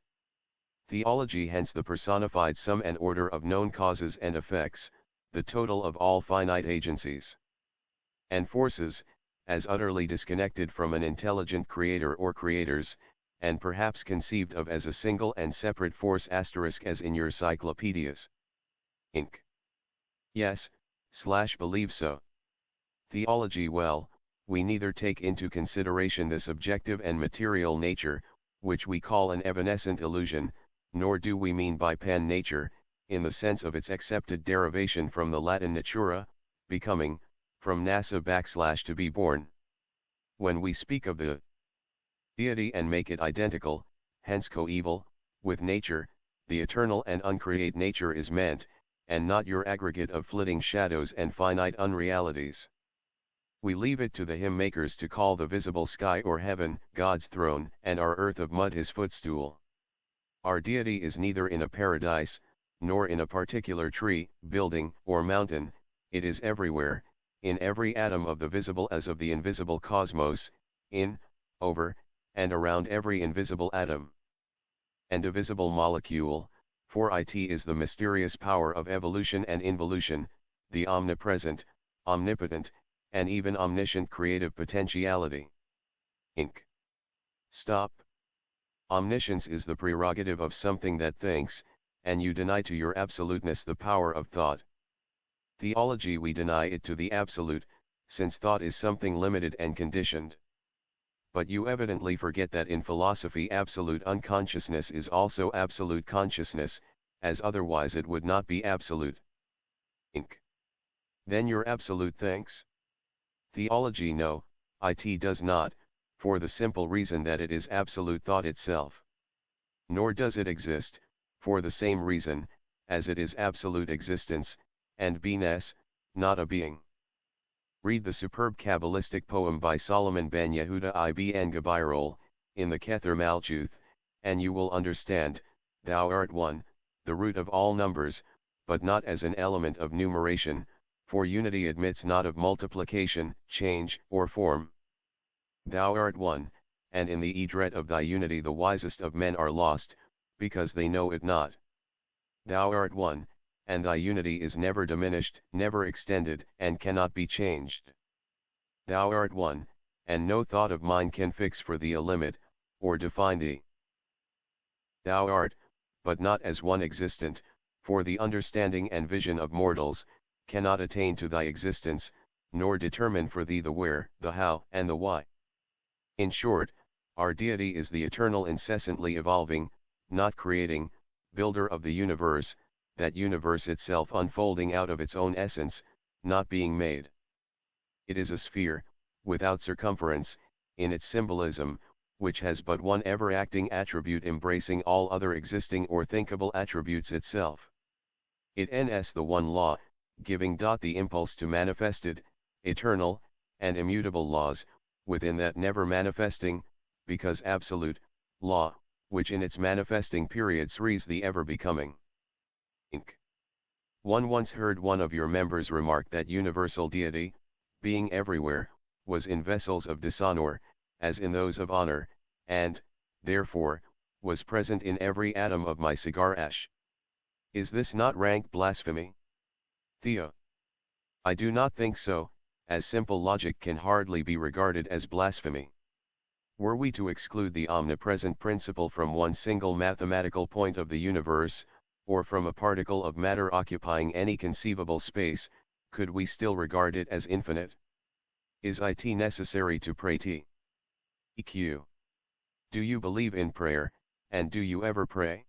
Theology hence the personified sum and order of known causes and effects, the total of all finite agencies and forces, as utterly disconnected from an intelligent creator or creators, and perhaps conceived of as a single and separate force * as in your cyclopedias. Inc. Yes, / believe so. Theology. Well, we neither take into consideration the subjective and material nature, which we call an evanescent illusion, nor do we mean by pan nature, in the sense of its accepted derivation from the Latin natura, becoming, from nasa / to be born. When we speak of the deity and make it identical, hence coeval, with nature, the eternal and uncreate nature is meant, and not your aggregate of flitting shadows and finite unrealities. We leave it to the hymn makers to call the visible sky or heaven God's throne, and our earth of mud his footstool. Our deity is neither in a paradise, nor in a particular tree, building, or mountain. It is everywhere, in every atom of the visible as of the invisible cosmos, in, over, and around every invisible atom and divisible molecule, for it is the mysterious power of evolution and involution, the omnipresent, omnipotent, and even omniscient creative potentiality. Inc. Stop. Omniscience is the prerogative of something that thinks, and you deny to your absoluteness the power of thought. Theology, we deny it to the absolute, since thought is something limited and conditioned. But you evidently forget that in philosophy absolute unconsciousness is also absolute consciousness, as otherwise it would not be absolute. Inc. Then your absolute thinks? Theology, no, it does not, for the simple reason that it is absolute thought itself. Nor does it exist, for the same reason, as it is absolute existence, and beingness, not a being. Read the superb Kabbalistic poem by Solomon ben Yehuda ibn Gabirol, in the Kether Malchuth, and you will understand, thou art one, the root of all numbers, but not as an element of numeration, for unity admits not of multiplication, change, or form. Thou art one, and in the dread of thy unity the wisest of men are lost, because they know it not. Thou art one, and thy unity is never diminished, never extended, and cannot be changed. Thou art one, and no thought of mine can fix for thee a limit, or define thee. Thou art, but not as one existent, for the understanding and vision of mortals, cannot attain to thy existence, nor determine for thee the where, the how, and the why. In short, our deity is the eternal, incessantly evolving, not creating, builder of the universe, that universe itself unfolding out of its own essence, not being made. It is a sphere, without circumference, in its symbolism, which has but one ever-acting attribute embracing all other existing or thinkable attributes itself. It is the one law, giving the impulse to manifested, eternal, and immutable laws, within that never manifesting, because absolute, law, which in its manifesting period sees the ever-becoming. Inc. One once heard one of your members remark that universal deity, being everywhere, was in vessels of dishonor, as in those of honor, and, therefore, was present in every atom of my cigar ash. Is this not rank blasphemy? Theo. I do not think so, as simple logic can hardly be regarded as blasphemy. Were we to exclude the omnipresent principle from one single mathematical point of the universe, or from a particle of matter occupying any conceivable space, could we still regard it as infinite? Is it necessary to pray to? EQ. Do you believe in prayer, and do you ever pray?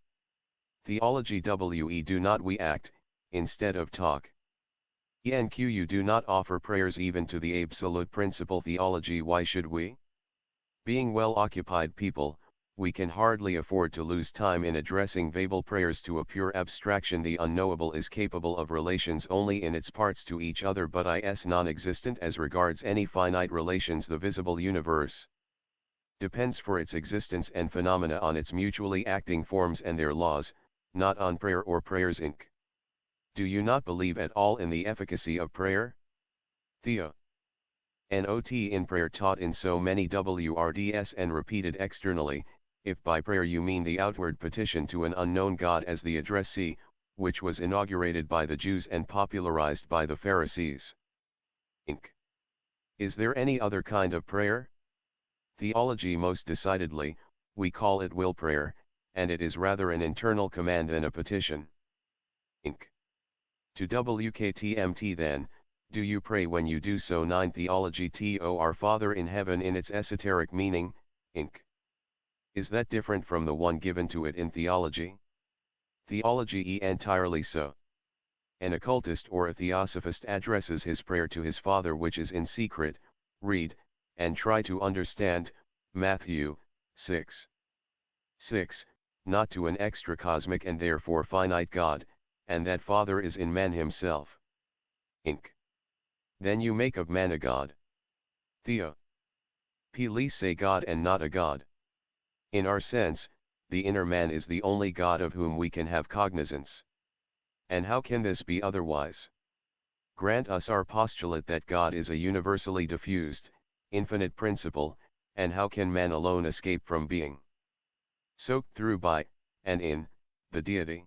Theology we do not we act, instead of talk. ENQ you do not offer prayers even to the absolute principle theology why should we? Being well-occupied people, we can hardly afford to lose time in addressing verbal prayers to a pure abstraction. The unknowable is capable of relations only in its parts to each other but is non-existent as regards any finite relations. The visible universe depends for its existence and phenomena on its mutually acting forms and their laws, not on prayer or prayers. Inc. Do you not believe at all in the efficacy of prayer? Theo. Not in prayer taught in so many words and repeated externally, if by prayer you mean the outward petition to an unknown God as the addressee, which was inaugurated by the Jews and popularized by the Pharisees. Inc. Is there any other kind of prayer? Theology most decidedly, we call it will prayer, and it is rather an internal command than a petition. Inc. To WKTMT then, do you pray when you do so? 9 Theology to our Father in heaven in its esoteric meaning, Inc. Is that different from the one given to it in theology? Theology entirely so. An occultist or a theosophist addresses his prayer to his Father which is in secret, read, and try to understand, Matthew 6:6, not to an extra-cosmic and therefore finite God, and that Father is in man himself. Inc. Then you make of man a God. Theo. Please say God and not a God. In our sense, the inner man is the only God of whom we can have cognizance. And how can this be otherwise? Grant us our postulate that God is a universally diffused, infinite principle, and how can man alone escape from being soaked through by, and in, the deity?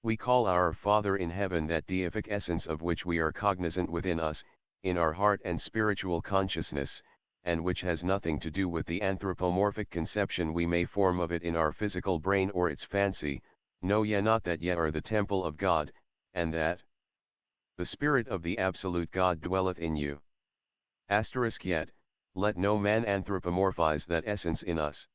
We call our Father in heaven that deific essence of which we are cognizant within us, in our heart and spiritual consciousness, and which has nothing to do with the anthropomorphic conception we may form of it in our physical brain or its fancy. Know ye not that ye are the temple of God, and that the Spirit of the absolute God dwelleth in you? Yet, let no man anthropomorphize that essence in us.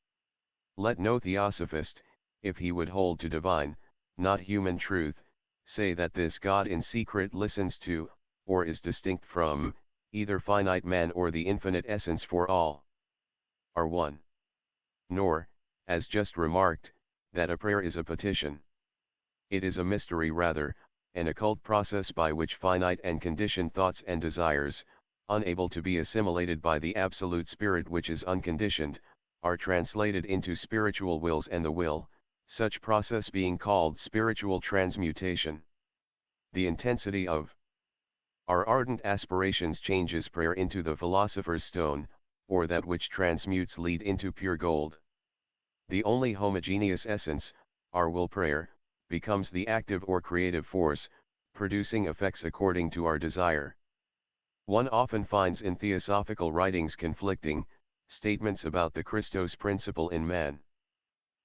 Let no theosophist, if he would hold to divine, not human truth, say that this God in secret listens to, or is distinct from, either finite man or the infinite essence, for all are one. Nor, as just remarked, that a prayer is a petition. It is a mystery rather, an occult process by which finite and conditioned thoughts and desires, unable to be assimilated by the absolute Spirit which is unconditioned, are translated into spiritual wills, and the will, such process being called spiritual transmutation. The intensity of our ardent aspirations changes prayer into the philosopher's stone, or that which transmutes lead into pure gold. The only homogeneous essence, our will prayer, becomes the active or creative force, producing effects according to our desire. One often finds in theosophical writings conflicting statements about the Christos principle in man.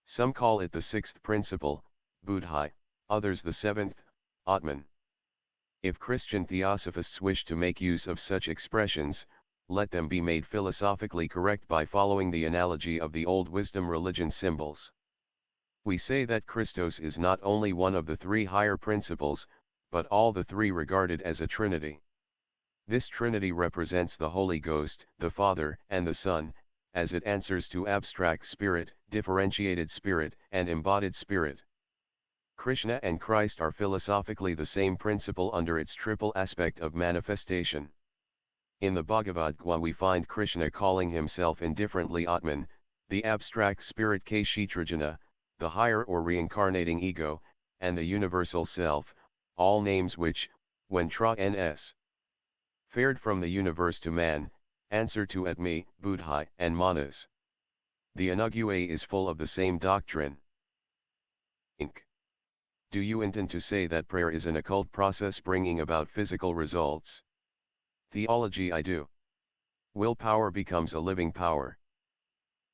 Some call it the sixth principle, Buddhi, others the seventh, Atman. If Christian theosophists wish to make use of such expressions, let them be made philosophically correct by following the analogy of the old wisdom religion symbols. We say that Christos is not only one of the three higher principles, but all the three regarded as a trinity. This trinity represents the Holy Ghost, the Father and the Son, as it answers to abstract spirit, differentiated spirit, and embodied spirit. Krishna and Christ are philosophically the same principle under its triple aspect of manifestation. In the Bhagavad Gita we find Krishna calling himself indifferently Atman, the abstract spirit Kshetrajana, the higher or reincarnating ego, and the universal self, all names which, when trans fared from the universe to man, answer to Atmi, Buddhi, and Manas. The Anuggya is full of the same doctrine. Inc. Do you intend to say that prayer is an occult process bringing about physical results? Theology I do. Willpower becomes a living power.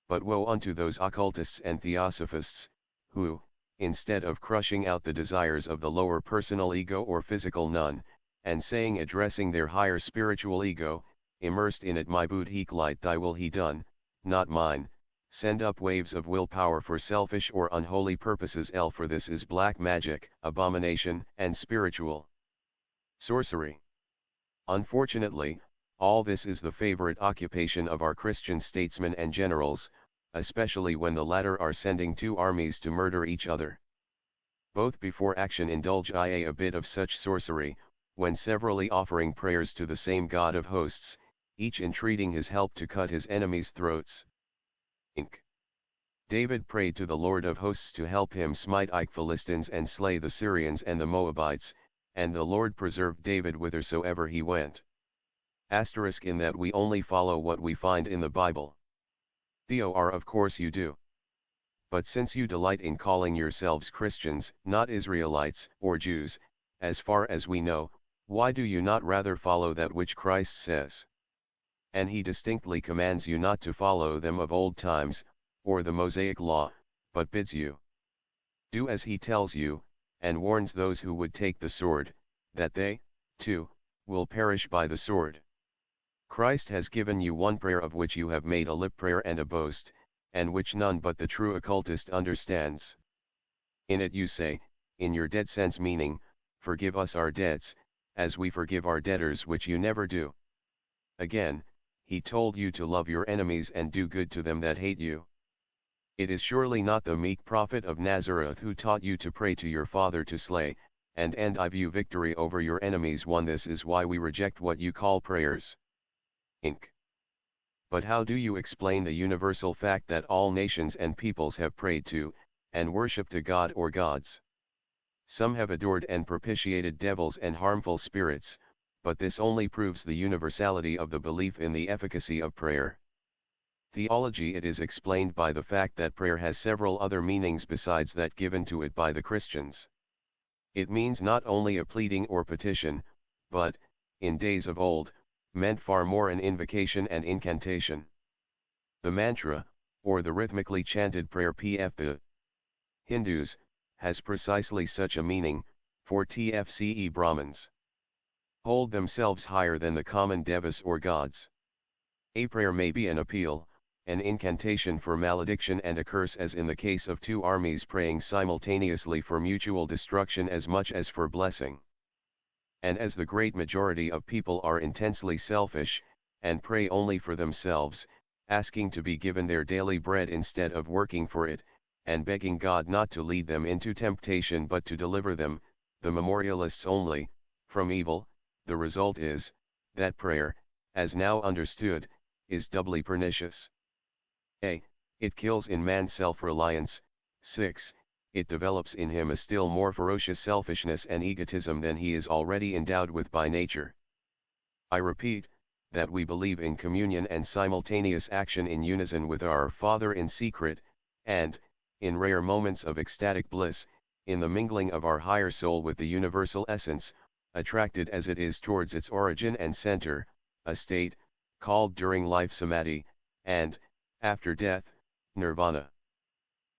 But woe unto those occultists and theosophists, who, instead of crushing out the desires of the lower personal ego or physical none, and saying addressing their higher spiritual ego, immersed in it, my buddhi light thy will he done, not mine, send up waves of willpower for selfish or unholy purposes. For this is black magic, abomination, and spiritual sorcery. Unfortunately, all this is the favorite occupation of our Christian statesmen and generals, especially when the latter are sending two armies to murder each other. Both before action indulge a bit of such sorcery, when severally offering prayers to the same God of hosts, each entreating his help to cut his enemies' throats. Inc. David prayed to the Lord of hosts to help him smite Philistines and slay the Syrians and the Moabites, and the Lord preserved David whithersoever he went. In that we only follow what we find in the Bible. Of course you do. But since you delight in calling yourselves Christians, not Israelites or Jews, as far as we know, why do you not rather follow that which Christ says? And he distinctly commands you not to follow them of old times, or the Mosaic law, but bids you do as he tells you, and warns those who would take the sword, that they, too, will perish by the sword. Christ has given you one prayer of which you have made a lip prayer and a boast, and which none but the true occultist understands. In it you say, in your dead sense meaning, forgive us our debts, as we forgive our debtors, which you never do. Again, he told you to love your enemies and do good to them that hate you. It is surely not the meek prophet of Nazareth who taught you to pray to your Father to slay, and give you victory over your enemies. This is why we reject what you call prayers. Inc. But how do you explain the universal fact that all nations and peoples have prayed to, and worshipped a god or gods? Some have adored and propitiated devils and harmful spirits, but this only proves the universality of the belief in the efficacy of prayer. Theology. It is explained by the fact that prayer has several other meanings besides that given to it by the Christians. It means not only a pleading or petition, but, in days of old, meant far more an invocation and incantation. The mantra, or the rhythmically chanted prayer pf the Hindus, has precisely such a meaning, for tfce Brahmins hold themselves higher than the common devas or gods. A prayer may be an appeal, an incantation for malediction and a curse, as in the case of two armies praying simultaneously for mutual destruction as much as for blessing. And as the great majority of people are intensely selfish, and pray only for themselves, asking to be given their daily bread instead of working for it, and begging God not to lead them into temptation but to deliver them, the memorialists only, from evil, the result is, that prayer, as now understood, is doubly pernicious. A. It kills in man self-reliance. 6. It develops in him a still more ferocious selfishness and egotism than he is already endowed with by nature. I repeat, that we believe in communion and simultaneous action in unison with our Father in secret, and, in rare moments of ecstatic bliss, in the mingling of our higher soul with the universal essence, attracted as it is towards its origin and center, a state, called during life samadhi, and, after death, nirvana.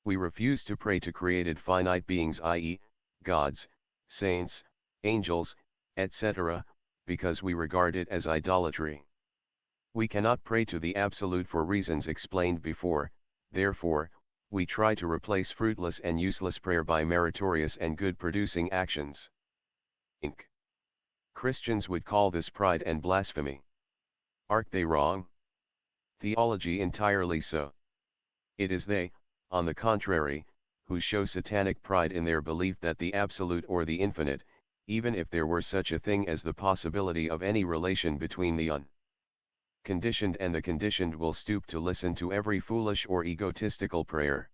We refuse to pray to created finite beings, i.e., gods, saints, angels, etc., because we regard it as idolatry. We cannot pray to the Absolute for reasons explained before, therefore, we try to replace fruitless and useless prayer by meritorious and good-producing actions. Inc. Christians would call this pride and blasphemy. Aren't they wrong? Theology entirely so. It is they, on the contrary, who show satanic pride in their belief that the Absolute or the Infinite, even if there were such a thing as the possibility of any relation between the unconditioned and the conditioned, will stoop to listen to every foolish or egotistical prayer.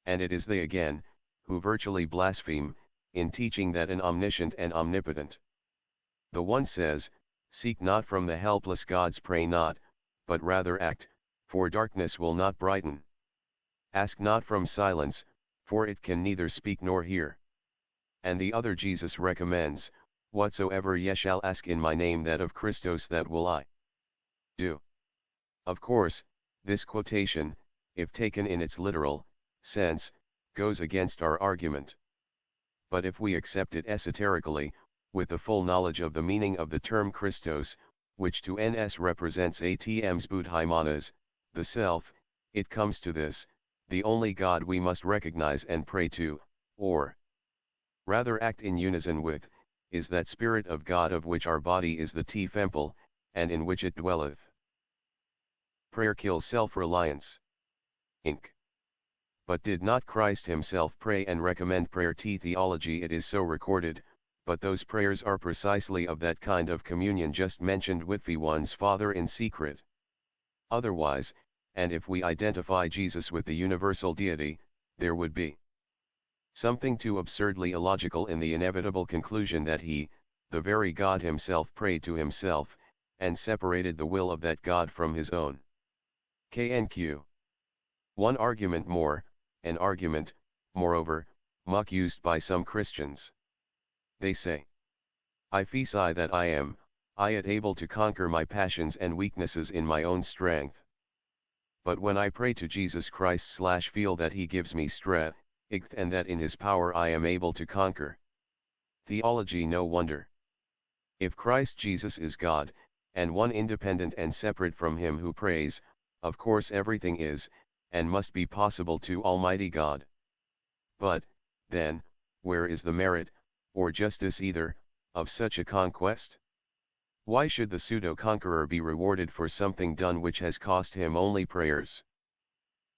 And it is they again, who virtually blaspheme, in teaching that an omniscient and omnipotent. The one says, "Seek not from the helpless gods, pray not, but rather act, for darkness will not brighten. Ask not from silence, for it can neither speak nor hear." And the other, Jesus recommends, "Whatsoever ye shall ask in my name, that of Christos, that will I do." Of course, this quotation, if taken in its literal sense, goes against our argument. But if we accept it esoterically, with the full knowledge of the meaning of the term Christos, which to NS represents ATMs Buddhaimanas, the self, it comes to this: the only God we must recognize and pray to, or rather act in unison with, is that Spirit of God of which our body is the temple, and in which it dwelleth. Prayer kills self-reliance. Inc. But did not Christ himself pray and recommend prayer? Theology. It is so recorded, but those prayers are precisely of that kind of communion just mentioned, with one's Father in secret. Otherwise, and if we identify Jesus with the universal deity, there would be something too absurdly illogical in the inevitable conclusion that he, the very God himself, prayed to himself, and separated the will of that God from his own. KNQ. One argument more, an argument, moreover, much used by some Christians. They say, "I feel that I am able to conquer my passions and weaknesses in my own strength. But when I pray to Jesus Christ / feel that he gives me strength, and that in his power I am able to conquer." Theology. No wonder. If Christ Jesus is God, and one independent and separate from him who prays, of course everything is, and must be possible to Almighty God. But, then, where is the merit, or justice either, of such a conquest? Why should the pseudo-conqueror be rewarded for something done which has cost him only prayers?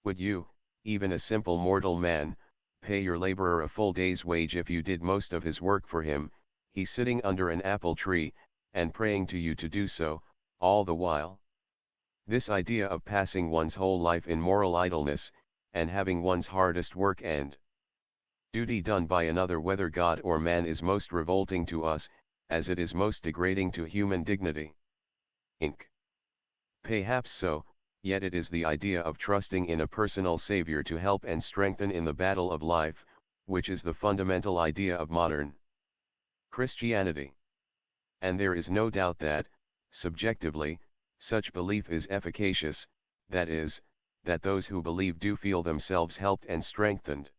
Would you, even a simple mortal man, pay your laborer a full day's wage if you did most of his work for him, he sitting under an apple tree, and praying to you to do so, all the while? This idea of passing one's whole life in moral idleness, and having one's hardest work and duty done by another, whether God or man, is most revolting to us, as it is most degrading to human dignity. Inc. Perhaps so, yet it is the idea of trusting in a personal savior to help and strengthen in the battle of life, which is the fundamental idea of modern Christianity. And there is no doubt that, subjectively, such belief is efficacious, that is, that those who believe do feel themselves helped and strengthened.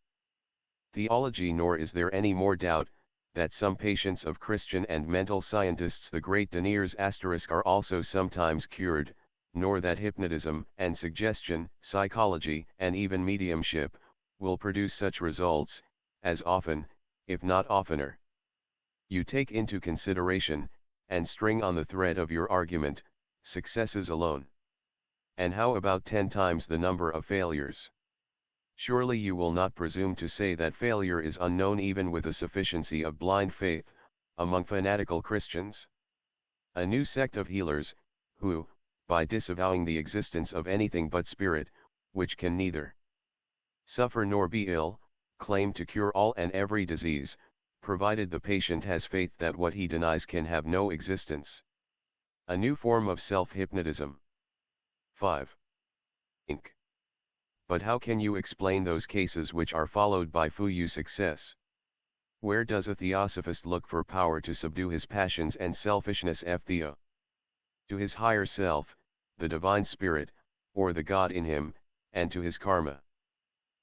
Theology. Nor is there any more doubt, that some patients of Christian and mental scientists the great deniers are also sometimes cured, nor that hypnotism and suggestion, psychology and even mediumship, will produce such results, as often, if not oftener, you take into consideration, and string on the thread of your argument, successes alone. And how about 10 times the number of failures? Surely you will not presume to say that failure is unknown even with a sufficiency of blind faith, among fanatical Christians? A new sect of healers, who, by disavowing the existence of anything but spirit, which can neither suffer nor be ill, claim to cure all and every disease, provided the patient has faith that what he denies can have no existence. A new form of self-hypnotism. 5. Inc. But how can you explain those cases which are followed by fuyu success? Where does a theosophist look for power to subdue his passions and selfishness? Theo. To his higher self, the divine spirit, or the God in him, and to his karma.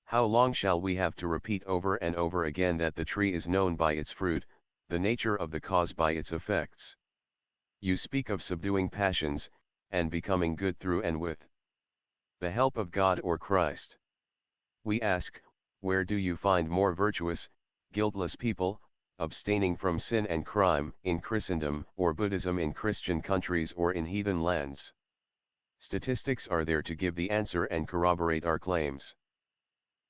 How long shall we have to repeat over and over again that the tree is known by its fruit, the nature of the cause by its effects? You speak of subduing passions, and becoming good through and with the help of God or Christ. We ask, where do you find more virtuous, guiltless people, abstaining from sin and crime in Christendom or Buddhism in Christian countries or in heathen lands? Statistics are there to give the answer and corroborate our claims.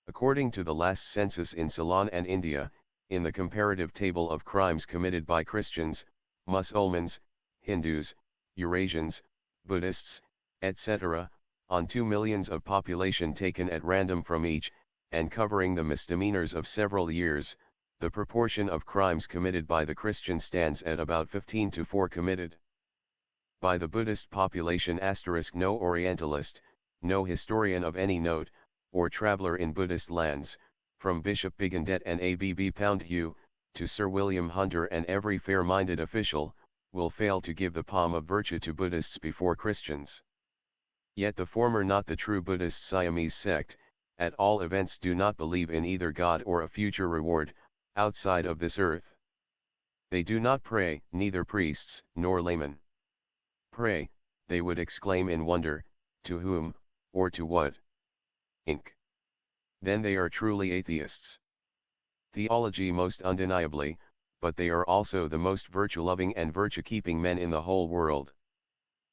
According to the last census in Ceylon and India, in the comparative table of crimes committed by Christians, Mussulmans, Hindus, Eurasians, Buddhists, etc., on 2 millions of population taken at random from each, and covering the misdemeanors of several years, the proportion of crimes committed by the Christian stands at about 15 to 4 committed by the Buddhist population. No Orientalist, no historian of any note, or traveller in Buddhist lands, from Bishop Bigondet and Abb Poundhue, to Sir William Hunter and every fair-minded official, will fail to give the palm of virtue to Buddhists before Christians. Yet the former, not the true Buddhist Siamese sect, at all events do not believe in either God or a future reward, outside of this earth. They do not pray, neither priests, nor laymen. Pray, they would exclaim in wonder, to whom, or to what? Inc. Then they are truly atheists. Theology most undeniably, but they are also the most virtue-loving and virtue-keeping men in the whole world.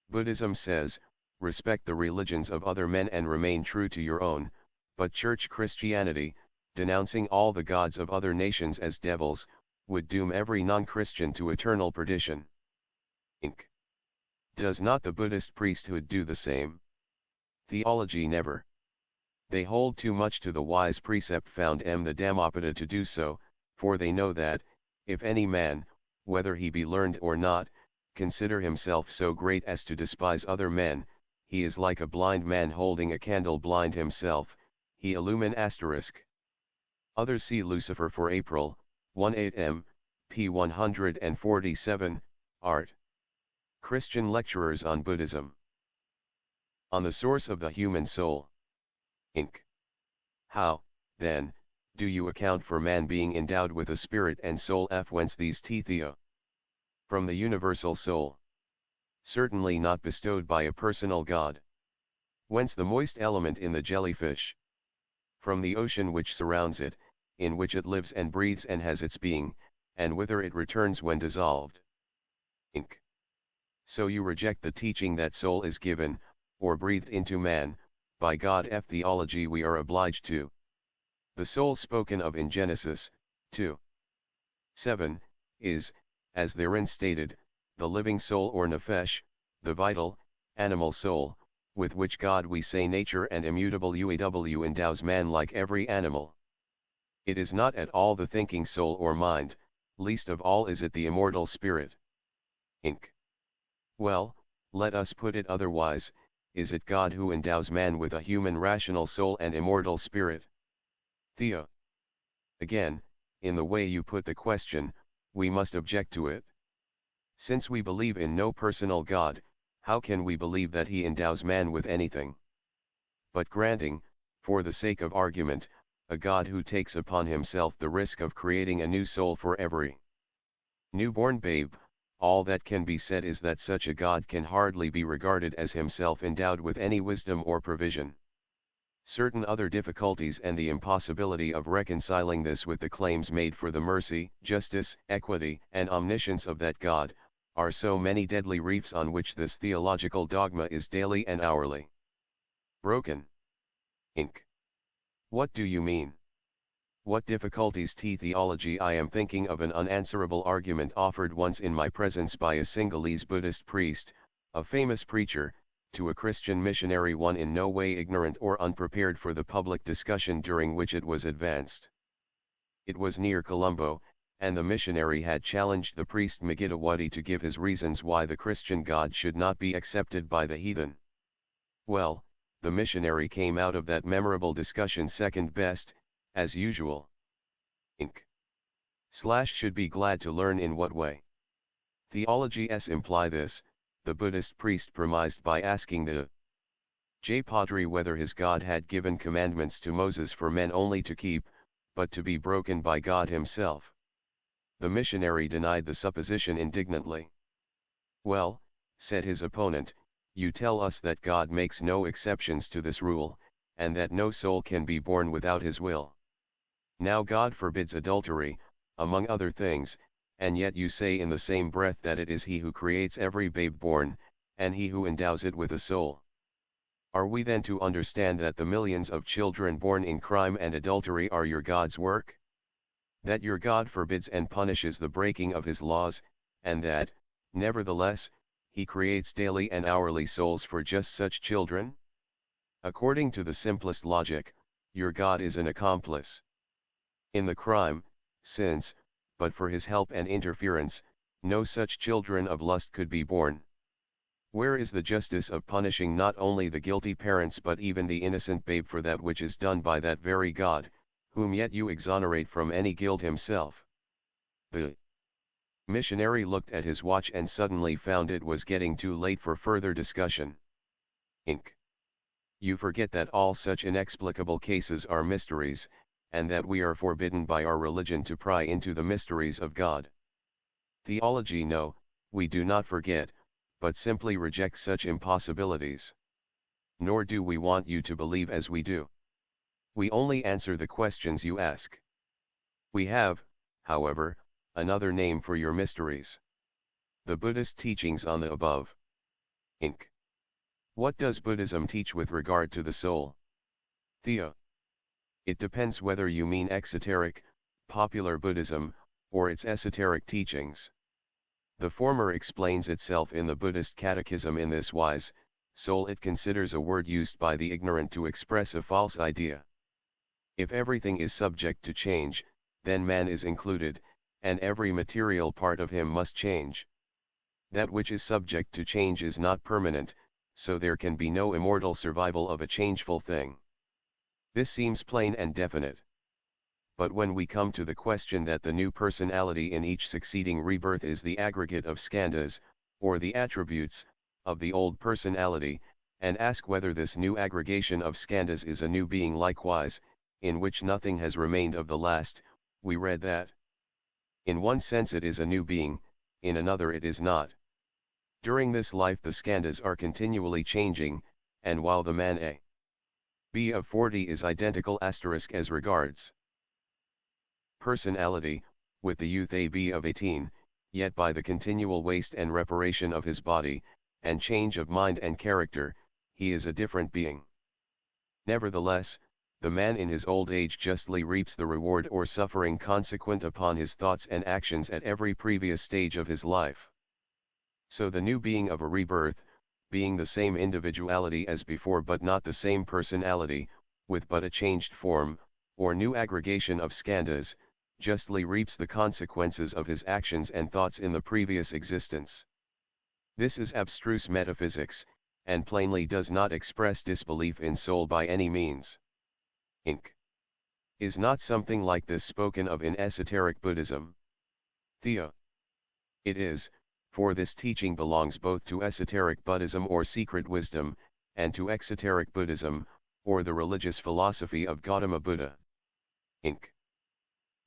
Buddhism says, respect the religions of other men and remain true to your own, but Church Christianity, denouncing all the gods of other nations as devils, would doom every non-Christian to eternal perdition. Inc. Does not the Buddhist priesthood do the same? Theology never. They hold too much to the wise precept found in the Dhammapada to do so, for they know that, if any man, whether he be learned or not, consider himself so great as to despise other men, he is like a blind man holding a candle blind himself, he illumine *. Others see Lucifer for April, 18 m, p. 147, art. Christian lecturers on Buddhism. On the source of the human soul. Inc. How, then, do you account for man being endowed with a spirit and soul? Whence these theo? From the universal soul. Certainly not bestowed by a personal God. Whence the moist element in the jellyfish? From the ocean which surrounds it, in which it lives and breathes and has its being, and whither it returns when dissolved. Inc. So you reject the teaching that soul is given, or breathed into man, by God. Theology we are obliged to. The soul spoken of in Genesis, 2:7, is, as therein stated, the living soul or nephesh, the vital, animal soul, with which God we say nature and immutable UAW endows man like every animal. It is not at all the thinking soul or mind, least of all is it the immortal spirit. Inc. Well, let us put it otherwise, is it God who endows man with a human rational soul and immortal spirit? Theo. Again, in the way you put the question, we must object to it. Since we believe in no personal God, how can we believe that he endows man with anything? But granting, for the sake of argument, a God who takes upon himself the risk of creating a new soul for every newborn babe, all that can be said is that such a God can hardly be regarded as himself endowed with any wisdom or provision. Certain other difficulties and the impossibility of reconciling this with the claims made for the mercy, justice, equity, and omniscience of that God, are so many deadly reefs on which this theological dogma is daily and hourly broken. Inc. What do you mean? What difficulties? Theology. I am thinking of an unanswerable argument offered once in my presence by a Singhalese Buddhist priest, a famous preacher, to a Christian missionary, one in no way ignorant or unprepared for the public discussion during which it was advanced. It was near Colombo, and the missionary had challenged the priest Megidawati to give his reasons why the Christian God should not be accepted by the heathen. Well, the missionary came out of that memorable discussion second best, as usual. Inc. Should be glad to learn in what way theologies imply this, the Buddhist priest premised by asking the J. Padre whether his God had given commandments to Moses for men only to keep, but to be broken by God himself. The missionary denied the supposition indignantly. Well, said his opponent, you tell us that God makes no exceptions to this rule, and that no soul can be born without his will. Now God forbids adultery, among other things, and yet you say in the same breath that it is he who creates every babe born, and he who endows it with a soul. Are we then to understand that the millions of children born in crime and adultery are your God's work? That your God forbids and punishes the breaking of his laws, and that, nevertheless, he creates daily and hourly souls for just such children? According to the simplest logic, your God is an accomplice in the crime, since, but for his help and interference, no such children of lust could be born. Where is the justice of punishing not only the guilty parents but even the innocent babe for that which is done by that very God, whom yet you exonerate from any guilt himself? The missionary looked at his watch and suddenly found it was getting too late for further discussion. Inc. You forget that all such inexplicable cases are mysteries, and that we are forbidden by our religion to pry into the mysteries of God. Theology. No, we do not forget, but simply reject such impossibilities. Nor do we want you to believe as we do. We only answer the questions you ask. We have, however, another name for your mysteries: the Buddhist teachings on the above. Inc. What does Buddhism teach with regard to the soul? Theo. It depends whether you mean exoteric, popular Buddhism, or its esoteric teachings. The former explains itself in the Buddhist Catechism in this wise: soul it considers a word used by the ignorant to express a false idea. If everything is subject to change, then man is included, and every material part of him must change. That which is subject to change is not permanent, so there can be no immortal survival of a changeful thing. This seems plain and definite. But when we come to the question that the new personality in each succeeding rebirth is the aggregate of skandhas, or the attributes, of the old personality, and ask whether this new aggregation of skandhas is a new being likewise, in which nothing has remained of the last, we read that in one sense it is a new being, in another it is not. During this life the skandhas are continually changing, and while the man A. B of 40 is identical asterisk as regards personality, with the youth A B of 18, yet by the continual waste and reparation of his body, and change of mind and character, he is a different being. Nevertheless, the man in his old age justly reaps the reward or suffering consequent upon his thoughts and actions at every previous stage of his life. So the new being of a rebirth, being the same individuality as before but not the same personality, with but a changed form, or new aggregation of skandhas, justly reaps the consequences of his actions and thoughts in the previous existence. This is abstruse metaphysics, and plainly does not express disbelief in soul by any means. Inc. Is not something like this spoken of in esoteric Buddhism? Theo. It is, for this teaching belongs both to esoteric Buddhism or secret wisdom, and to exoteric Buddhism, or the religious philosophy of Gautama Buddha. Inc.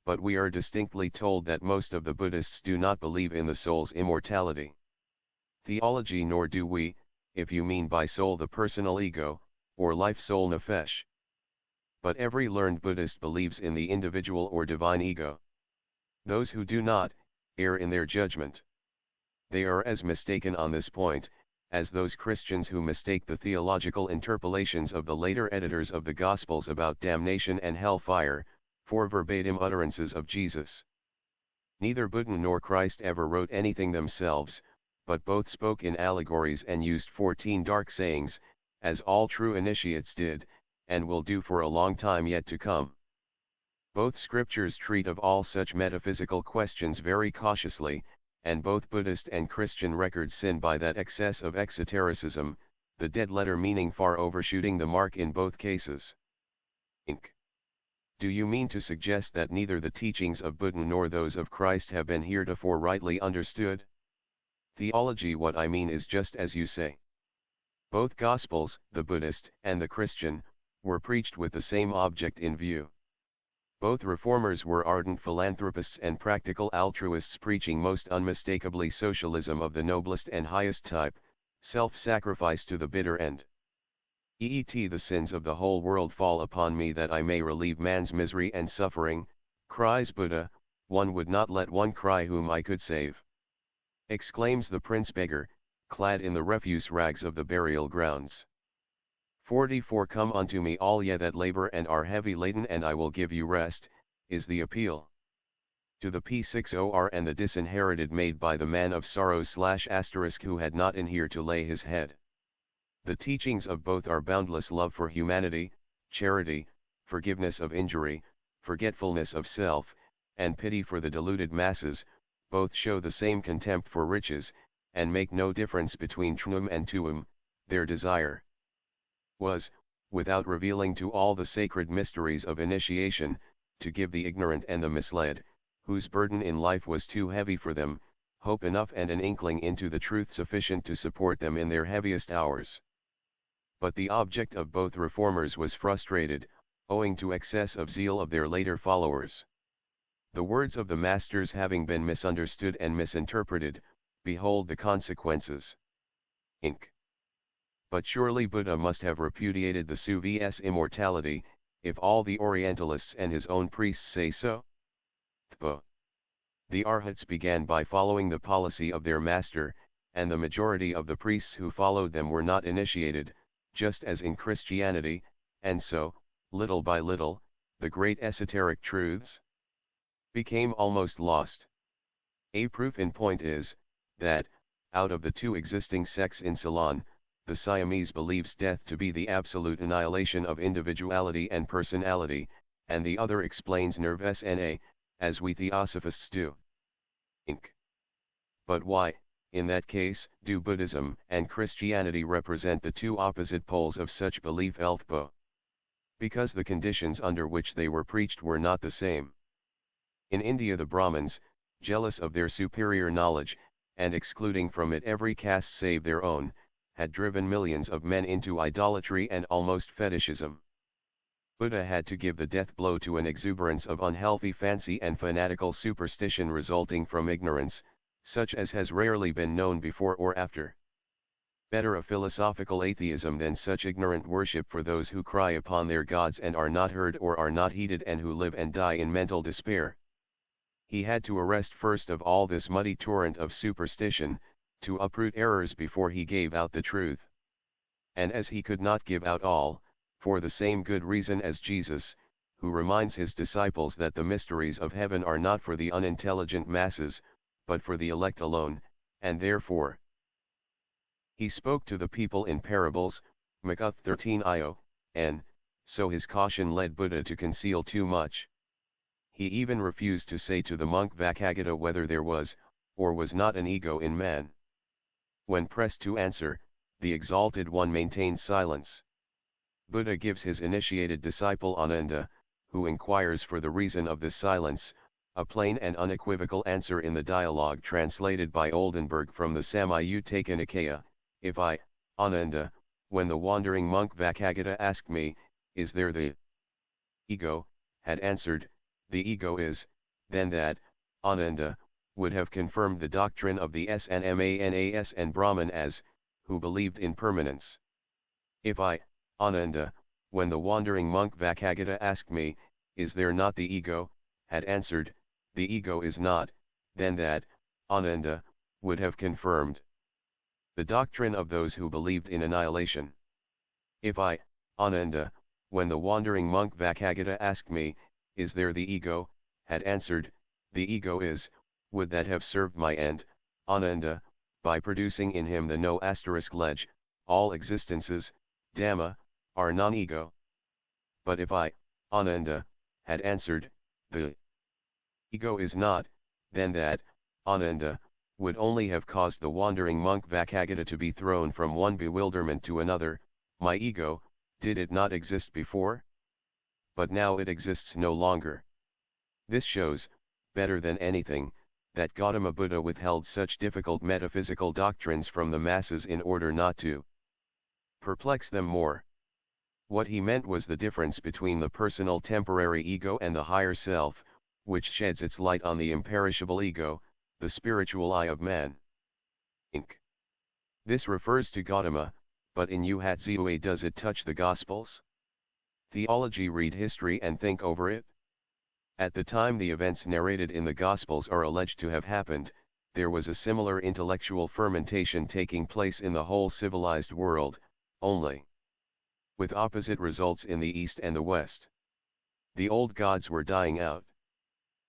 But we are distinctly told that most of the Buddhists do not believe in the soul's immortality. Theology, nor do we, if you mean by soul the personal ego, or life soul nefesh. But every learned Buddhist believes in the individual or divine ego. Those who do not, err in their judgment. They are as mistaken on this point, as those Christians who mistake the theological interpolations of the later editors of the Gospels about damnation and hellfire, for verbatim utterances of Jesus. Neither Buddha nor Christ ever wrote anything themselves, but both spoke in allegories and used 14 dark sayings, as all true initiates did, and will do for a long time yet to come. Both scriptures treat of all such metaphysical questions very cautiously, and both Buddhist and Christian records sin by that excess of exotericism, the dead letter meaning far overshooting the mark in both cases. Inc. Do you mean to suggest that neither the teachings of Buddha nor those of Christ have been heretofore rightly understood? Theology, what I mean is just as you say. Both Gospels, the Buddhist and the Christian, were preached with the same object in view. Both reformers were ardent philanthropists and practical altruists preaching most unmistakably socialism of the noblest and highest type, self-sacrifice to the bitter end. The sins of the whole world fall upon me that I may relieve man's misery and suffering, cries Buddha, one would not let one cry whom I could save. Exclaims the prince beggar, clad in the refuse rags of the burial grounds. 44 Come unto me all ye that labor and are heavy laden and I will give you rest, is the appeal. To the P6OR and the disinherited made by the man of sorrows / who had not in here to lay his head. The teachings of both are boundless love for humanity, charity, forgiveness of injury, forgetfulness of self, and pity for the deluded masses. Both show the same contempt for riches, and make no difference between tuum and tuum. Their desire was, without revealing to all the sacred mysteries of initiation, to give the ignorant and the misled, whose burden in life was too heavy for them, hope enough and an inkling into the truth sufficient to support them in their heaviest hours. But the object of both reformers was frustrated, owing to excess of zeal of their later followers. The words of the masters having been misunderstood and misinterpreted, behold the consequences. Inc. But surely Buddha must have repudiated the Suvi's immortality, if all the Orientalists and his own priests say so. Thpo. The Arhats began by following the policy of their master, and the majority of the priests who followed them were not initiated, just as in Christianity, and so, little by little, the great esoteric truths became almost lost. A proof in point is, that, out of the two existing sects in Ceylon, the Siamese believes death to be the absolute annihilation of individuality and personality, and the other explains nerve-sna, as we Theosophists do. Inc. But why, in that case, do Buddhism and Christianity represent the two opposite poles of such belief? Elthpo? Because the conditions under which they were preached were not the same. In India the Brahmins, jealous of their superior knowledge, and excluding from it every caste save their own, had driven millions of men into idolatry and almost fetishism. Buddha had to give the death blow to an exuberance of unhealthy fancy and fanatical superstition resulting from ignorance, such as has rarely been known before or after. Better a philosophical atheism than such ignorant worship for those who cry upon their gods and are not heard or are not heeded and who live and die in mental despair. He had to arrest first of all this muddy torrent of superstition, to uproot errors before he gave out the truth. And as he could not give out all, for the same good reason as Jesus, who reminds his disciples that the mysteries of heaven are not for the unintelligent masses, but for the elect alone, and therefore he spoke to the people in parables, Makuth 13 io, and, so his caution led Buddha to conceal too much. He even refused to say to the monk Vakagata whether there was, or was not an ego in man. When pressed to answer, the Exalted One maintains silence. Buddha gives his initiated disciple Ananda, who inquires for the reason of this silence, a plain and unequivocal answer in the dialogue translated by Oldenburg from the Samyutta Nikaya. If I, Ananda, when the wandering monk Vakagata asked me, is there the ego, had answered, the ego is, then that, Ananda, would have confirmed the doctrine of the Snmanas and Brahman as, who believed in permanence. If I, Ananda, when the wandering monk Vakagata asked me, is there not the ego, had answered, the ego is not, then that, Ananda, would have confirmed the doctrine of those who believed in annihilation. If I, Ananda, when the wandering monk Vakagata asked me, is there the ego, had answered, the ego is, would that have served my end, Ananda, by producing in him the no asterisk ledge, all existences, Dhamma, are non-ego. But if I, Ananda, had answered, the ego is not, then that, Ananda, would only have caused the wandering monk Vakagata to be thrown from one bewilderment to another, my ego, did it not exist before? But now it exists no longer. This shows, better than anything, that Gautama Buddha withheld such difficult metaphysical doctrines from the masses in order not to perplex them more. What he meant was the difference between the personal temporary ego and the higher self, which sheds its light on the imperishable ego, the spiritual I of man. Inc. This refers to Gautama, but in Yuhatzue does it touch the Gospels? Theology: read history and think over it. At the time the events narrated in the Gospels are alleged to have happened, there was a similar intellectual fermentation taking place in the whole civilized world, only with opposite results in the East and the West. The old gods were dying out,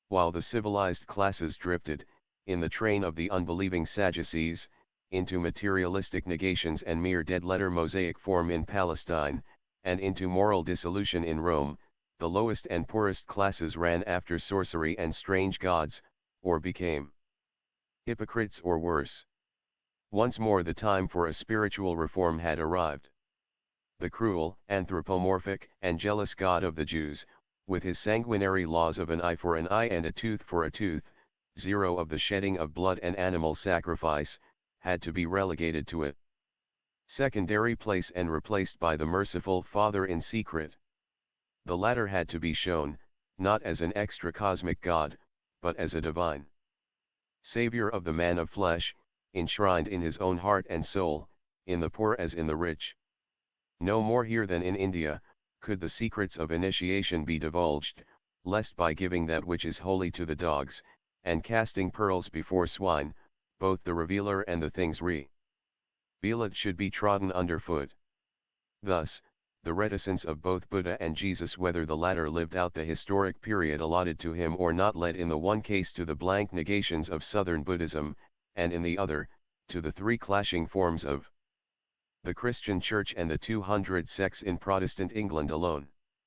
while the civilized classes drifted, in the train of the unbelieving Sadducees, into materialistic negations and mere dead-letter mosaic form in Palestine, and into moral dissolution in Rome. The lowest and poorest classes ran after sorcery and strange gods, or became hypocrites or worse. Once more the time for a spiritual reform had arrived. The cruel, anthropomorphic, and jealous God of the Jews, with his sanguinary laws of an eye for an eye and a tooth for a tooth, zero of the shedding of blood and animal sacrifice, had to be relegated to a secondary place and replaced by the merciful Father in secret. The latter had to be shown, not as an extra-cosmic God, but as a divine Savior of the man of flesh, enshrined in his own heart and soul, in the poor as in the rich. No more here than in India, could the secrets of initiation be divulged, lest by giving that which is holy to the dogs, and casting pearls before swine, both the revealer and the things revealed should be trodden underfoot. Thus, the reticence of both Buddha and Jesus, whether the latter lived out the historic period allotted to him or not, led in the one case to the blank negations of Southern Buddhism, and in the other, to the three clashing forms of the Christian Church and the 200 sects in Protestant England alone.